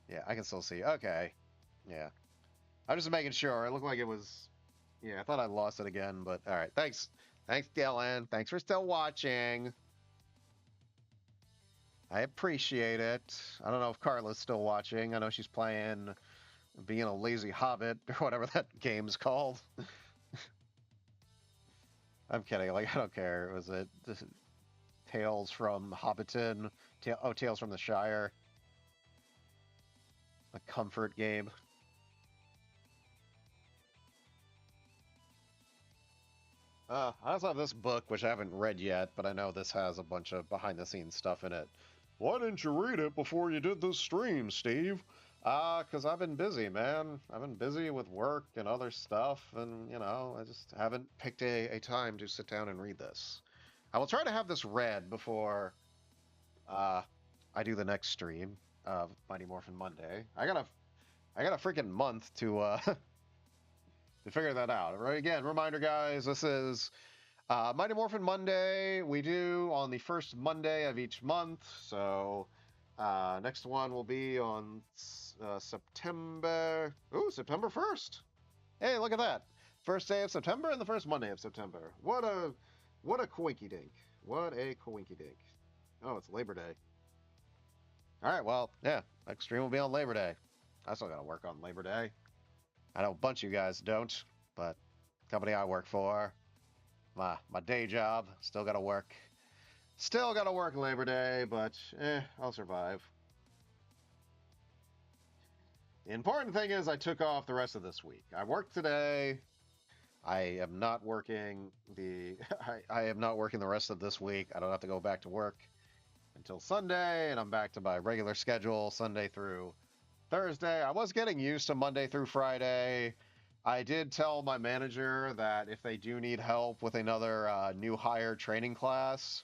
yeah, I can still see. Okay, yeah. I'm just making sure. It looked like it was, yeah, I thought I lost it again, but all right. Thanks. Thanks, Dylan. Thanks for still watching. I appreciate it. I don't know if Carla's still watching. I know she's playing Being a Lazy Hobbit or whatever that game's called. I'm kidding. Like, I don't care. Was it Tales from Hobbiton? Tales from the Shire. A comfort game. I also have this book, which I haven't read yet, but I know this has a bunch of behind-the-scenes stuff in it. Why didn't you read it before you did this stream, Steve? Because I've been busy, man. I've been busy with work and other stuff, and, you know, I just haven't picked a time to sit down and read this. I will try to have this read before I do the next stream of Mighty Morphin Monday. I got a freaking month to to figure that out. Right? Again, reminder, guys, this is Mighty Morphin Monday. We do on the first Monday of each month. So next one will be on September 1st. Hey, look at that. First day of September and the first Monday of September. What a coinky dink. What a coinky dink. Oh, it's Labor Day. All right, well, yeah, next stream will be on Labor Day. I still got to work on Labor Day. I know a bunch of you guys don't, but company I work for, my day job, still got to work. Still got to work Labor Day, but I'll survive. The important thing is I took off the rest of this week. I worked today. I am not working I am not working the rest of this week. I don't have to go back to work until Sunday, and I'm back to my regular schedule Sunday through Thursday. I was getting used to Monday through Friday. I did tell my manager that if they do need help with another new hire training class,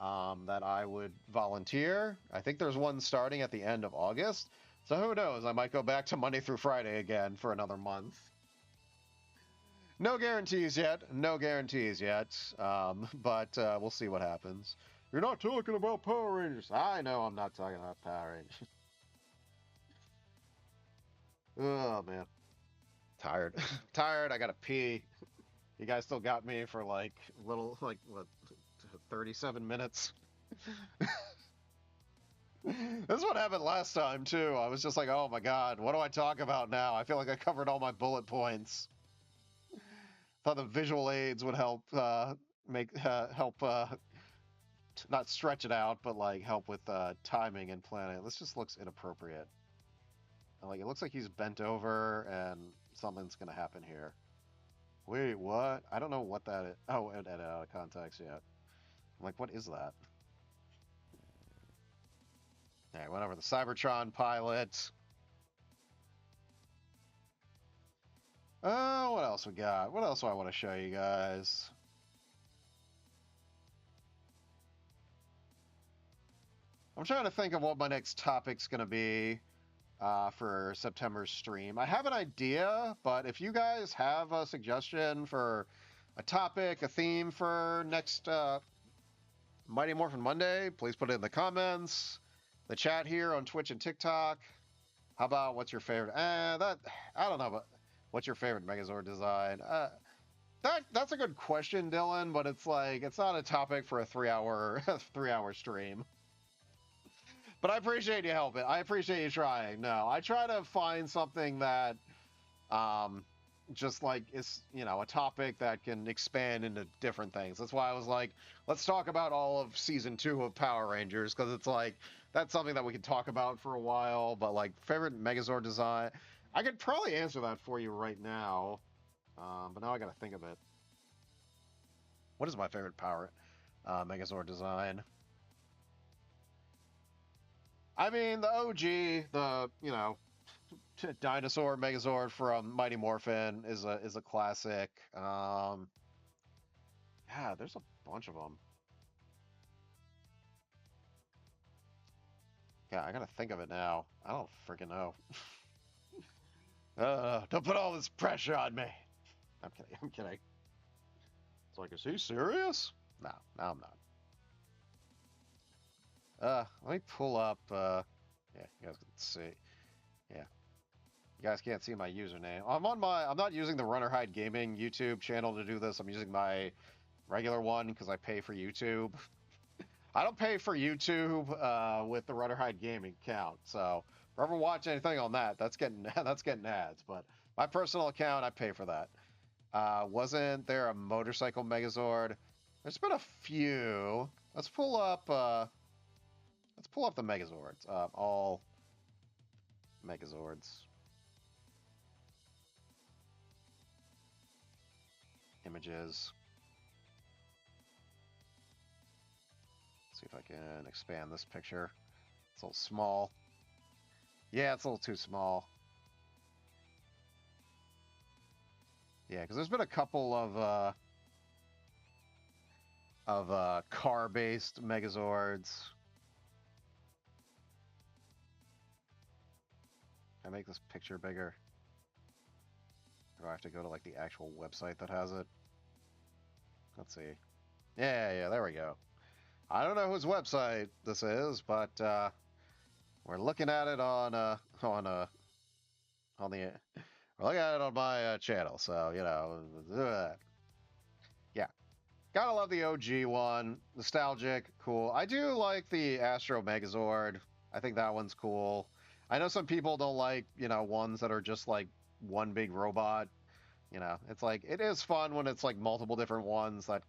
that I would volunteer. I think there's one starting at the end of August. So who knows? I might go back to Monday through Friday again for another month. No guarantees yet. No guarantees yet. But we'll see what happens. You're not talking about Power Rangers. I know I'm not talking about Power Rangers. Oh, man. Tired. Tired. I gotta pee. You guys still got me for like little, like, what, 37 minutes? This is what happened last time, too. I was just like, oh my god, what do I talk about now? I feel like I covered all my bullet points. Thought the visual aids would help not stretch it out, but like help with timing and planning. This just looks inappropriate. And, like, it looks like he's bent over and something's gonna happen here. Wait, what? I don't know what that is. Oh, edit out of context yet. I'm like, what is that? Alright, went over the Cybertron pilot. Oh, what else we got? What else do I want to show you guys? I'm trying to think of what my next topic's going to be for September's stream. I have an idea, but if you guys have a suggestion for a topic, a theme for next Mighty Morphin Monday, please put it in the comments, the chat here on Twitch and TikTok. How about what's your favorite? I don't know, but what's your favorite Megazord design? That's a good question, Dylan, but it's like it's not a topic for a 3-hour stream. But I appreciate you helping. I appreciate you trying. No, I try to find something that just like is, you know, a topic that can expand into different things. That's why I was like, let's talk about all of season 2 of Power Rangers, because it's like that's something that we could talk about for a while. But like favorite Megazord design, I could probably answer that for you right now, but now I got to think of it. What is my favorite Power Megazord design? I mean, the OG, the, you know, dinosaur Megazord from Mighty Morphin is a classic. Yeah, there's a bunch of them. Yeah, I gotta think of it now. I don't freaking know. Don't put all this pressure on me. I'm kidding. I'm kidding. It's like, is he serious? No, I'm not. Let me pull up. Yeah, you guys can see. Yeah. You guys can't see my username. I'm not using the RunOrHideGaming YouTube channel to do this. I'm using my regular one because I pay for YouTube. I don't pay for YouTube with the RunOrHideGaming account. So if you ever watch anything on that, that's getting ads. But my personal account, I pay for that. Wasn't there a motorcycle Megazord? There's been a few. Let's pull up the Megazords. All Megazords. Images. Let's see if I can expand this picture. It's a little small. Yeah, it's a little too small. Yeah, because there's been a couple of car-based Megazords. Can I make this picture bigger? Or do I have to go to like the actual website that has it? Let's see. Yeah, there we go. I don't know whose website this is, but we're looking at it on we're looking at it on my channel. So you know, yeah, gotta love the OG one. Nostalgic, cool. I do like the Astro Megazord. I think that one's cool. I know some people don't like, you know, ones that are just like one big robot. You know, it's like it is fun when it's like multiple different ones that.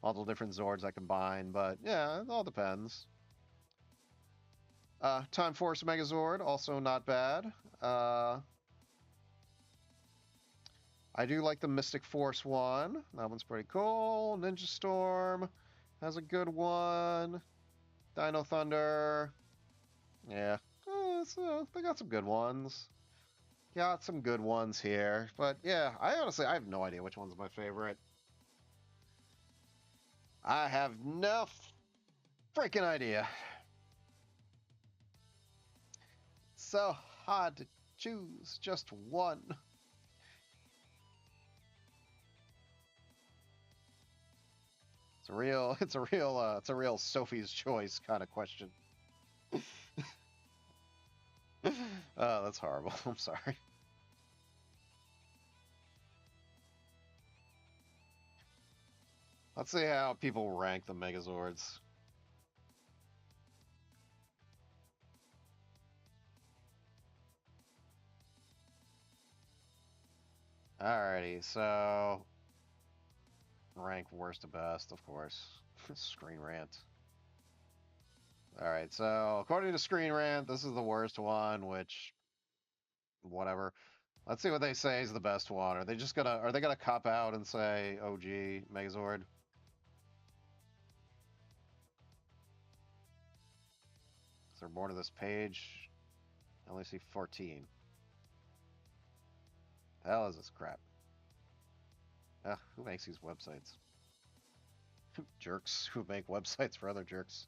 Multiple different Zords that combine, but yeah, it all depends. Time Force Megazord, also not bad. I do like the Mystic Force one. That one's pretty cool. Ninja Storm has a good one. Dino Thunder. Yeah, they got some good ones. Got some good ones here. But yeah, I have no idea which one's my favorite. I have no freaking idea. So hard to choose just one. It's a real Sophie's Choice kind of question. Oh, that's horrible. I'm sorry. Let's see how people rank the Megazords. Alrighty, so rank worst to best, of course. Screen rant. Alright, so according to Screen Rant, this is the worst one, which, whatever. Let's see what they say is the best one. Are they gonna cop out and say OG Megazord? Is there more to this page? I only see 14. The hell is this crap? Who makes these websites? Jerks who make websites for other jerks.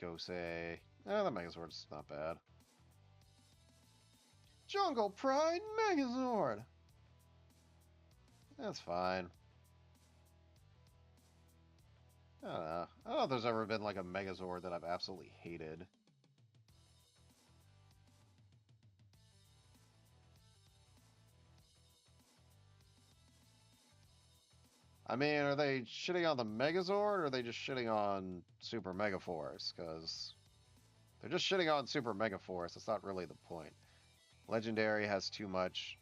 Go say, the Megazord's not bad. Jungle Pride Megazord! That's fine. I don't know. I don't know if there's ever been like a Megazord that I've absolutely hated. I mean, are they shitting on the Megazord, or are they just shitting on Super Megaforce? Because they're just shitting on Super Megaforce. That's not really the point. Legendary has too much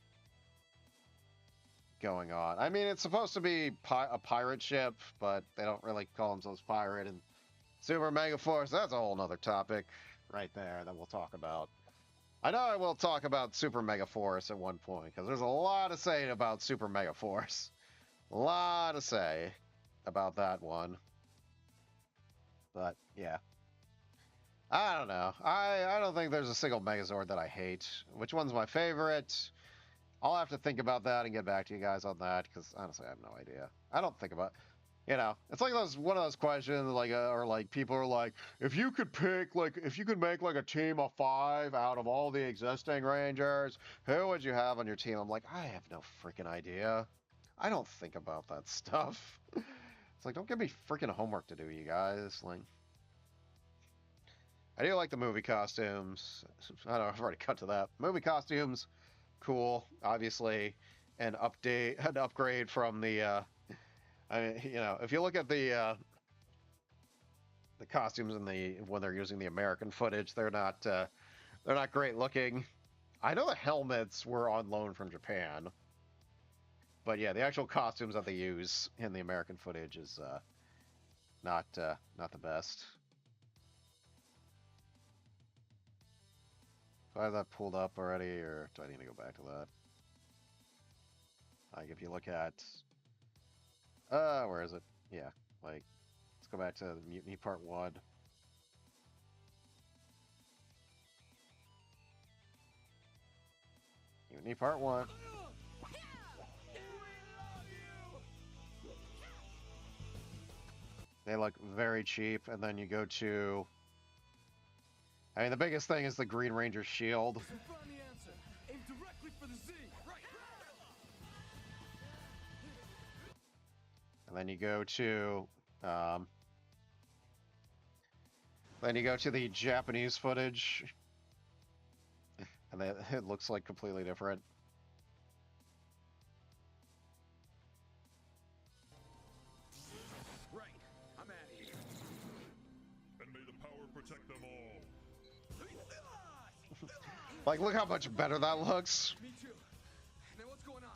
going on. I mean, it's supposed to be a pirate ship, but they don't really call themselves pirate. And Super Megaforce, that's a whole nother topic right there that we'll talk about. I know I will talk about Super Megaforce at one point, because there's a lot to say about Super Megaforce. A lot to say about that one. But, yeah. I don't know. I don't think there's a single Megazord that I hate. Which one's my favorite? I'll have to think about that and get back to you guys on that, because honestly, I have no idea. I don't think about... You know, it's like one of those questions, like, or like people are like, if you could make like a team of 5 out of all the existing Rangers, who would you have on your team? I'm like, I have no freaking idea. I don't think about that stuff. It's like, don't give me freaking homework to do, you guys. Like, I do like the movie costumes. I don't know, I've already cut to that. Movie costumes, cool. Obviously, an upgrade from the, I mean, you know, if you look at the costumes when they're using the American footage, they're not great looking. I know the helmets were on loan from Japan, but yeah, the actual costumes that they use in the American footage is not the best. Do I have that pulled up already, or do I need to go back to that? Like, if you look at, where is it? Yeah, like, let's go back to the Mutiny Part 1. Mutiny Part 1. They look very cheap, and then you go to... I mean, the biggest thing is the Green Ranger shield. And then you go to... then you go to the Japanese footage. And it looks like completely different.
Right, I'm out of here.
And may the power protect them all.
Like, look how much better that looks.
Me too. Now what's going on?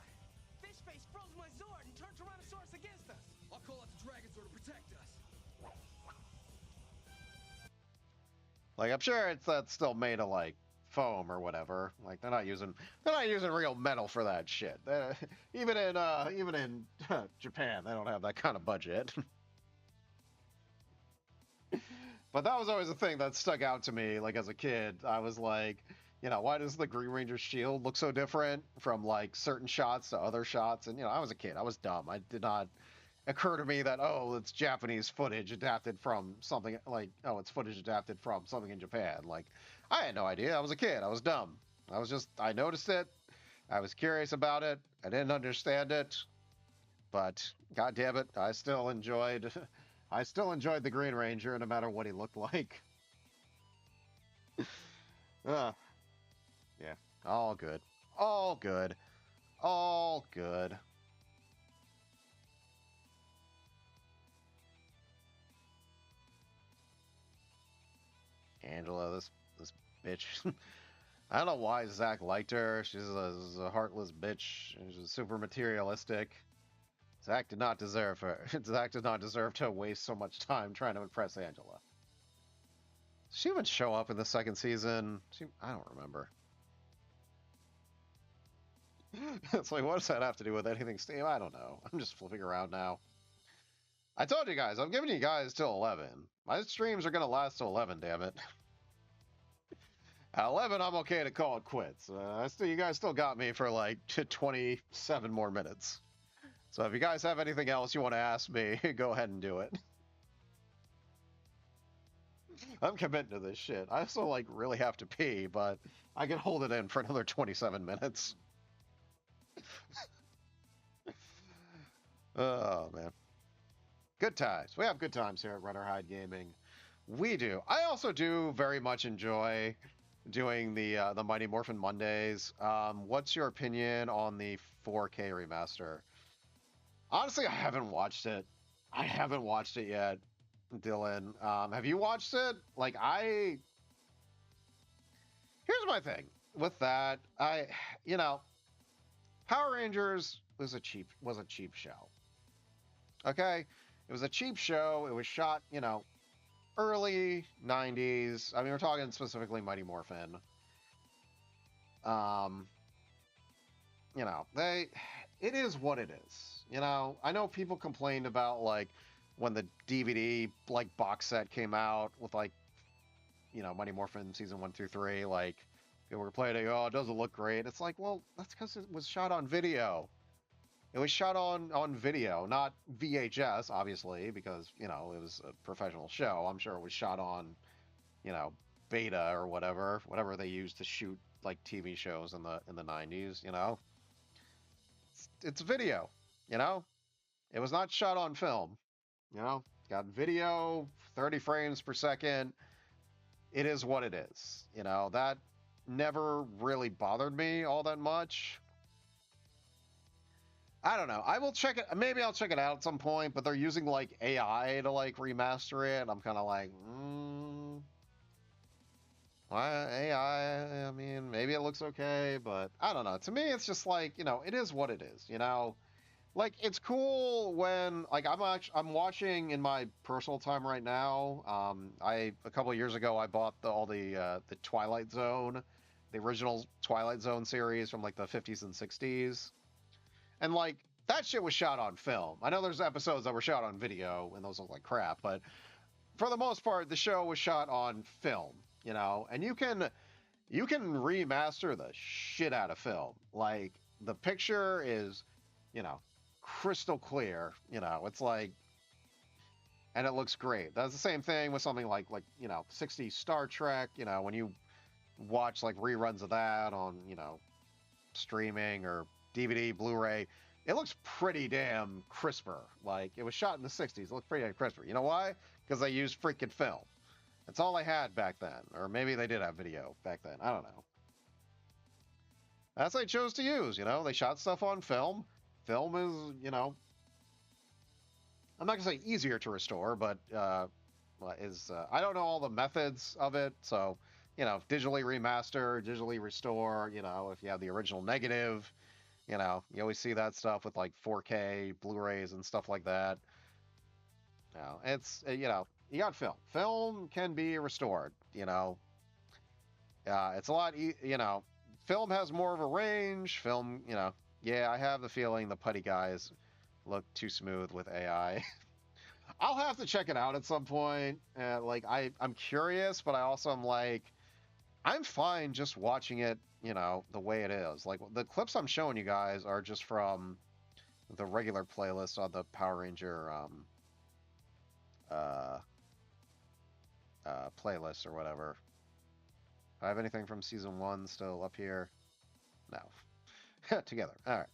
Fishface froze my Zord and turned Tyrannosaurus against us.
I'll call out the Dragon Zord to protect us.
Like, I'm sure that's still made of like foam or whatever. Like, they're not using real metal for that shit. Even in Japan, they don't have that kind of budget. But that was always a thing that stuck out to me. Like, as a kid, I was like, you know, why does the Green Ranger shield look so different from like certain shots to other shots? And you know, I was a kid. I was dumb. I did not occur to me that, oh, it's Japanese footage adapted from something, like, oh, it's footage adapted from something in Japan. Like, I had no idea. I was a kid. I was dumb. I noticed it. I was curious about it. I didn't understand it. But, god damn it, I still enjoyed the Green Ranger no matter what he looked like. Yeah, all good. All good. All good. Angela, this bitch. I don't know why Zach liked her. She's a heartless bitch. She's super materialistic. Zach did not deserve her. Zach did not deserve to waste so much time trying to impress Angela. she even show up in the second season? I don't remember. It's like, what does that have to do with anything, Steve? I don't know. I'm just flipping around now. I told you guys, I'm giving you guys till 11. My streams are going to last till 11, damn it. At 11, I'm okay to call it quits. You guys still got me for like 27 more minutes. So if you guys have anything else you want to ask me, go ahead and do it. I'm committing to this shit. I also like really have to pee, but I can hold it in for another 27 minutes. Oh, man. Good times. We have good times here at RunOrHideGaming. We do. I also do very much enjoy doing the Mighty Morphin Mondays. What's your opinion on the 4K remaster? Honestly, I haven't watched it. I haven't watched it yet, Dylan. Have you watched it? Like, here's my thing with that. Power Rangers was a cheap show. Okay? It was a cheap show. It was shot, early 90s. I mean, we're talking specifically Mighty Morphin. It is what it is. I know people complained about, like, when the DVD, like, box set came out with, like, Mighty Morphin season 1 through 3, like, people were complaining, oh, it doesn't look great. It's like, well, that's because it was shot on video. It was shot on video, not VHS, obviously, because, it was a professional show. I'm sure it was shot on, beta or whatever they used to shoot, like, TV shows in the 90s, It's video, It was not shot on film, Got video, 30 frames per second. It is what it is, That never really bothered me all that much. I don't know. I will check it. Maybe I'll check it out at some point, but they're using like AI to like remaster it. I'm kind of like, why AI? I mean, maybe it looks okay, but I don't know. To me, it's just like, it is what it is, Like, it's cool when, like, I'm watching in my personal time right now. A couple of years ago, I bought all the Twilight Zone, the original Twilight Zone series from like the 50s and 60s. And, like, that shit was shot on film. I know there's episodes that were shot on video, and those look like crap, but for the most part, the show was shot on film, and you can remaster the shit out of film. Like, the picture is, crystal clear, it's like, and it looks great. That's the same thing with something like 60s Star Trek, when you watch, like, reruns of that on, streaming or DVD, Blu-ray, it looks pretty damn crisper. Like, it was shot in the 60s. It looked pretty damn crisper. You know why? Because they used freaking film. That's all they had back then. Or maybe they did have video back then. I don't know. That's what they chose to use, They shot stuff on film. Film is, I'm not going to say easier to restore, but I don't know all the methods of it. So, digitally remaster, digitally restore, if you have the original negative, you always see that stuff with like 4K Blu-rays and stuff like that. It's, you got film. Film can be restored, it's a lot, film has more of a range. Film, yeah, I have the feeling the putty guys look too smooth with AI. I'll have to check it out at some point. I'm curious, but I also am like, I'm fine just watching it, the way it is. Like, the clips I'm showing you guys are just from the regular playlist on the Power Ranger playlist or whatever. Do I have anything from season 1 still up here? No. Together. All right.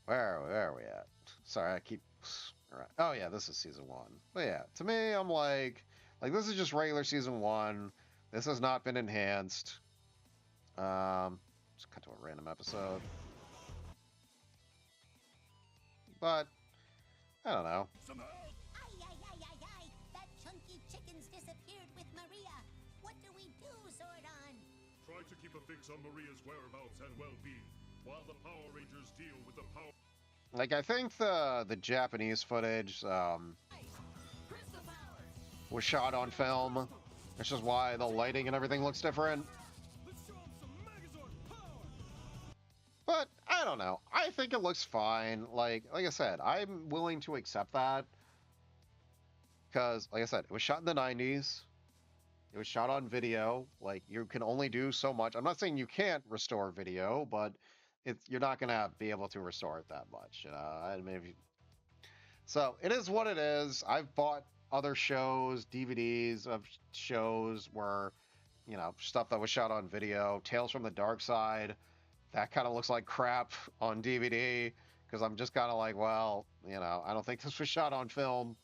Where are we at? Sorry, I keep... All right. Oh, yeah, this is season 1. But yeah, to me, I'm like, this is just regular season 1. This has not been enhanced. Just cut to a random episode. But, I don't know.
That chunky chicken's disappeared with Maria. What do we do, Zordon?
Try to keep a fix on Maria's whereabouts and well-being, while the Power Rangers deal with the power...
Like, I think the Japanese footage, was shot on film. Which is why the lighting and everything looks different. But I don't know. I think it looks fine. Like I said, I'm willing to accept that. Because, like I said, it was shot in the 90s. It was shot on video. Like, you can only do so much. I'm not saying you can't restore video, but you're not going to be able to restore it that much. You know? I mean, so, it is what it is. I've bought other shows, DVDs of shows where, you know, stuff that was shot on video. Tales from the Dark Side. That kind of looks like crap on DVD. Because I'm just kind of like, well, you know, I don't think this was shot on film.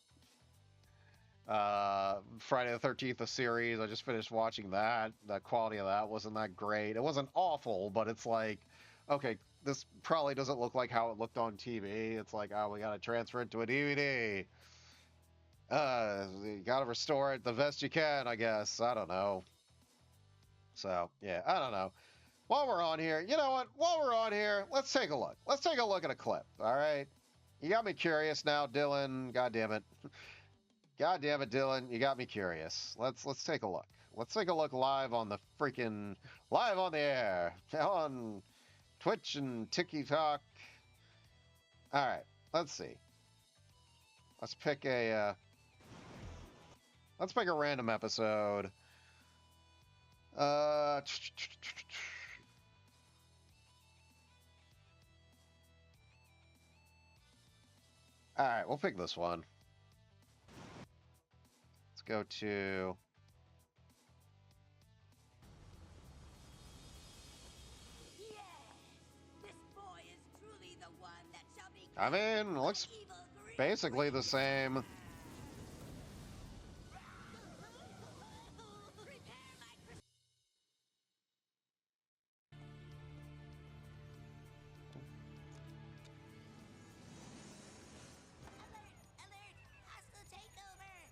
Friday the 13th, a series. I just finished watching that. The quality of that wasn't that great. It wasn't awful, but it's like, okay, this probably doesn't look like how it looked on TV. It's like, oh, we got to transfer it to a DVD. You got to restore it the best you can, I guess. I don't know. So, yeah, I don't know. While we're on here, you know what? While we're on here, let's take a look. Let's take a look at a clip, all right? You got me curious now, Dylan. God damn it. God damn it, Dylan. You got me curious. Let's take a look. Let's take a look live on the air. On Twitch and TikTok. All right. Let's see. Let's pick a random episode. All right, we'll pick this one. Let's go to I mean, it looks basically the same.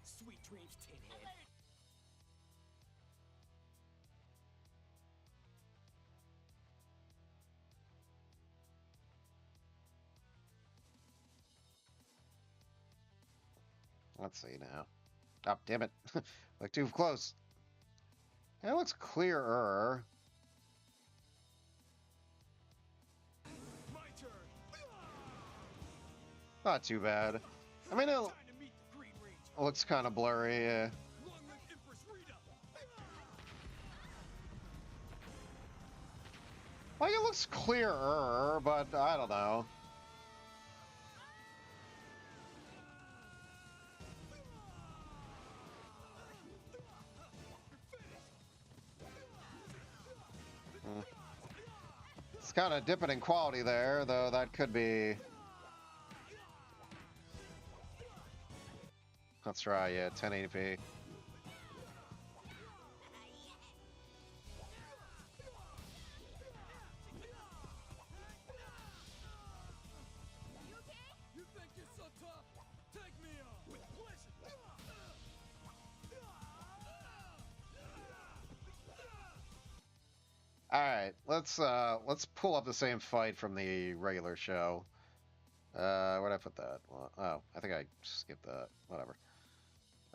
Sweet dreams, Tinhead.
Let's see now. Oh, damn it. Look too close. It looks clearer. Not too bad. I mean, it looks kind of blurry. Yeah. Like, it looks clearer, but I don't know. It's kind of dipping in quality there, though that could be... Let's try, yeah, 1080p. All right, let's pull up the same fight from the regular show. Where'd I put that? Well, oh, I think I skipped that. Whatever.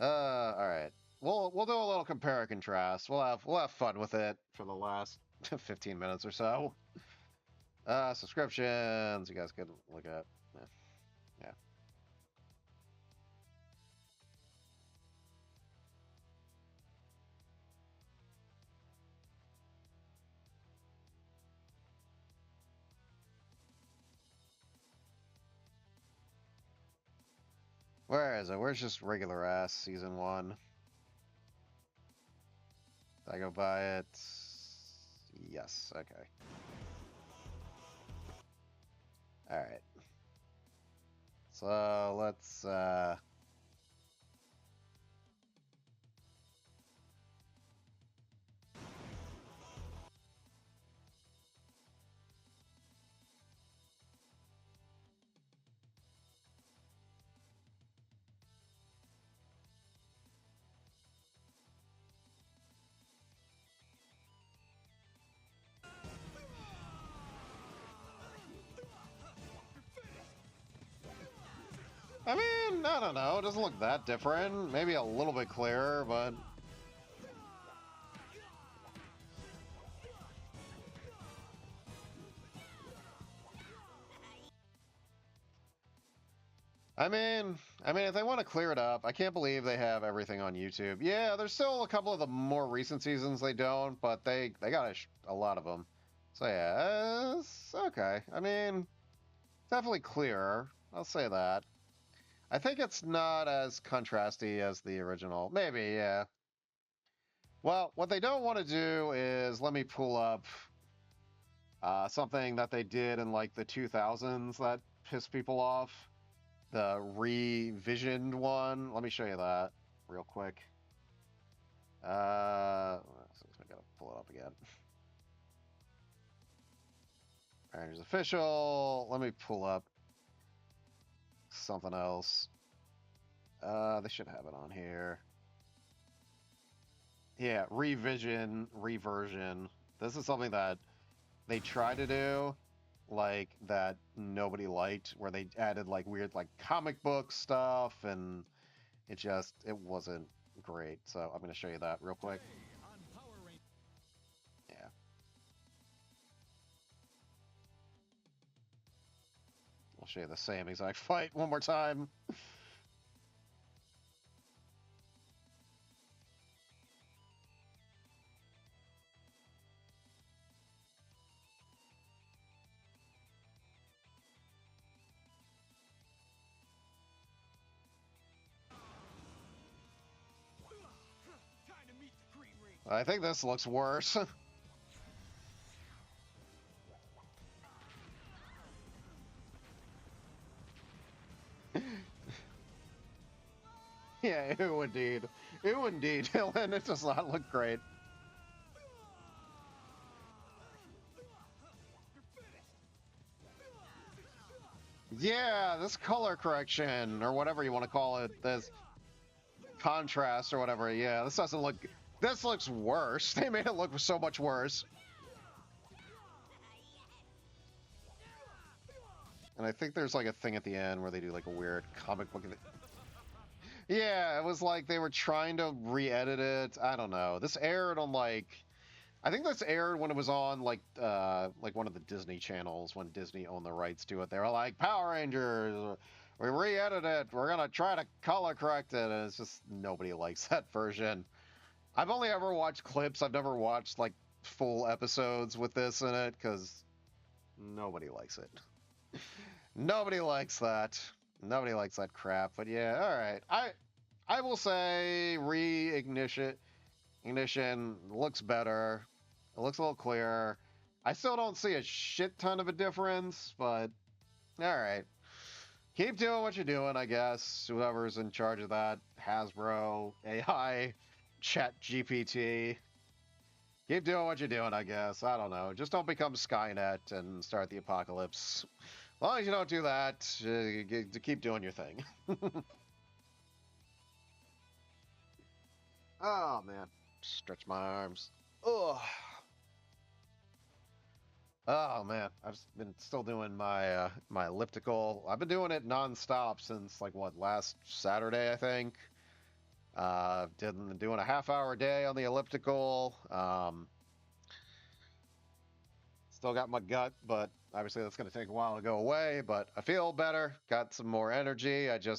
All right. We'll do a little compare and contrast. We'll have fun with it for the last 15 minutes or so. Subscriptions. You guys can look at. Yeah. Where is it? Where's just regular ass season 1? Did I go buy it? Yes. Okay. All right. So let's I mean, I don't know. It doesn't look that different. Maybe a little bit clearer, but... if they want to clear it up, I can't believe they have everything on YouTube. Yeah, there's still a couple of the more recent seasons they don't, but they got a lot of them. So yeah, it's okay. I mean, definitely clearer. I'll say that. I think it's not as contrasty as the original. Maybe, yeah. Well, what they don't want to do is let me pull up something that they did in like the 2000s that pissed people off. The revisioned one. Let me show you that real quick. So I gotta pull it up again. Rangers official. Let me pull up something else. They should have it on here. Yeah, reversion. This is something that they tried to do, like, that nobody liked, where they added like weird like comic book stuff, and it wasn't great. So I'm gonna show you that real quick. Yeah. I'll show you the same exact fight one more time. I think this looks worse. Yeah, ew indeed. Ew indeed, Dylan. It does not look great. Yeah, this color correction, or whatever you want to call it, this contrast or whatever. Yeah, this doesn't look... This looks worse. They made it look so much worse. And I think there's like a thing at the end where they do like a weird comic book. Yeah, it was like they were trying to re-edit it. I don't know. This aired on like... I think this aired when it was on like one of the Disney channels when Disney owned the rights to it. They were like, Power Rangers, we re-edited it. We're gonna try to color correct it. And it's just nobody likes that version. I've only ever watched clips. I've never watched like full episodes with this in it because nobody likes it. Nobody likes that. Nobody likes that crap. But yeah, all right. I will say ignition looks better. It looks a little clearer. I still don't see a shit ton of a difference, but all right. Keep doing what you're doing, I guess. Whoever's in charge of that, Hasbro, AI, Chat GPT. Keep doing what you're doing, I guess. I don't know. Just don't become Skynet and start the apocalypse. As long as you don't do that, keep doing your thing. Oh, man. Stretch my arms. Ugh. Oh, man. I've been still doing my my elliptical. I've been doing it nonstop since, like, what, last Saturday, I think. Doing a half-hour day on the elliptical. Still got my gut, but obviously that's going to take a while to go away. But I feel better. Got some more energy. Other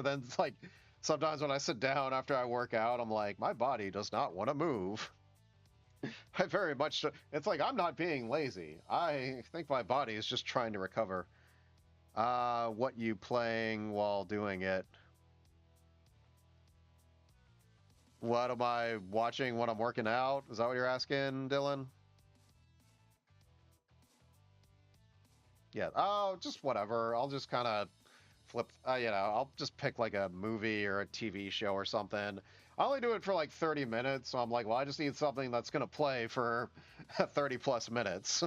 than, like, sometimes when I sit down after I work out, I'm like, my body does not want to move. I very much... It's like, I'm not being lazy. I think my body is just trying to recover. What you playing while doing it? What am I watching when I'm working out? Is that what you're asking, Dylan? Yeah. Oh, just whatever. I'll just kind of flip, I'll just pick like a movie or a TV show or something. I only do it for like 30 minutes, so I'm like, well, I just need something that's going to play for 30 plus minutes.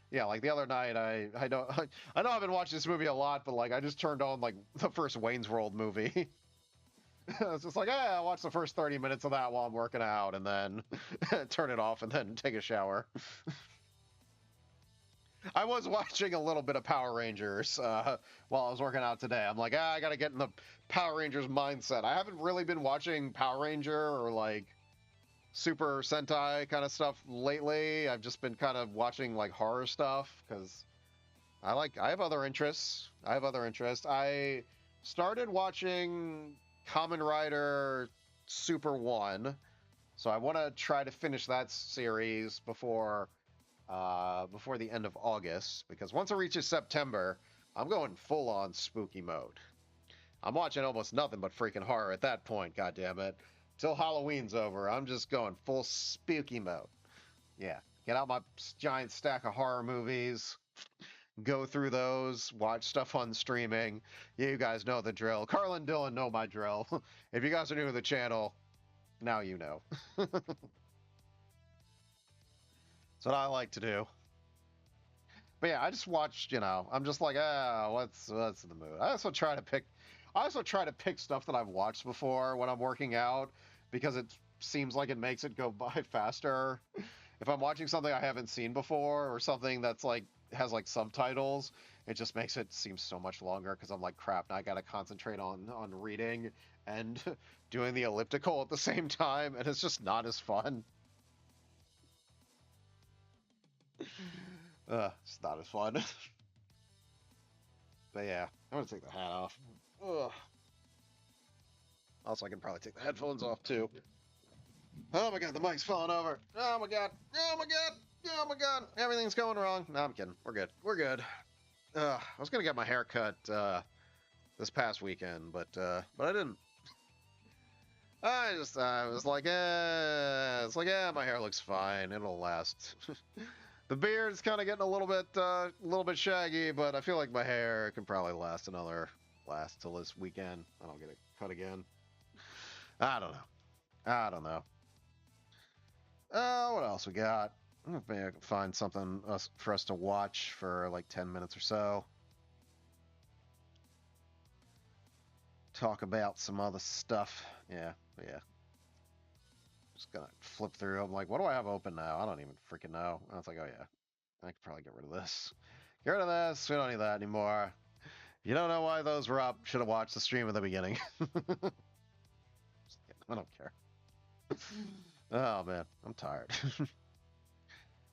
Yeah, like the other night, I know I've been watching this movie a lot, but like I just turned on like the first Wayne's World movie. It's just like, I'll watch the first 30 minutes of that while I'm working out and then turn it off and then take a shower. I was watching a little bit of Power Rangers while I was working out today. I'm like, I gotta get in the Power Rangers mindset. I haven't really been watching Power Ranger or like Super Sentai kind of stuff lately. I've just been kind of watching like horror stuff because I have other interests. I started watching Kamen Rider Super 1, so I want to try to finish that series before the end of August, because once it reaches September, I'm going full on spooky mode. I'm watching almost nothing but freaking horror at that point, God damn it. Till Halloween's over, I'm just going full spooky mode. Yeah, get out my giant stack of horror movies, go through those, watch stuff on streaming. You guys know the drill. Carl and Dylan know my drill. If you guys are new to the channel, now you know. That's what I like to do. But yeah, I just watched, I'm just like, what's in the mood? I also try to pick stuff that I've watched before when I'm working out, because it seems like it makes it go by faster. If I'm watching something I haven't seen before, or something that's like has like subtitles, it just makes it seem so much longer, because I'm like, crap, now I gotta concentrate on reading and doing the elliptical at the same time, and it's just not as fun. It's not as fun. But yeah, I'm gonna take the hat off. Ugh. Also, I can probably take the headphones off too. Oh my god, the mic's falling over. Oh my god. Oh my god. Oh my god. Everything's going wrong. No, I'm kidding. We're good. We're good. I was gonna get my hair cut this past weekend, but I didn't. I was like, it's like, my hair looks fine. It'll last. The beard's kind of getting a little bit shaggy, but I feel like my hair can probably last till this weekend. I don't get it cut again. I don't know. What else we got? Maybe I can find something for us to watch for like 10 minutes or so. Talk about some other stuff. Yeah. Just gonna flip through. I'm like, what do I have open now? I don't even freaking know. I was like, oh yeah, I could probably get rid of this. Get rid of this. We don't need that anymore. You don't know why those were up. Should have watched the stream at the beginning. I don't care. Oh man, I'm tired.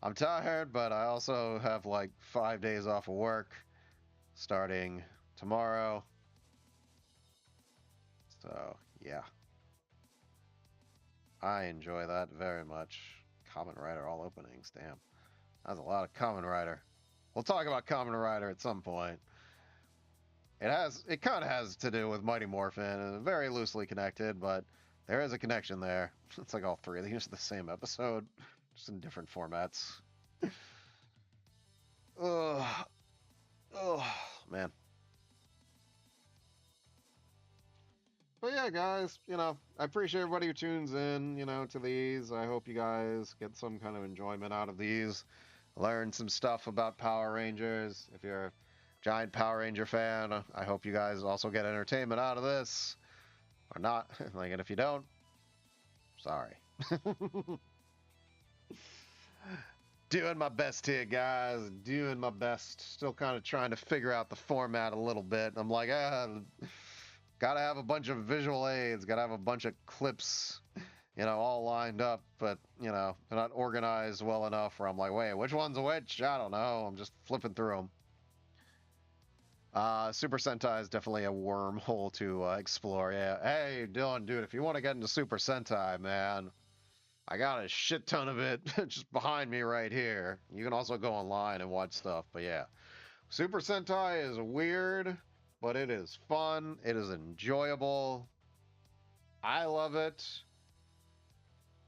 I'm tired, but I also have like 5 days off of work starting tomorrow. So yeah, I enjoy that very much. Kamen Rider all openings, damn. That's a lot of Kamen Rider. We'll talk about Kamen Rider at some point. It kind of has to do with Mighty Morphin, and very loosely connected, but there is a connection there. It's like all three of these are the same episode, just in different formats. Oh, man. But yeah, guys, I appreciate everybody who tunes in, to these. I hope you guys get some kind of enjoyment out of these. Learn some stuff about Power Rangers. If you're a giant Power Ranger fan, I hope you guys also get entertainment out of this. Or not. And if you don't, sorry. Doing my best here, guys. Doing my best. Still kind of trying to figure out the format a little bit. I'm like, gotta have a bunch of visual aids. Gotta have a bunch of clips, all lined up. But, they're not organized well enough where I'm like, wait, which one's which? I don't know. I'm just flipping through them. Super Sentai is definitely a wormhole to explore. Yeah. Hey, Dylan, dude, if you want to get into Super Sentai, man, I got a shit ton of it just behind me right here. You can also go online and watch stuff. But yeah, Super Sentai is weird, but it is fun. It is enjoyable. I love it.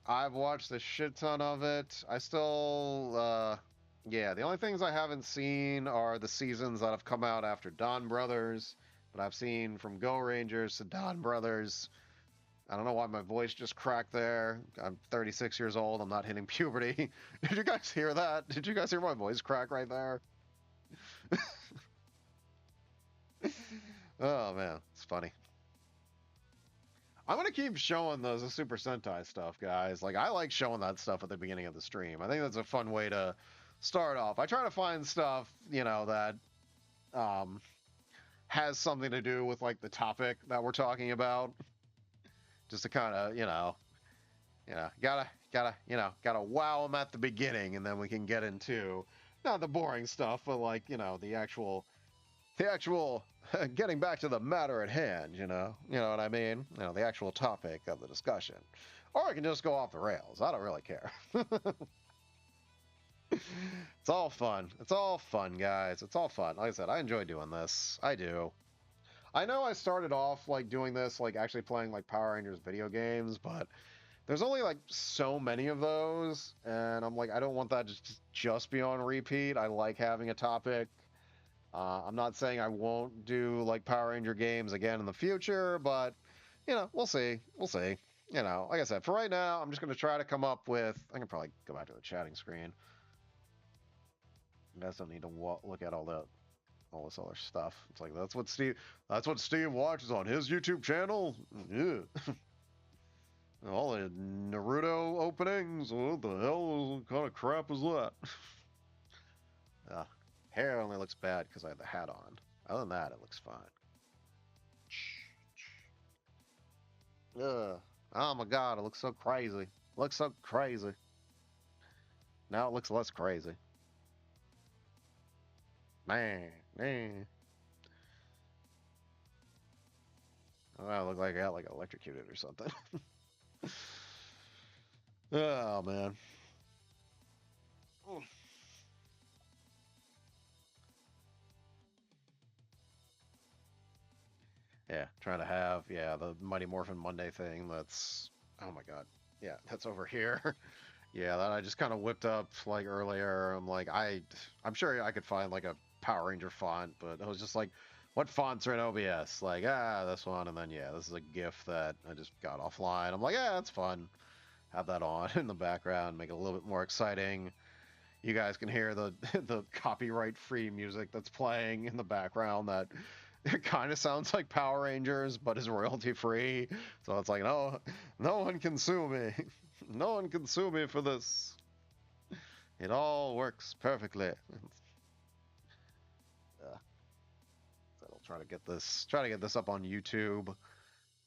I've watched a shit ton of it. I still, yeah, the only things I haven't seen are the seasons that have come out after Dawn Brothers, but I've seen from Go Rangers to Dawn Brothers. I don't know why my voice just cracked there. I'm 36 years old. I'm not hitting puberty. Did you guys hear that? Did you guys hear my voice crack right there? Oh, man. It's funny. I'm going to keep showing the Super Sentai stuff, guys. I like showing that stuff at the beginning of the stream. I think that's a fun way to start off. I try to find stuff, you know, that has something to do with like the topic that we're talking about, just to kind of, gotta wow them at the beginning, and then we can get into not the boring stuff, but like, the actual getting back to the matter at hand, you know what I mean? The actual topic of the discussion. Or I can just go off the rails. I don't really care. It's all fun. It's all fun, guys. It's all fun. Like I said, I enjoy doing this. I do. I know I started off like doing this, like actually playing like Power Rangers video games, but there's only like so many of those, and I'm like, I don't want that to just be on repeat. I like having a topic. I'm not saying I won't do like Power Ranger games again in the future, but we'll see. We'll see. Like I said, for right now, I'm just going to try to come up with. I can probably go back to the chatting screen. You guys don't need to look at all this other stuff. It's like that's what Steve watches on his YouTube channel. Yeah. All the Naruto openings. What the hell kind of crap is that? Hair only looks bad because I have the hat on. Other than that, it looks fine. Oh my god, it looks so crazy. It looks so crazy. Now it looks less crazy. Man. Oh, I look like I got like electrocuted or something. Oh man. Yeah, trying to have the Mighty Morphin Monday thing. That's, oh my god. Yeah, that's over here. Yeah, that I just kind of whipped up like earlier. I'm like, I'm sure I could find like a Power Ranger font, but I was just like, what fonts are in OBS? Like, this one, and then this is a GIF that I just got offline. I'm like, that's fun. Have that on in the background, make it a little bit more exciting. You guys can hear the copyright-free music that's playing in the background that it kind of sounds like Power Rangers, but is royalty-free. So it's like, no one can sue me. No one can sue me for this. It all works perfectly. So I'll try to get this up on YouTube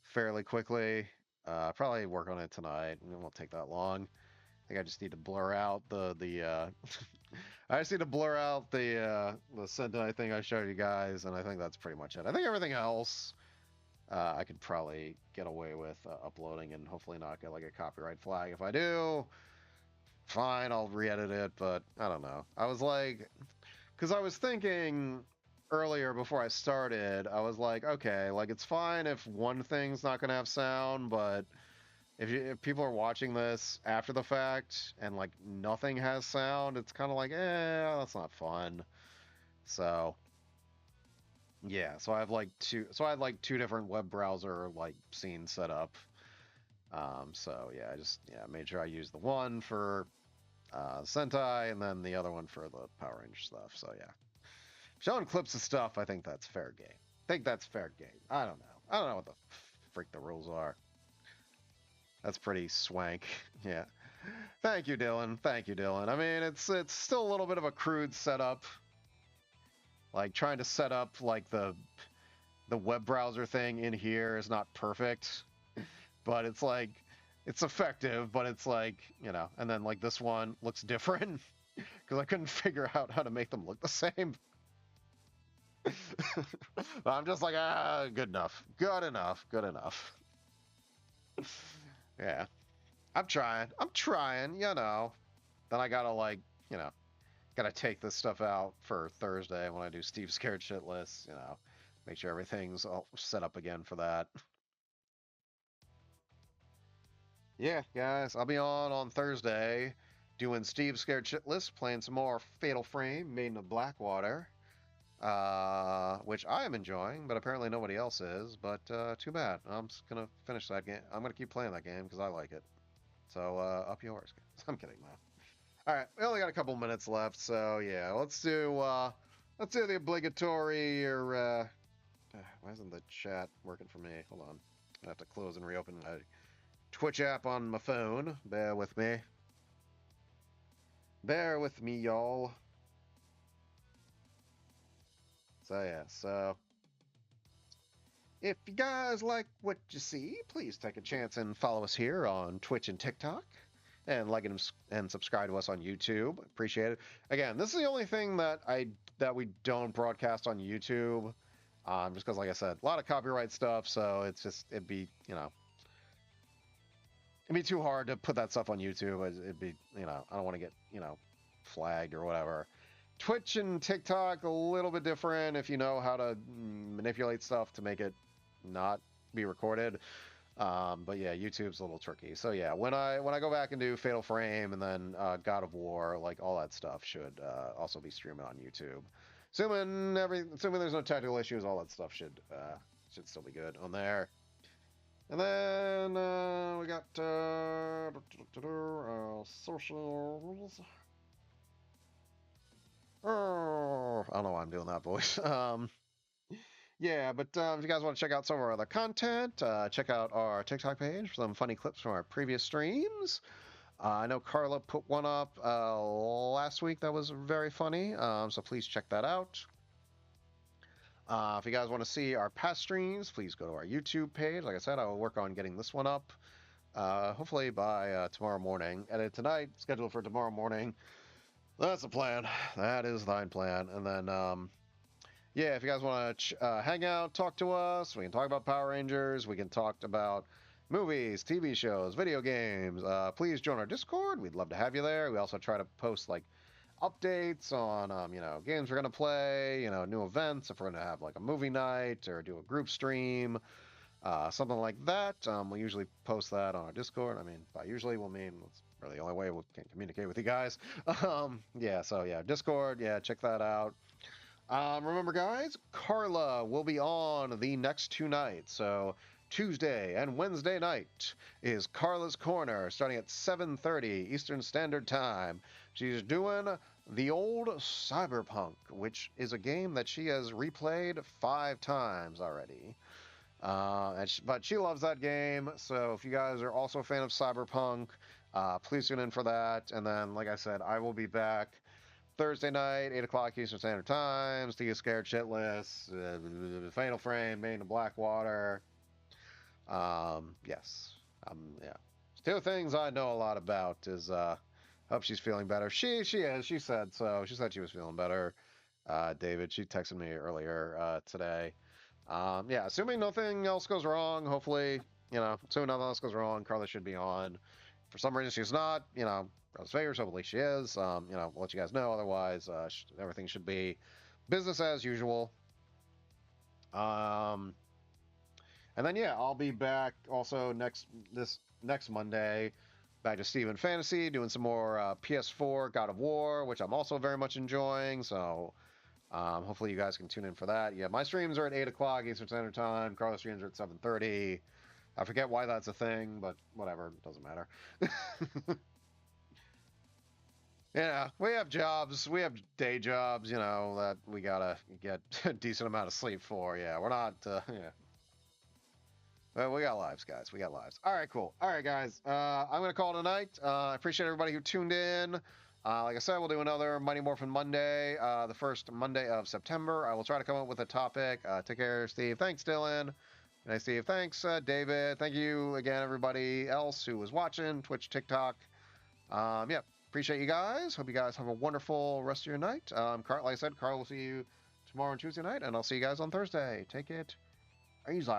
fairly quickly. Probably work on it tonight. It won't take that long. I think I just need to blur out the I just need to blur out the Sentai thing I showed you guys, and I think that's pretty much it. I think everything else I could probably get away with uploading and hopefully not get like a copyright flag. If I do, fine, I'll re-edit it, but I don't know. I was like, because I was thinking earlier before I started, I was like, okay, like it's fine if one thing's not going to have sound, but if people are watching this after the fact and like nothing has sound, it's kind of like, that's not fun. So yeah, so I have like two different web browser like scenes set up. So yeah, I made sure I used the one for Sentai and then the other one for the Power Ranger stuff. So yeah, showing clips of stuff, I think that's fair game. I don't know what the freak the rules are. That's pretty swank. Yeah. Thank you, Dylan. I mean, it's still a little bit of a crude setup. Like trying to set up like the web browser thing in here is not perfect, but it's like it's effective, but it's like, and then like this one looks different because I couldn't figure out how to make them look the same. I'm just like, good enough. Yeah. I'm trying, Then I gotta gotta take this stuff out for Thursday when I do Steve's Scared Shitless, make sure everything's all set up again for that. Yeah, guys, I'll be on Thursday doing Steve's Scared Shitless, playing some more Fatal Frame, Maiden of Blackwater, which I am enjoying, but apparently nobody else is, but too bad. I'm just gonna finish that game. I'm gonna keep playing that game because I like it. So, up yours. I'm kidding, man. Alright, we only got a couple minutes left, so yeah, let's do the obligatory, or, why isn't the chat working for me? Hold on. I have to close and reopen my Twitch app on my phone. Bear with me. Bear with me, y'all. So yeah, so if you guys like what you see, please take a chance and follow us here on Twitch and TikTok, and like and subscribe to us on YouTube. Appreciate it. Again, this is the only thing that we don't broadcast on YouTube, just because, like I said, a lot of copyright stuff. So it's just it'd be too hard to put that stuff on YouTube. It'd be I don't want to get flagged or whatever. Twitch and TikTok a little bit different if you know how to manipulate stuff to make it not be recorded. But yeah, YouTube's a little tricky. So yeah, when I go back and do Fatal Frame and then God of War, like all that stuff should also be streaming on YouTube. Assuming there's no technical issues, all that stuff should still be good on there. And then we got socials. Oh, I don't know why I'm doing that voice. Yeah, but if you guys want to check out some of our other content, check out our TikTok page for some funny clips from our previous streams. I know Carla put one up last week that was very funny, so please check that out. If you guys want to see our past streams, please go to our YouTube page. Like I said, I will work on getting this one up, hopefully by tomorrow morning. Edit tonight, scheduled for tomorrow morning. That's the plan. That is thine plan. And then, yeah, if you guys want to hang out, talk to us, we can talk about Power Rangers. We can talk about movies, TV shows, video games. Please join our Discord. We'd love to have you there. We also try to post like updates on, games we're going to play, new events, if we're going to have like a movie night or do a group stream, something like that. We usually post that on our Discord. I mean, by usually, we'll mean it's really the only way we can communicate with you guys. Yeah, so yeah, Discord, yeah, check that out. Remember, guys, Carla will be on the next 2 nights. So Tuesday and Wednesday night is Carla's Corner, starting at 7:30 Eastern Standard Time. She's doing the old Cyberpunk, which is a game that she has replayed 5 times already. But she loves that game, so if you guys are also a fan of Cyberpunk, please tune in for that. And then, like I said, I will be back Thursday night, 8 o'clock Eastern Standard Time. Steve Scared Shitless, Fatal Frame, Main of Blackwater. Yes. Yeah. 2 things I know a lot about is, hope she's feeling better. She is. She said so. She said she was feeling better. David, she texted me earlier today. Yeah, assuming nothing else goes wrong, hopefully, assuming nothing else goes wrong, Carla should be on. For some reason she's not, Rose favors, hopefully she is. We'll let you guys know. Otherwise, everything should be business as usual. And then, yeah, I'll be back also next Monday, back to Steven Fantasy, doing some more PS4 God of War, which I'm also very much enjoying. So hopefully you guys can tune in for that. Yeah, my streams are at 8 o'clock Eastern Standard Time. Carla's streams are at 7:30. I forget why that's a thing, but whatever, it doesn't matter. Yeah, we have jobs, we have day jobs, that we gotta get a decent amount of sleep for. Yeah, we're not, yeah. Well, we got lives, guys. We got lives. All right, cool. All right, guys. I'm going to call it a night. I appreciate everybody who tuned in. Like I said, we'll do another Mighty Morphin Monday, the first Monday of September. I will try to come up with a topic. Take care, Steve. Thanks, Dylan. Good night, Steve. Thanks, David. Thank you again, everybody else who was watching, Twitch, TikTok. Yeah, appreciate you guys. Hope you guys have a wonderful rest of your night. Like I said, Carl will see you tomorrow and Tuesday night, and I'll see you guys on Thursday. Take it easy.